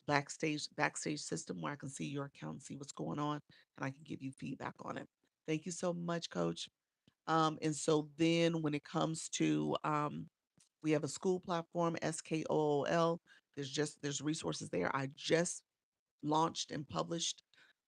A: backstage system where I can see your account and see what's going on, and I can give you feedback on it. Thank you so much, Coach. And so then when it comes to we have a school platform, SKOOL. There's resources there. I just launched and published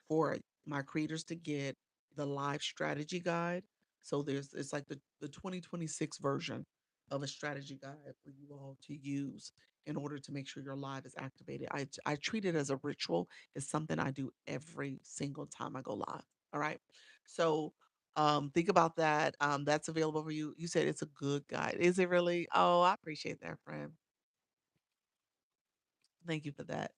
A: for my creators to get the live strategy guide. So it's like the 2026 version of a strategy guide for you all to use in order to make sure your live is activated. I treat it as a ritual. It's something I do every single time I go live. All right. So think about that. That's available for you. You said it's a good guide. Is it really? Oh, I appreciate that, friend. Thank you for that.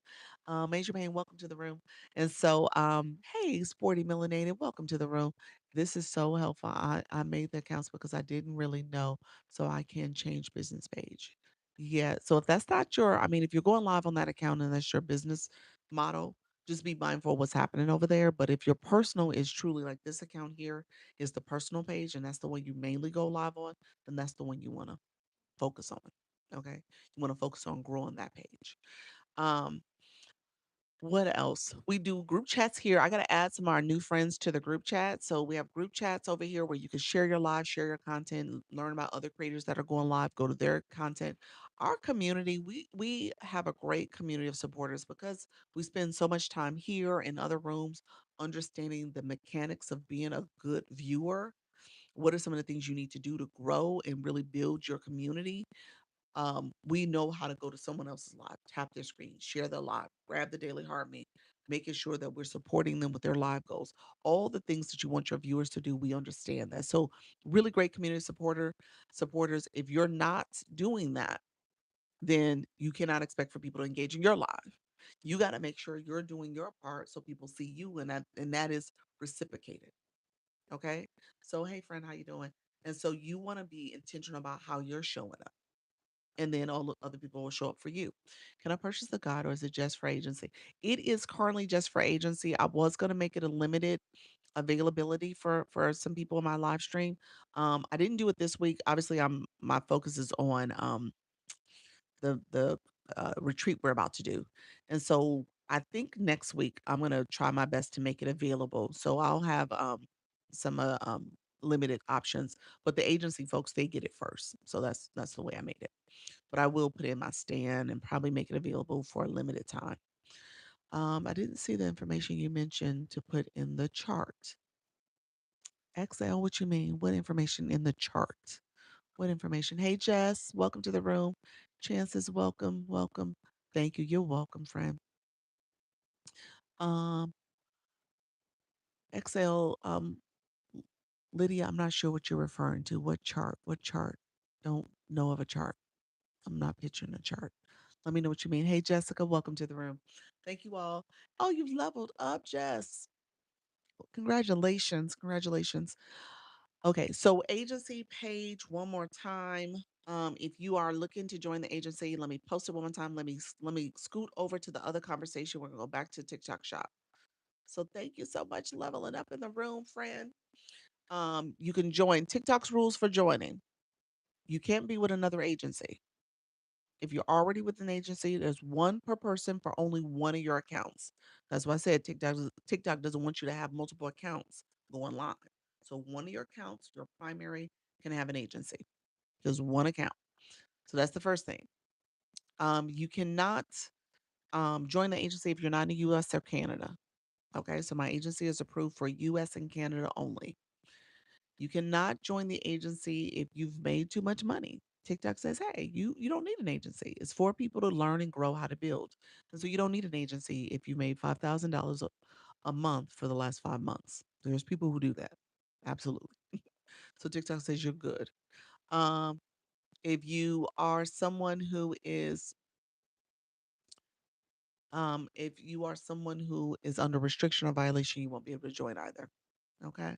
A: Major Payne, welcome to the room. And so, hey, Sporty Melanated, welcome to the room. This is so helpful. I made the accounts because I didn't really know, so I can change business page. Yeah. So if that's not your, I mean, if you're going live on that account and that's your business model, just be mindful of what's happening over there. But if your personal is truly like this account here is the personal page and that's the one you mainly go live on, then that's the one you want to focus on. Okay. You want to focus on growing that page. Um, what else? We do group chats here. I got to add some of our new friends to the group chat. So we have group chats over here where you can share your live, share your content, learn about other creators that are going live, go to their content. Our community, we have a great community of supporters because we spend so much time here in other rooms understanding the mechanics of being a good viewer. What are some of the things you need to do to grow and really build your community? We know how to go to someone else's live, tap their screen, share their live, grab the daily heartbeat, making sure that we're supporting them with their live goals. All the things that you want your viewers to do, we understand that. So, really great community supporters. If you're not doing that, then you cannot expect for people to engage in your live. You got to make sure you're doing your part so people see you, and that is reciprocated. Okay. So, hey friend, how you doing? And so you want to be intentional about how you're showing up and then all the other people will show up for you. Can I purchase the guide or is it just for agency? It is currently just for agency. I was going to make it a limited availability for some people in my live stream. I didn't do it this week. Obviously, my focus is on the retreat we're about to do, and so I think next week I'm going to try my best to make it available. So I'll have some limited options, but the agency folks they get it first. So that's the way I made it, but I will put in my stand and probably make it available for a limited time. I didn't see the information you mentioned to put in the chart. Excel, what you mean? What information in the chart? What information? Hey, Jess, welcome to the room. Chances, welcome, welcome. Thank you. You're welcome, friend. Um, Excel, Lydia, I'm not sure what you're referring to. What chart? What chart? Don't know of a chart. I'm not picturing a chart. Let me know what you mean. Hey, Jessica, welcome to the room. Thank you all. Oh, you've leveled up, Jess. Congratulations. Congratulations. Okay, so agency page one more time. If you are looking to join the agency, let me post it one more time. Let me scoot over to the other conversation. We're gonna go back to TikTok shop. So thank you so much, leveling up in the room, friend. You can join TikTok's rules for joining. You can't be with another agency. If you're already with an agency, there's one per person for only one of your accounts. That's why I said TikTok doesn't want you to have multiple accounts going live. So one of your accounts, your primary, can have an agency. Just one account. So that's the first thing. You cannot join the agency if you're not in the US or Canada. Okay, so my agency is approved for US and Canada only. You cannot join the agency if you've made too much money. TikTok says, hey, you don't need an agency. It's for people to learn and grow how to build. And so you don't need an agency if you made $5,000 a month for the last 5 months. There's people who do that. Absolutely. So TikTok says you're good. Um, if you are someone who is If you are someone who is under restriction or violation, you won't be able to join either. Okay.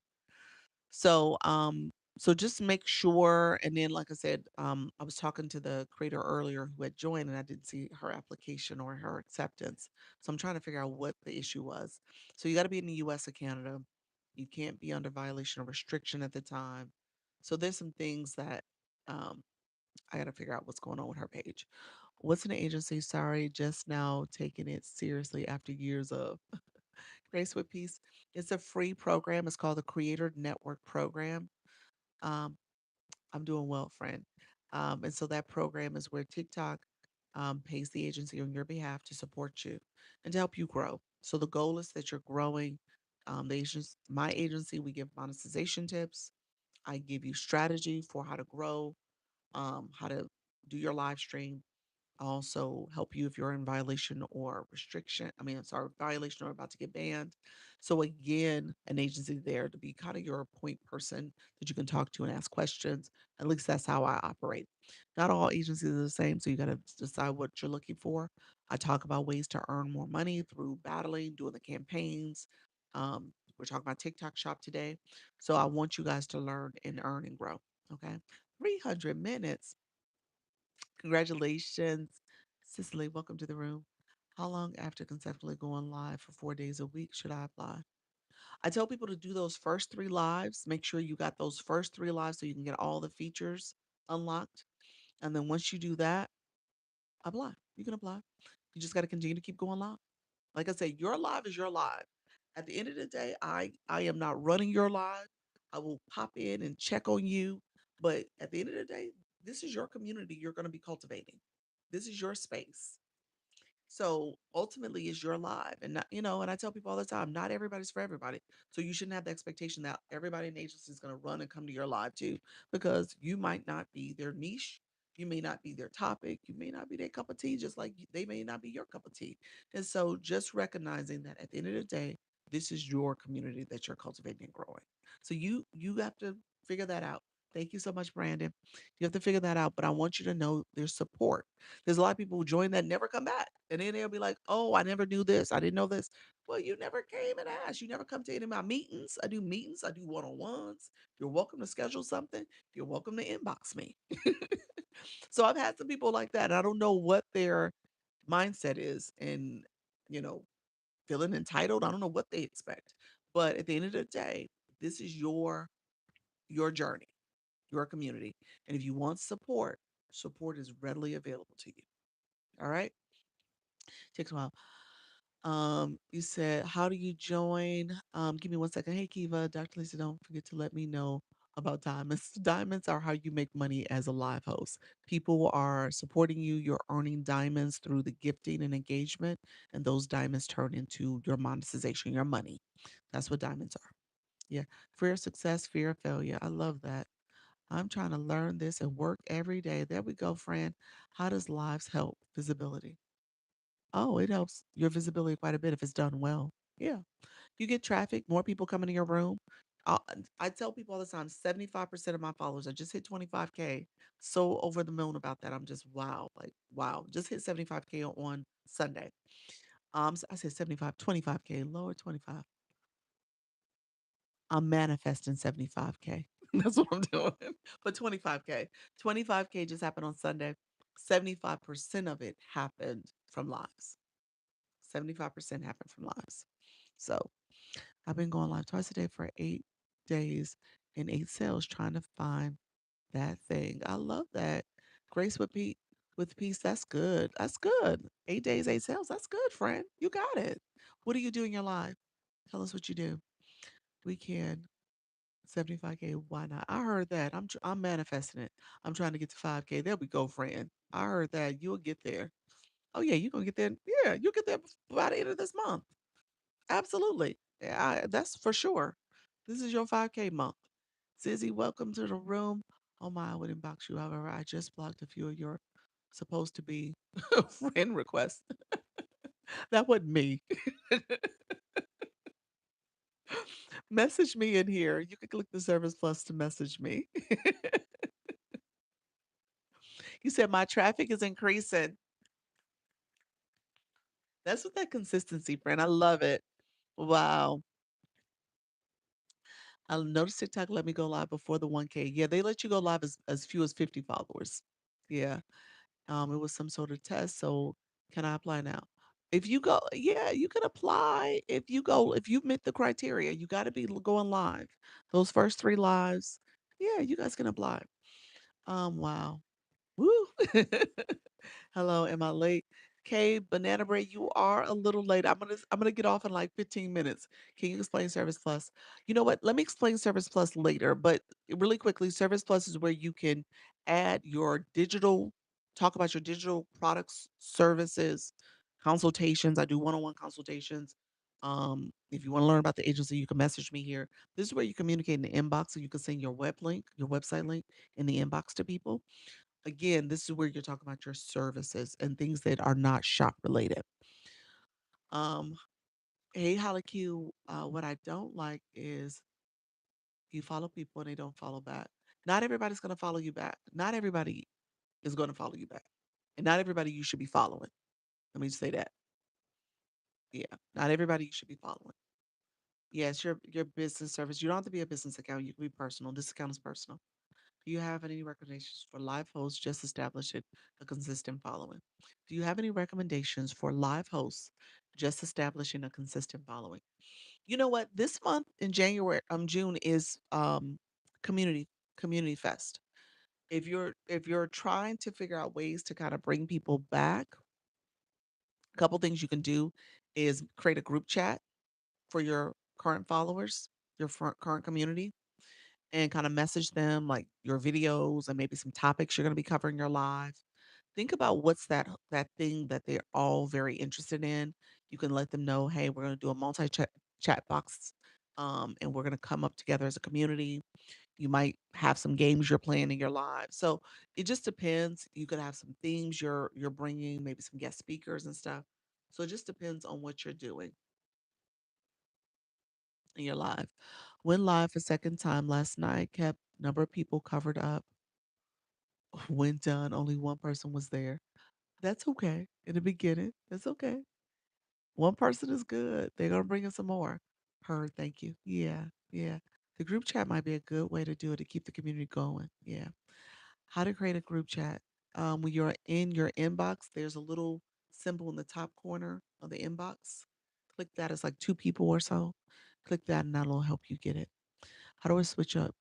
A: So, so just make sure. And then, like I said, I was talking to the creator earlier who had joined, and I didn't see her application or her acceptance. So I'm trying to figure out what the issue was. So you got to be in the U.S. or Canada. You can't be under violation or restriction at the time. So there's some things that um, I got to figure out what's going on with her page. What's an agency? Sorry, just now taking it seriously after years of Grace with Peace. It's a free program. It's called the Creator Network Program. Um, I'm doing well, friend. And so that program is where TikTok pays the agency on your behalf to support you and to help you grow. So the goal is that you're growing. My agency, we give monetization tips. I give you strategy for how to grow, how to do your live stream, also help you if you're in violation or restriction. I mean, I'm sorry, violation or about to get banned. So again, an agency there to be kind of your point person that you can talk to and ask questions. At least that's how I operate. Not all agencies are the same, so you got to decide what you're looking for. I talk about ways to earn more money through battling, doing the campaigns. We're talking about TikTok Shop today. So I want you guys to learn and earn and grow. Okay. 300 minutes. Congratulations, Cicely. Welcome to the room. How long after consecutively going live for 4 days a week should I apply? I tell people to do those first three lives. Make sure you got those first three lives so you can get all the features unlocked. And then once you do that, apply. You can apply. You just got to continue to keep going live. Like I said, your live is your live. At the end of the day, I am not running your live. I will pop in and check on you. But at the end of the day, this is your community you're going to be cultivating. This is your space. So ultimately, it's your live, and not, and I tell people all the time, not everybody's for everybody. So you shouldn't have the expectation that everybody in the agency is going to run and come to your live too, because you might not be their niche, you may not be their topic, you may not be their cup of tea, just like they may not be your cup of tea. And so just recognizing that at the end of the day, this is your community that you're cultivating and growing. So you have to figure that out. Thank you so much, Brandon. You have to figure that out, but I want you to know there's support. There's a lot of people who join that never come back. And then they'll be like, oh, I never knew this. I didn't know this. Well, you never came and asked. You never come to any of my meetings. I do meetings. I do one-on-ones. You're welcome to schedule something. You're welcome to inbox me. So I've had some people like that. And I don't know what their mindset is and, you know, feeling entitled. I don't know what they expect. But at the end of the day, this is your journey, your community. And if you want support, support is readily available to you. All right. Takes a while. You said, how do you join? Give me 1 second. Hey, Kiva, Dr. Lisa, don't forget to let me know about diamonds. Diamonds are how you make money as a live host. People are supporting you. You're earning diamonds through the gifting and engagement, and those diamonds turn into your monetization, your money. That's what diamonds are. Yeah. Fear of success, fear of failure. I love that. I'm trying to learn this and work every day. There we go, friend. How does lives help visibility? Oh, it helps your visibility quite a bit if it's done well. Yeah. You get traffic, more people come into your room. I, I tell people all the time 75% of my followers, I just hit 25K. So over the moon about that. I'm just wow. Like, wow. Just hit 75K on Sunday. I said 75, 25K, lower 25. I'm manifesting 75K. That's what I'm doing. But 25K. 25K just happened on Sunday. 75% of it happened from lives. 75% happened from lives. So I've been going live twice a day for 8 days and 8 sales trying to find that thing. I love that. Grace with peace. That's good. That's good. 8 days, 8 sales. That's good, friend. You got it. What do you do in your life? Tell us what you do. We can 75K. Why not? I heard that. I'm manifesting it. I'm trying to get to 5K. There we go, friend. I heard that. You'll get there. Oh yeah, you're gonna get there. Yeah, you'll get there by the end of this month. Absolutely. Yeah, that's for sure. This is your 5K month. Sizzy, welcome to the room. Oh my, I would inbox you. However, I just blocked a few of your supposed to be friend requests. That wasn't me. Message me in here. You can click the Service Plus to message me. You said my traffic is increasing. That's what that consistency, friend. I love it. Wow. I noticed TikTok let me go live before the 1K. Yeah, they let you go live as few as 50 followers. Yeah. It was some sort of test. So can I apply now? If you go, yeah, you can apply. If you meet the criteria, you got to be going live. Those first 3 lives, yeah, you guys can apply. Wow. Woo. Hello, am I late? Kay, Banana Bread, you are a little late. I'm gonna get off in like 15 minutes. Can you explain Service Plus? You know what? Let me explain Service Plus later, but really quickly, Service Plus is where you can add your digital, talk about your digital products, services, consultations. I do one-on-one consultations. If you want to learn about the agency, you can message me here. This is where you communicate in the inbox, so you can send your web link, your website link in the inbox to people. Again, this is where you're talking about your services and things that are not shop related. Um, hey, Q, what I don't like is you follow people and they don't follow back. Not everybody's going to follow you back. Not everybody is going to follow you back. And not everybody you should be following. Let me just say that. Yeah. Not everybody you should be following. Yes, your business service. You don't have to be a business account. You can be personal. This account is personal. Do you have any recommendations for live hosts just establishing a consistent following? Do you have any recommendations for live hosts just establishing a consistent following? You know what? This month in January, June is community community fest. If you're trying to figure out ways to kind of bring people back, a couple things you can do is create a group chat for your current followers, your current community, and kind of message them like your videos and maybe some topics you're going to be covering your live. Think about what's that thing that they're all very interested in. You can let them know, hey, we're going to do a multi chat box, and we're going to come up together as a community. You might have some games you're playing in your live. So it just depends. You could have some themes you're bringing, maybe some guest speakers and stuff. So it just depends on what you're doing in your live. Went live a second time last night. Kept number of people covered up. When done, only one person was there. That's okay. In the beginning, that's okay. One person is good. They're gonna bring us some more. Heard, thank you. Yeah, yeah. The group chat might be a good way to do it to keep the community going. Yeah. How to create a group chat. When you're in your inbox, there's a little symbol in the top corner of the inbox. Click that. It's like 2 people or so. Click that, and that'll help you get it. How do I switch up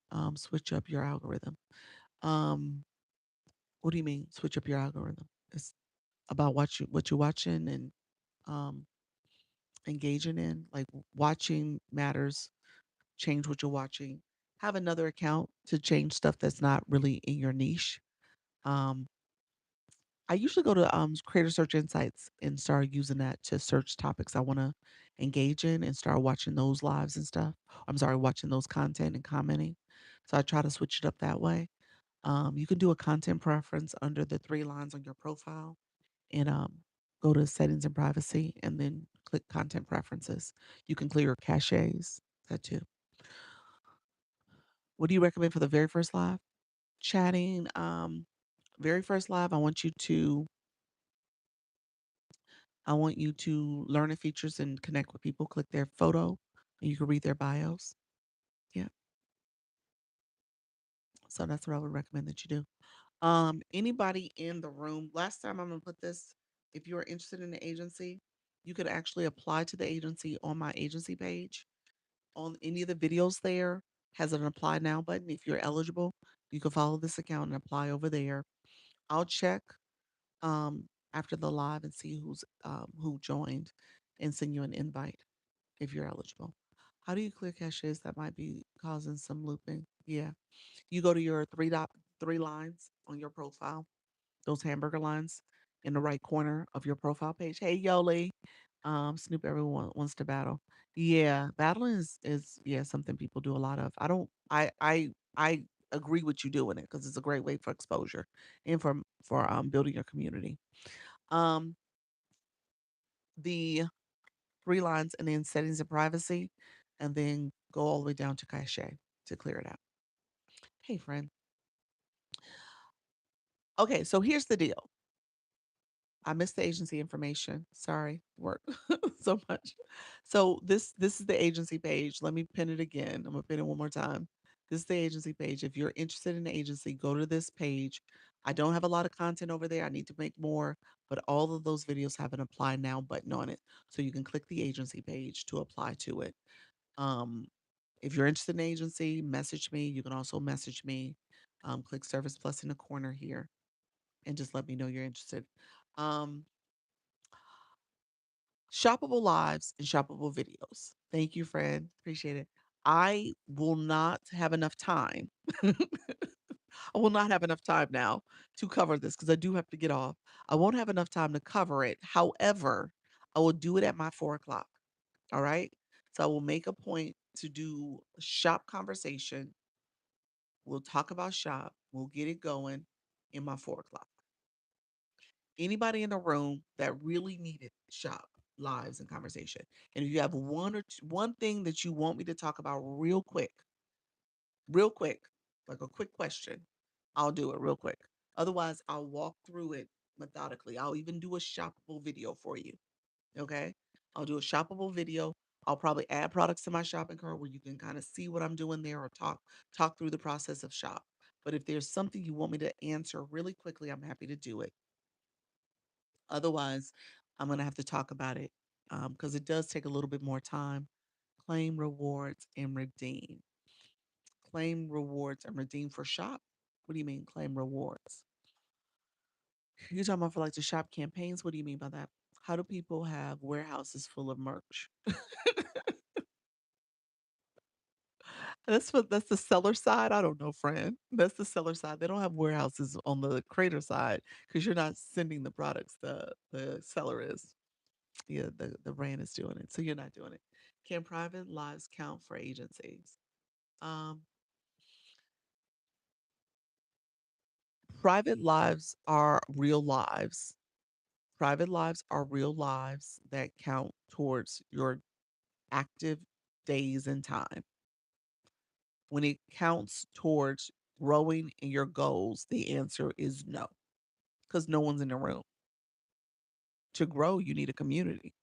A: your algorithm? Um, what do you mean switch up your algorithm? It's about what you're watching and um engaging in. Like watching matters, change what you're watching. Have another account to change stuff that's not really in your niche. Um I usually go to Creator Search Insights and start using that to search topics I want to engage in and start watching those lives and stuff. I'm sorry, watching those content and commenting. So I try to switch it up that way. You can do a content preference under the 3 lines on your profile and go to settings and privacy and then click content preferences. You can clear your caches, that too. What do you recommend for the very first live? Chatting. Very first live, I want you to learn the features and connect with people, click their photo, and you can read their bios. Yeah. So that's what I would recommend that you do. Anybody in the room, last time I'm gonna put this, if you're interested in the agency, you could actually apply to the agency on my agency page. On any of the videos there has an apply now button. If you're eligible, you can follow this account and apply over there. I'll check after the live and see who joined and send you an invite if you're eligible. How do you clear caches that might be causing some looping? Yeah. You go to your 3 lines on your profile, those hamburger lines in the right corner of your profile page. Hey Yoli. Snoop everyone wants to battle. Yeah, battling is yeah, something people do a lot of. I don't I agree with you doing it because it's a great way for exposure and for building your community. Um the 3 lines and then settings and privacy and then go all the way down to cache to clear it out. Hey friend. Okay, so here's the deal. I missed the agency information. Sorry, work so much. So this is the agency page. Let me pin it again. I'm gonna pin it one more time. This is the agency page. If you're interested in the agency, go to this page. I don't have a lot of content over there. I need to make more, but all of those videos have an apply now button on it. So you can click the agency page to apply to it. Um, if you're interested in agency, message me. You can also message me. Click Service Plus in the corner here and just let me know you're interested. Um, Shoppable lives and shoppable videos. Thank you, friend. Appreciate it. I will not have enough time. I will not have enough time now to cover this because I do have to get off. I won't have enough time to cover it. However, I will do it at my 4 o'clock. All right. So I will make a point to do a shop conversation. We'll talk about shop. We'll get it going in my 4 o'clock. Anybody in the room that really needed shop lives and conversation. And if you have one thing that you want me to talk about real quick, like a quick question, I'll do it real quick. Otherwise, I'll walk through it methodically. I'll even do a shoppable video for you. Okay. I'll do a shoppable video. I'll probably add products to my shopping cart where you can kind of see what I'm doing there or talk through the process of shop. But if there's something you want me to answer really quickly, I'm happy to do it. Otherwise, I'm going to have to talk about it because it does take a little bit more time. Claim rewards and redeem. Claim rewards and redeem for shop. What do you mean, claim rewards? You're talking about for like the shop campaigns? What do you mean by that? How do people have warehouses full of merch? That's the seller side. I don't know, friend. That's the seller side. They don't have warehouses on the creator side because you're not sending the products. The seller is. Yeah, the brand is doing it. So you're not doing it. Can private lives count for agencies? Um, Private lives are real lives. Private lives are real lives that count towards your active days and time. When it counts towards growing in your goals, the answer is no, because no one's in the room. To grow, you need a community.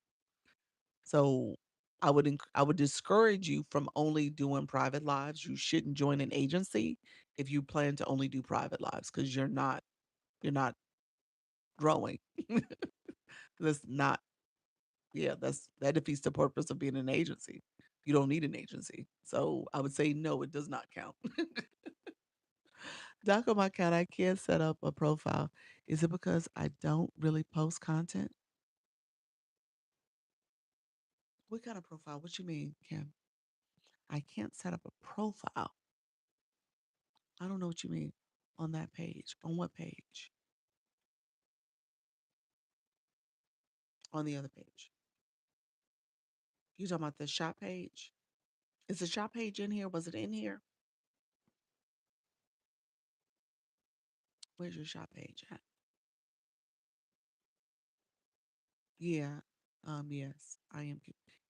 A: So I would discourage you from only doing private lives. You shouldn't join an agency if you plan to only do private lives because you're not growing. That's not yeah, that defeats the purpose of being an agency. You don't need an agency. So I would say no, it does not count. Doc on my account, I can't set up a profile. Is it because I don't really post content? What kind of profile? What you mean, Kim? I can't set up a profile. I don't know what you mean on that page. On what page? On the other page. You talking about the shop page? Is the shop page in here? Was it in here? Where's your shop page at? Yeah. Yes, I am.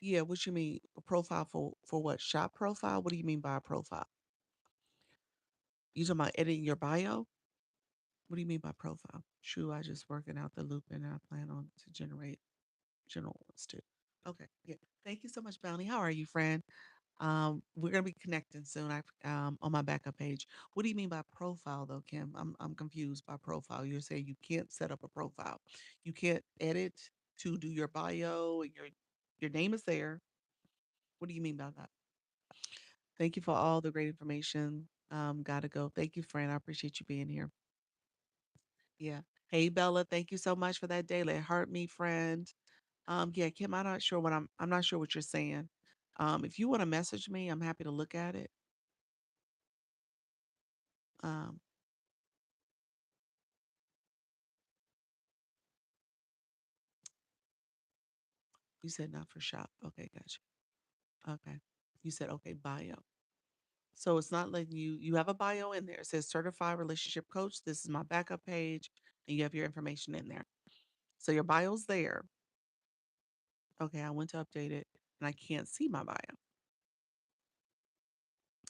A: Yeah, what you mean? A profile for what? Shop profile? What do you mean by a profile? You talking about editing your bio? What do you mean by profile? True, I just working out the loop and I plan on to generate general ones too. Okay, yeah. Thank you so much, Bounty. How are you, friend? We're gonna be connecting soon. I on my backup page. What do you mean by profile though, Kim? I'm confused by profile. You're saying you can't set up a profile. You can't edit to do your bio and your name is there. What do you mean by that? Thank you for all the great information. Gotta go. Thank you, friend. I appreciate you being here. Yeah. Hey Bella, thank you so much for that daily. It hurt me, friend. Yeah, Kim, I'm not sure what you're saying. If you want to message me, I'm happy to look at it. Um, you said not for shop. Okay, gotcha. Okay. You said okay, bio. So it's not letting you have a bio in there. It says certified relationship coach. This is my backup page, and you have your information in there. So your bio's there. Okay, I went to update it and I can't see my bio.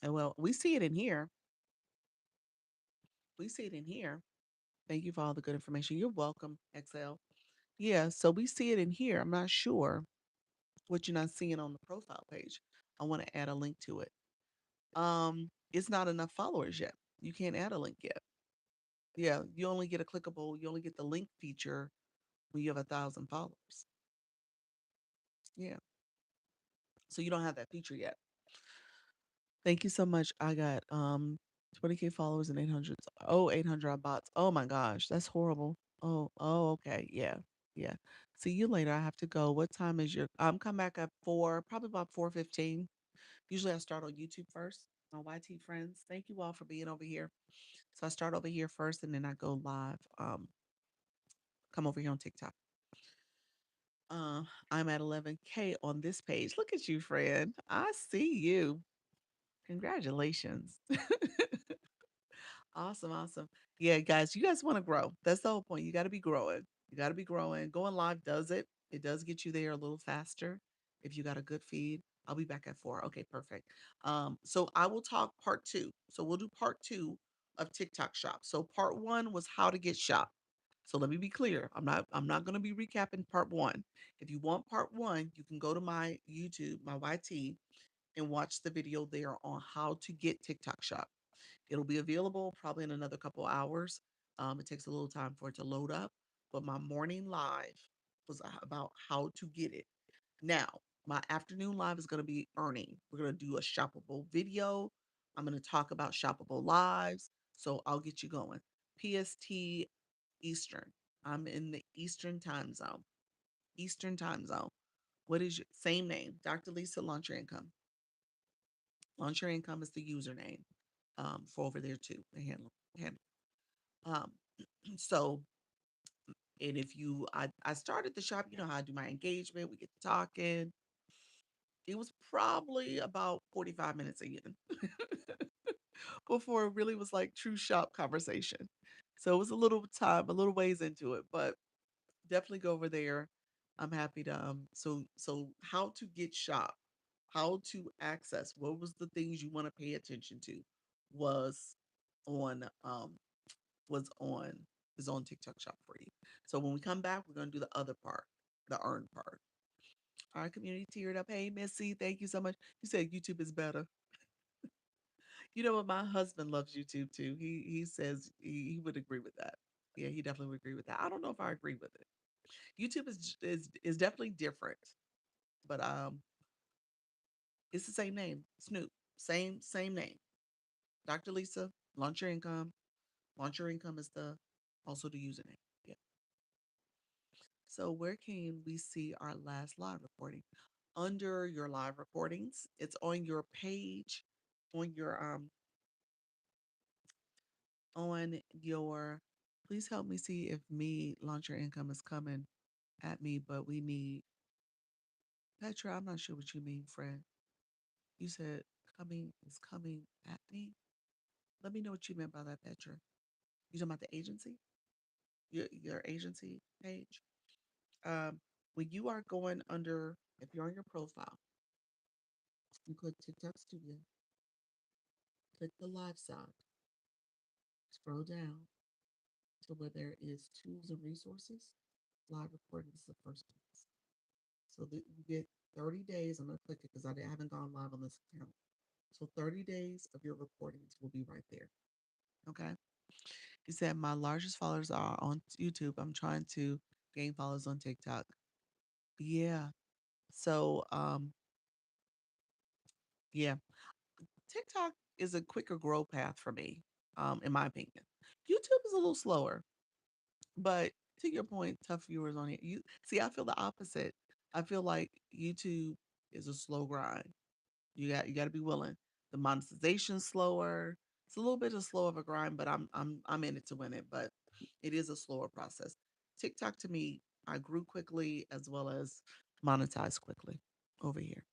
A: And well, we see it in here. We see it in here. Thank you for all the good information. You're welcome, XL. Yeah, so we see it in here. I'm not sure what you're not seeing on the profile page. I want to add a link to it. It's not enough followers yet. You can't add a link yet. Yeah, you only get a clickable, you only get the link feature when you have 1,000 followers. Yeah. So you don't have that feature yet. Thank you so much. I got 20K followers and 800. Oh, 800 bots. Oh my gosh, that's horrible. Oh, okay. Yeah. Yeah. See you later. I have to go. What time is your come back at 4, probably about 4:15. Usually I start on YouTube first. My YT friends. Thank you all for being over here. So I start over here first and then I go live. Come over here on TikTok. I'm at 11K on this page. Look at you, friend. I see you. Congratulations. Awesome, awesome. Yeah, guys, you guys want to grow. That's the whole point. You got to be growing. You got to be growing. Going live does it. It does get you there a little faster if you got a good feed. I'll be back at 4. Okay, perfect. So I will talk part 2. So we'll do part 2 of TikTok Shop. So part 1 was how to get shop. So let me be clear. I'm not going to be recapping part 1. If you want part 1, you can go to my YouTube, my YT, and watch the video there on how to get TikTok Shop. It'll be available probably in another couple hours. It takes a little time for it to load up, but my morning live was about how to get it. Now, my afternoon live is going to be earning. We're going to do a shoppable video. I'm going to talk about shoppable lives. So I'll get you going. PST Eastern. I'm in the Eastern time zone. Eastern time zone. What is your same name? Dr. Lisa, launch your income. Launch your income is the username for over there too. The handle. Um, so, and if you, I started the shop, you know how I do my engagement, we get to talking. It was probably about 45 minutes in before it really was like true shop conversation. So it was a little time, a little ways into it, but definitely go over there. I'm happy to, so how to get shop, how to access, what was the things you want to pay attention to was on, was on is on TikTok Shop for you. So when we come back, we're gonna do the other part, the earn part. Our community tiered up. Hey, Missy, thank you so much. You said YouTube is better. You know what? My husband loves YouTube too. He says he would agree with that. Yeah, he definitely would agree with that. I don't know if I agree with it. YouTube is definitely different, but it's the same name. Snoop, same name. Dr. Lisa, launch your income. Launch your income is the also the username. Yeah. So where can we see our last live recording? Under your live recordings, it's on your page, on your on your please help me see if me launch your income is coming at me, but we need Petra, I'm not sure what you mean, friend. You said coming is coming at me. Let me know what you meant by that, Petra. You talking about the agency? Your agency page? When you are going under, if you're on your profile, you click TikTok Studio, click the live side, scroll down to where there is tools and resources. Live recording is the first place. So that you get 30 days. I'm going to click it because I haven't gone live on this account. So 30 days of your recordings will be right there. Okay. He said, my largest followers are on YouTube. I'm trying to gain followers on TikTok. Yeah. So, yeah, TikTok is a quicker growth path for me, in my opinion. YouTube is a little slower. But to your point, tough viewers on it. You see, I feel the opposite. I feel like YouTube is a slow grind. You got to be willing. The monetization's slower. It's a little bit of slow of a grind, but I'm in it to win it. But it is a slower process. TikTok to me, I grew quickly as well as monetized quickly over here.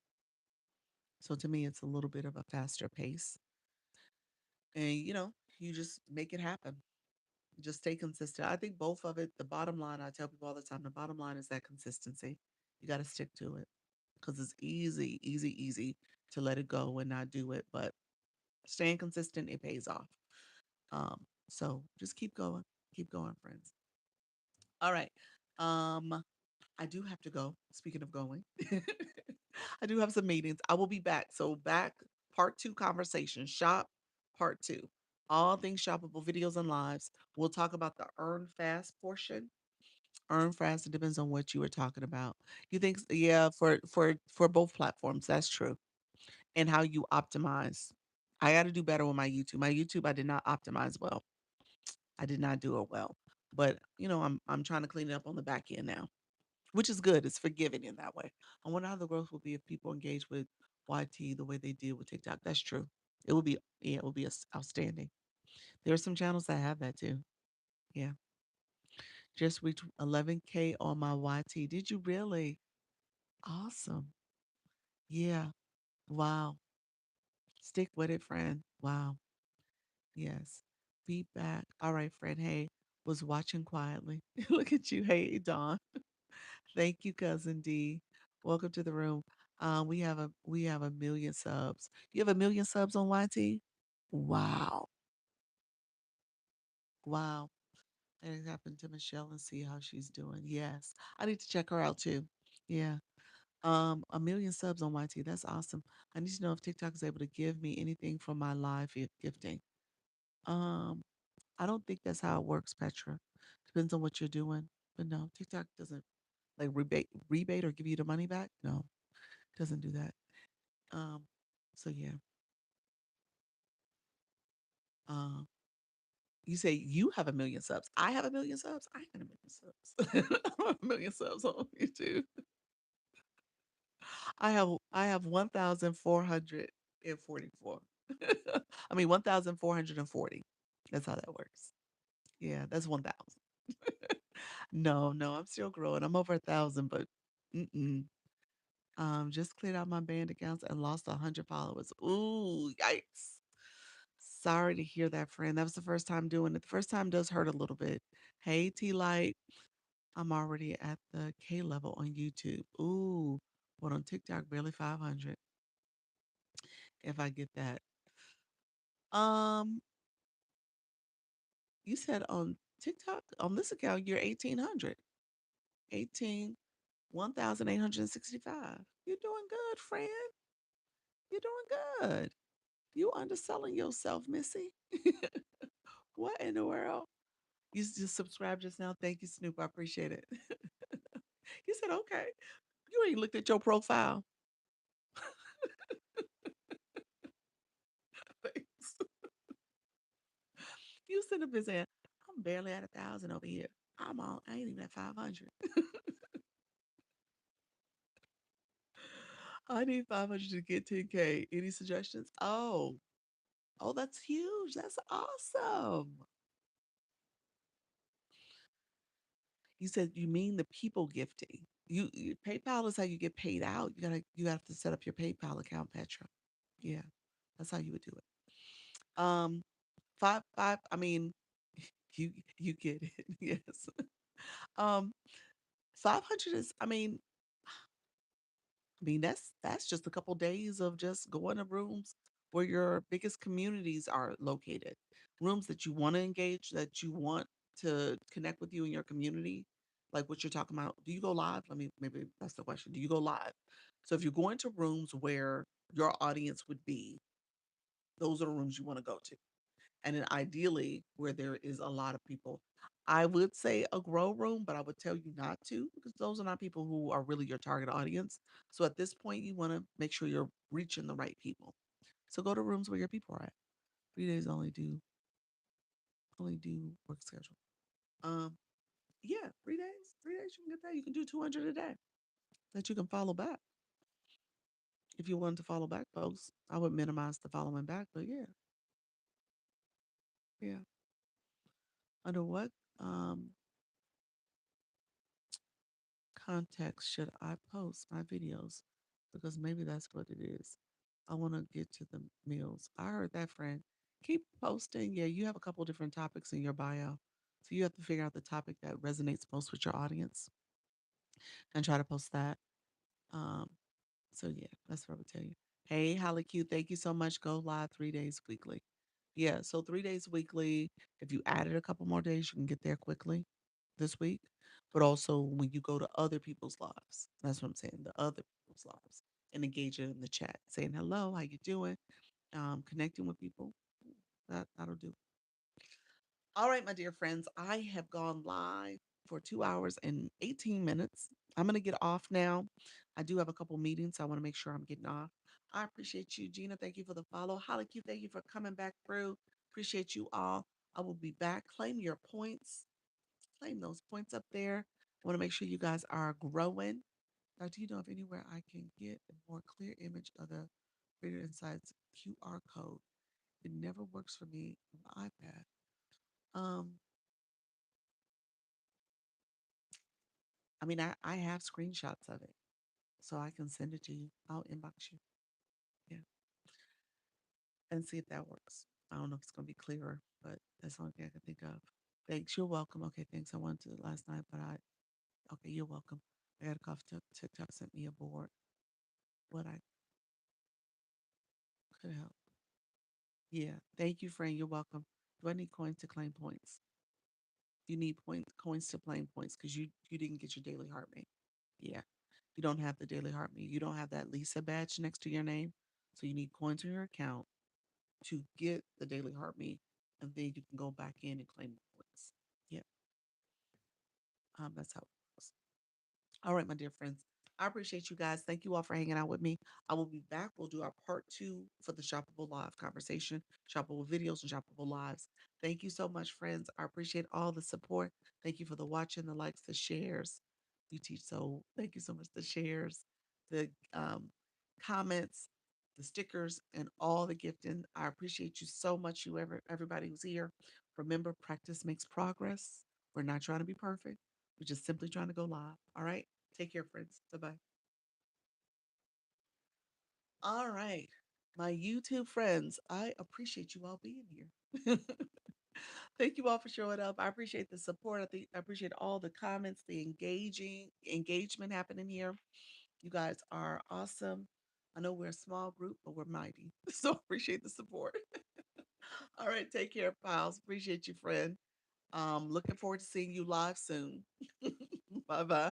A: So to me, it's a little bit of a faster pace, and you just make it happen. Just stay consistent. I think both of it, the bottom line, I tell people all the time, the bottom line is that consistency. You got to stick to it because it's easy, easy, easy to let it go and not do it. But staying consistent, it pays off. So just keep going, friends. All right. Um, I do have to go. Speaking of going, I do have some meetings. I will be back. So back part two conversation, shop part two. All things shoppable videos and lives. We'll talk about the earn fast portion. Earn fast, it depends on what you were talking about. You think yeah, for both platforms, that's true. And how you optimize. I got to do better with my YouTube. My YouTube I did not optimize well. I did not do it well. But, I'm trying to clean it up on the back end now, which is good. It's forgiving in that way. I wonder how the growth will be if people engage with YT the way they did with TikTok. That's true. It will be, yeah, it will be outstanding. There are some channels that have that too. Yeah. Just reached 11K on my YT. Did you really? Awesome. Yeah. Wow. Stick with it, friend. Wow. Yes. Feedback. All right, friend. Hey, was watching quietly. Look at you. Hey, Dawn. Thank you, cousin D. Welcome to the room. We have a million subs. You have a million subs on YT? Wow. Wow. That happened to Michelle and see how she's doing. Yes. I need to check her out too. Yeah. A million subs on YT. That's awesome. I need to know if TikTok is able to give me anything from my live gifting. Um, I don't think that's how it works, Petra. Depends on what you're doing. But no, TikTok doesn't like rebate or give you the money back. No, it doesn't do that. Um, so yeah. Um, you say you have a million subs. I have a million subs. I got a million subs. I have a million subs on YouTube. I have 1,444. I mean 1,440. That's how that works. Yeah, that's 1,000. No, no, I'm still growing. I'm over 1,000, but mm-mm. Just cleared out my band accounts and lost 100 followers. Ooh, yikes. Sorry to hear that, friend. That was the first time doing it. The first time does hurt a little bit. Hey, T Light. I'm already at the K level on YouTube. Ooh, but on TikTok, barely 500 if I get that. Um, you said on TikTok, on this account, you're 1,800. 18, 1,865. You're doing good, friend. You're doing good. You underselling yourself, Missy. What in the world? You just subscribed just now. Thank you, Snoop. I appreciate it. You said, okay. You ain't looked at your profile. Thanks. You sit up and saying, I'm barely at 1,000 over here. I ain't even at 500. I need 500 to get 10K. Any suggestions? Oh, that's huge. That's awesome. You said you mean the people gifting. PayPal is how you get paid out. You have to set up your PayPal account, Petra. Yeah, that's how you would do it. Um, five. I mean, you get it. Yes. Um, 500 is. I mean that's just a couple days of just going to rooms where your biggest communities are located. Rooms that you want to engage, that you want to connect with you in your community. Like what you're talking about. Do you go live? Let me maybe that's the question. Do you go live? So if you're going to rooms where your audience would be, those are the rooms you want to go to. And then ideally where there is a lot of people. I would say a grow room, but I would tell you not to because those are not people who are really your target audience. So at this point, you want to make sure you're reaching the right people. So go to rooms where your people are at. 3 days only do work schedule. Um, yeah, 3 days. 3 days you can get that. You can do 200 a day that you can follow back. If you want to follow back, folks, I would minimize the following back, but yeah, yeah. Under what um context should I post my videos? Because maybe that's what it is. I want to get to the meals. I heard that, friend. Keep posting. Yeah, you have a couple different topics in your bio. So you have to figure out the topic that resonates most with your audience and try to post that. Um, so yeah, that's what I would tell you. Hey, Holly Q, thank you so much. Go live 3 days weekly. Yeah, so 3 days weekly. If you added a couple more days, you can get there quickly this week. but also when you go to other people's lives. That's what I'm saying, the other people's lives, and engaging in the chat, saying hello, how you doing, connecting with people. That'll do. All right, my dear friends, I have gone live for 2 hours and 18 minutes. I'm going to get off now. I do have a couple meetings, so I want to make sure I'm getting off. I appreciate you, Gina. Thank you for the follow. Holly Q, thank you for coming back through. Appreciate you all. I will be back. Claim your points. Claim those points up there. I want to make sure you guys are growing. Now, do you know of anywhere I can get a more clear image of the Reader Insights QR code? It never works for me on the iPad. Um, I mean, I have screenshots of it, so I can send it to you. I'll inbox you. Yeah, and see if that works. I don't know if it's gonna be clearer, but that's the only thing I can think of. Thanks. You're welcome. Okay, thanks. I wanted to last night, but I okay, you're welcome. I got a cough. TikTok sent me a board. What I could help. Yeah. Thank you, friend. You're welcome. Do I need coins to claim points? You need coins to claim points because you didn't get your daily heart rate. Yeah. You don't have the daily heart rate. You don't have that Lisa badge next to your name. So you need coins in your account to get the daily heart rate, and then you can go back in and claim the points. Yeah. That's how it works. All right, my dear friends. I appreciate you guys. Thank you all for hanging out with me. I will be back. We'll do our part two for the shoppable live conversation, shoppable videos, and shoppable lives. Thank you so much, friends. I appreciate all the support. Thank you for the watching, the likes, the shares. You teach so. Thank you so much. The shares, the comments, the stickers, and all the gifting. I appreciate you so much. Everybody who's here. Remember, practice makes progress. We're not trying to be perfect. We're just simply trying to go live. All right. Take care, friends. Bye bye. All right. My YouTube friends, I appreciate you all being here. Thank you all for showing up. I appreciate the support. I appreciate all the comments, the engagement happening here. You guys are awesome. I know we're a small group, but we're mighty. So appreciate the support. All right, take care, pals. Appreciate you, friend. Looking forward to seeing you live soon. Bye bye.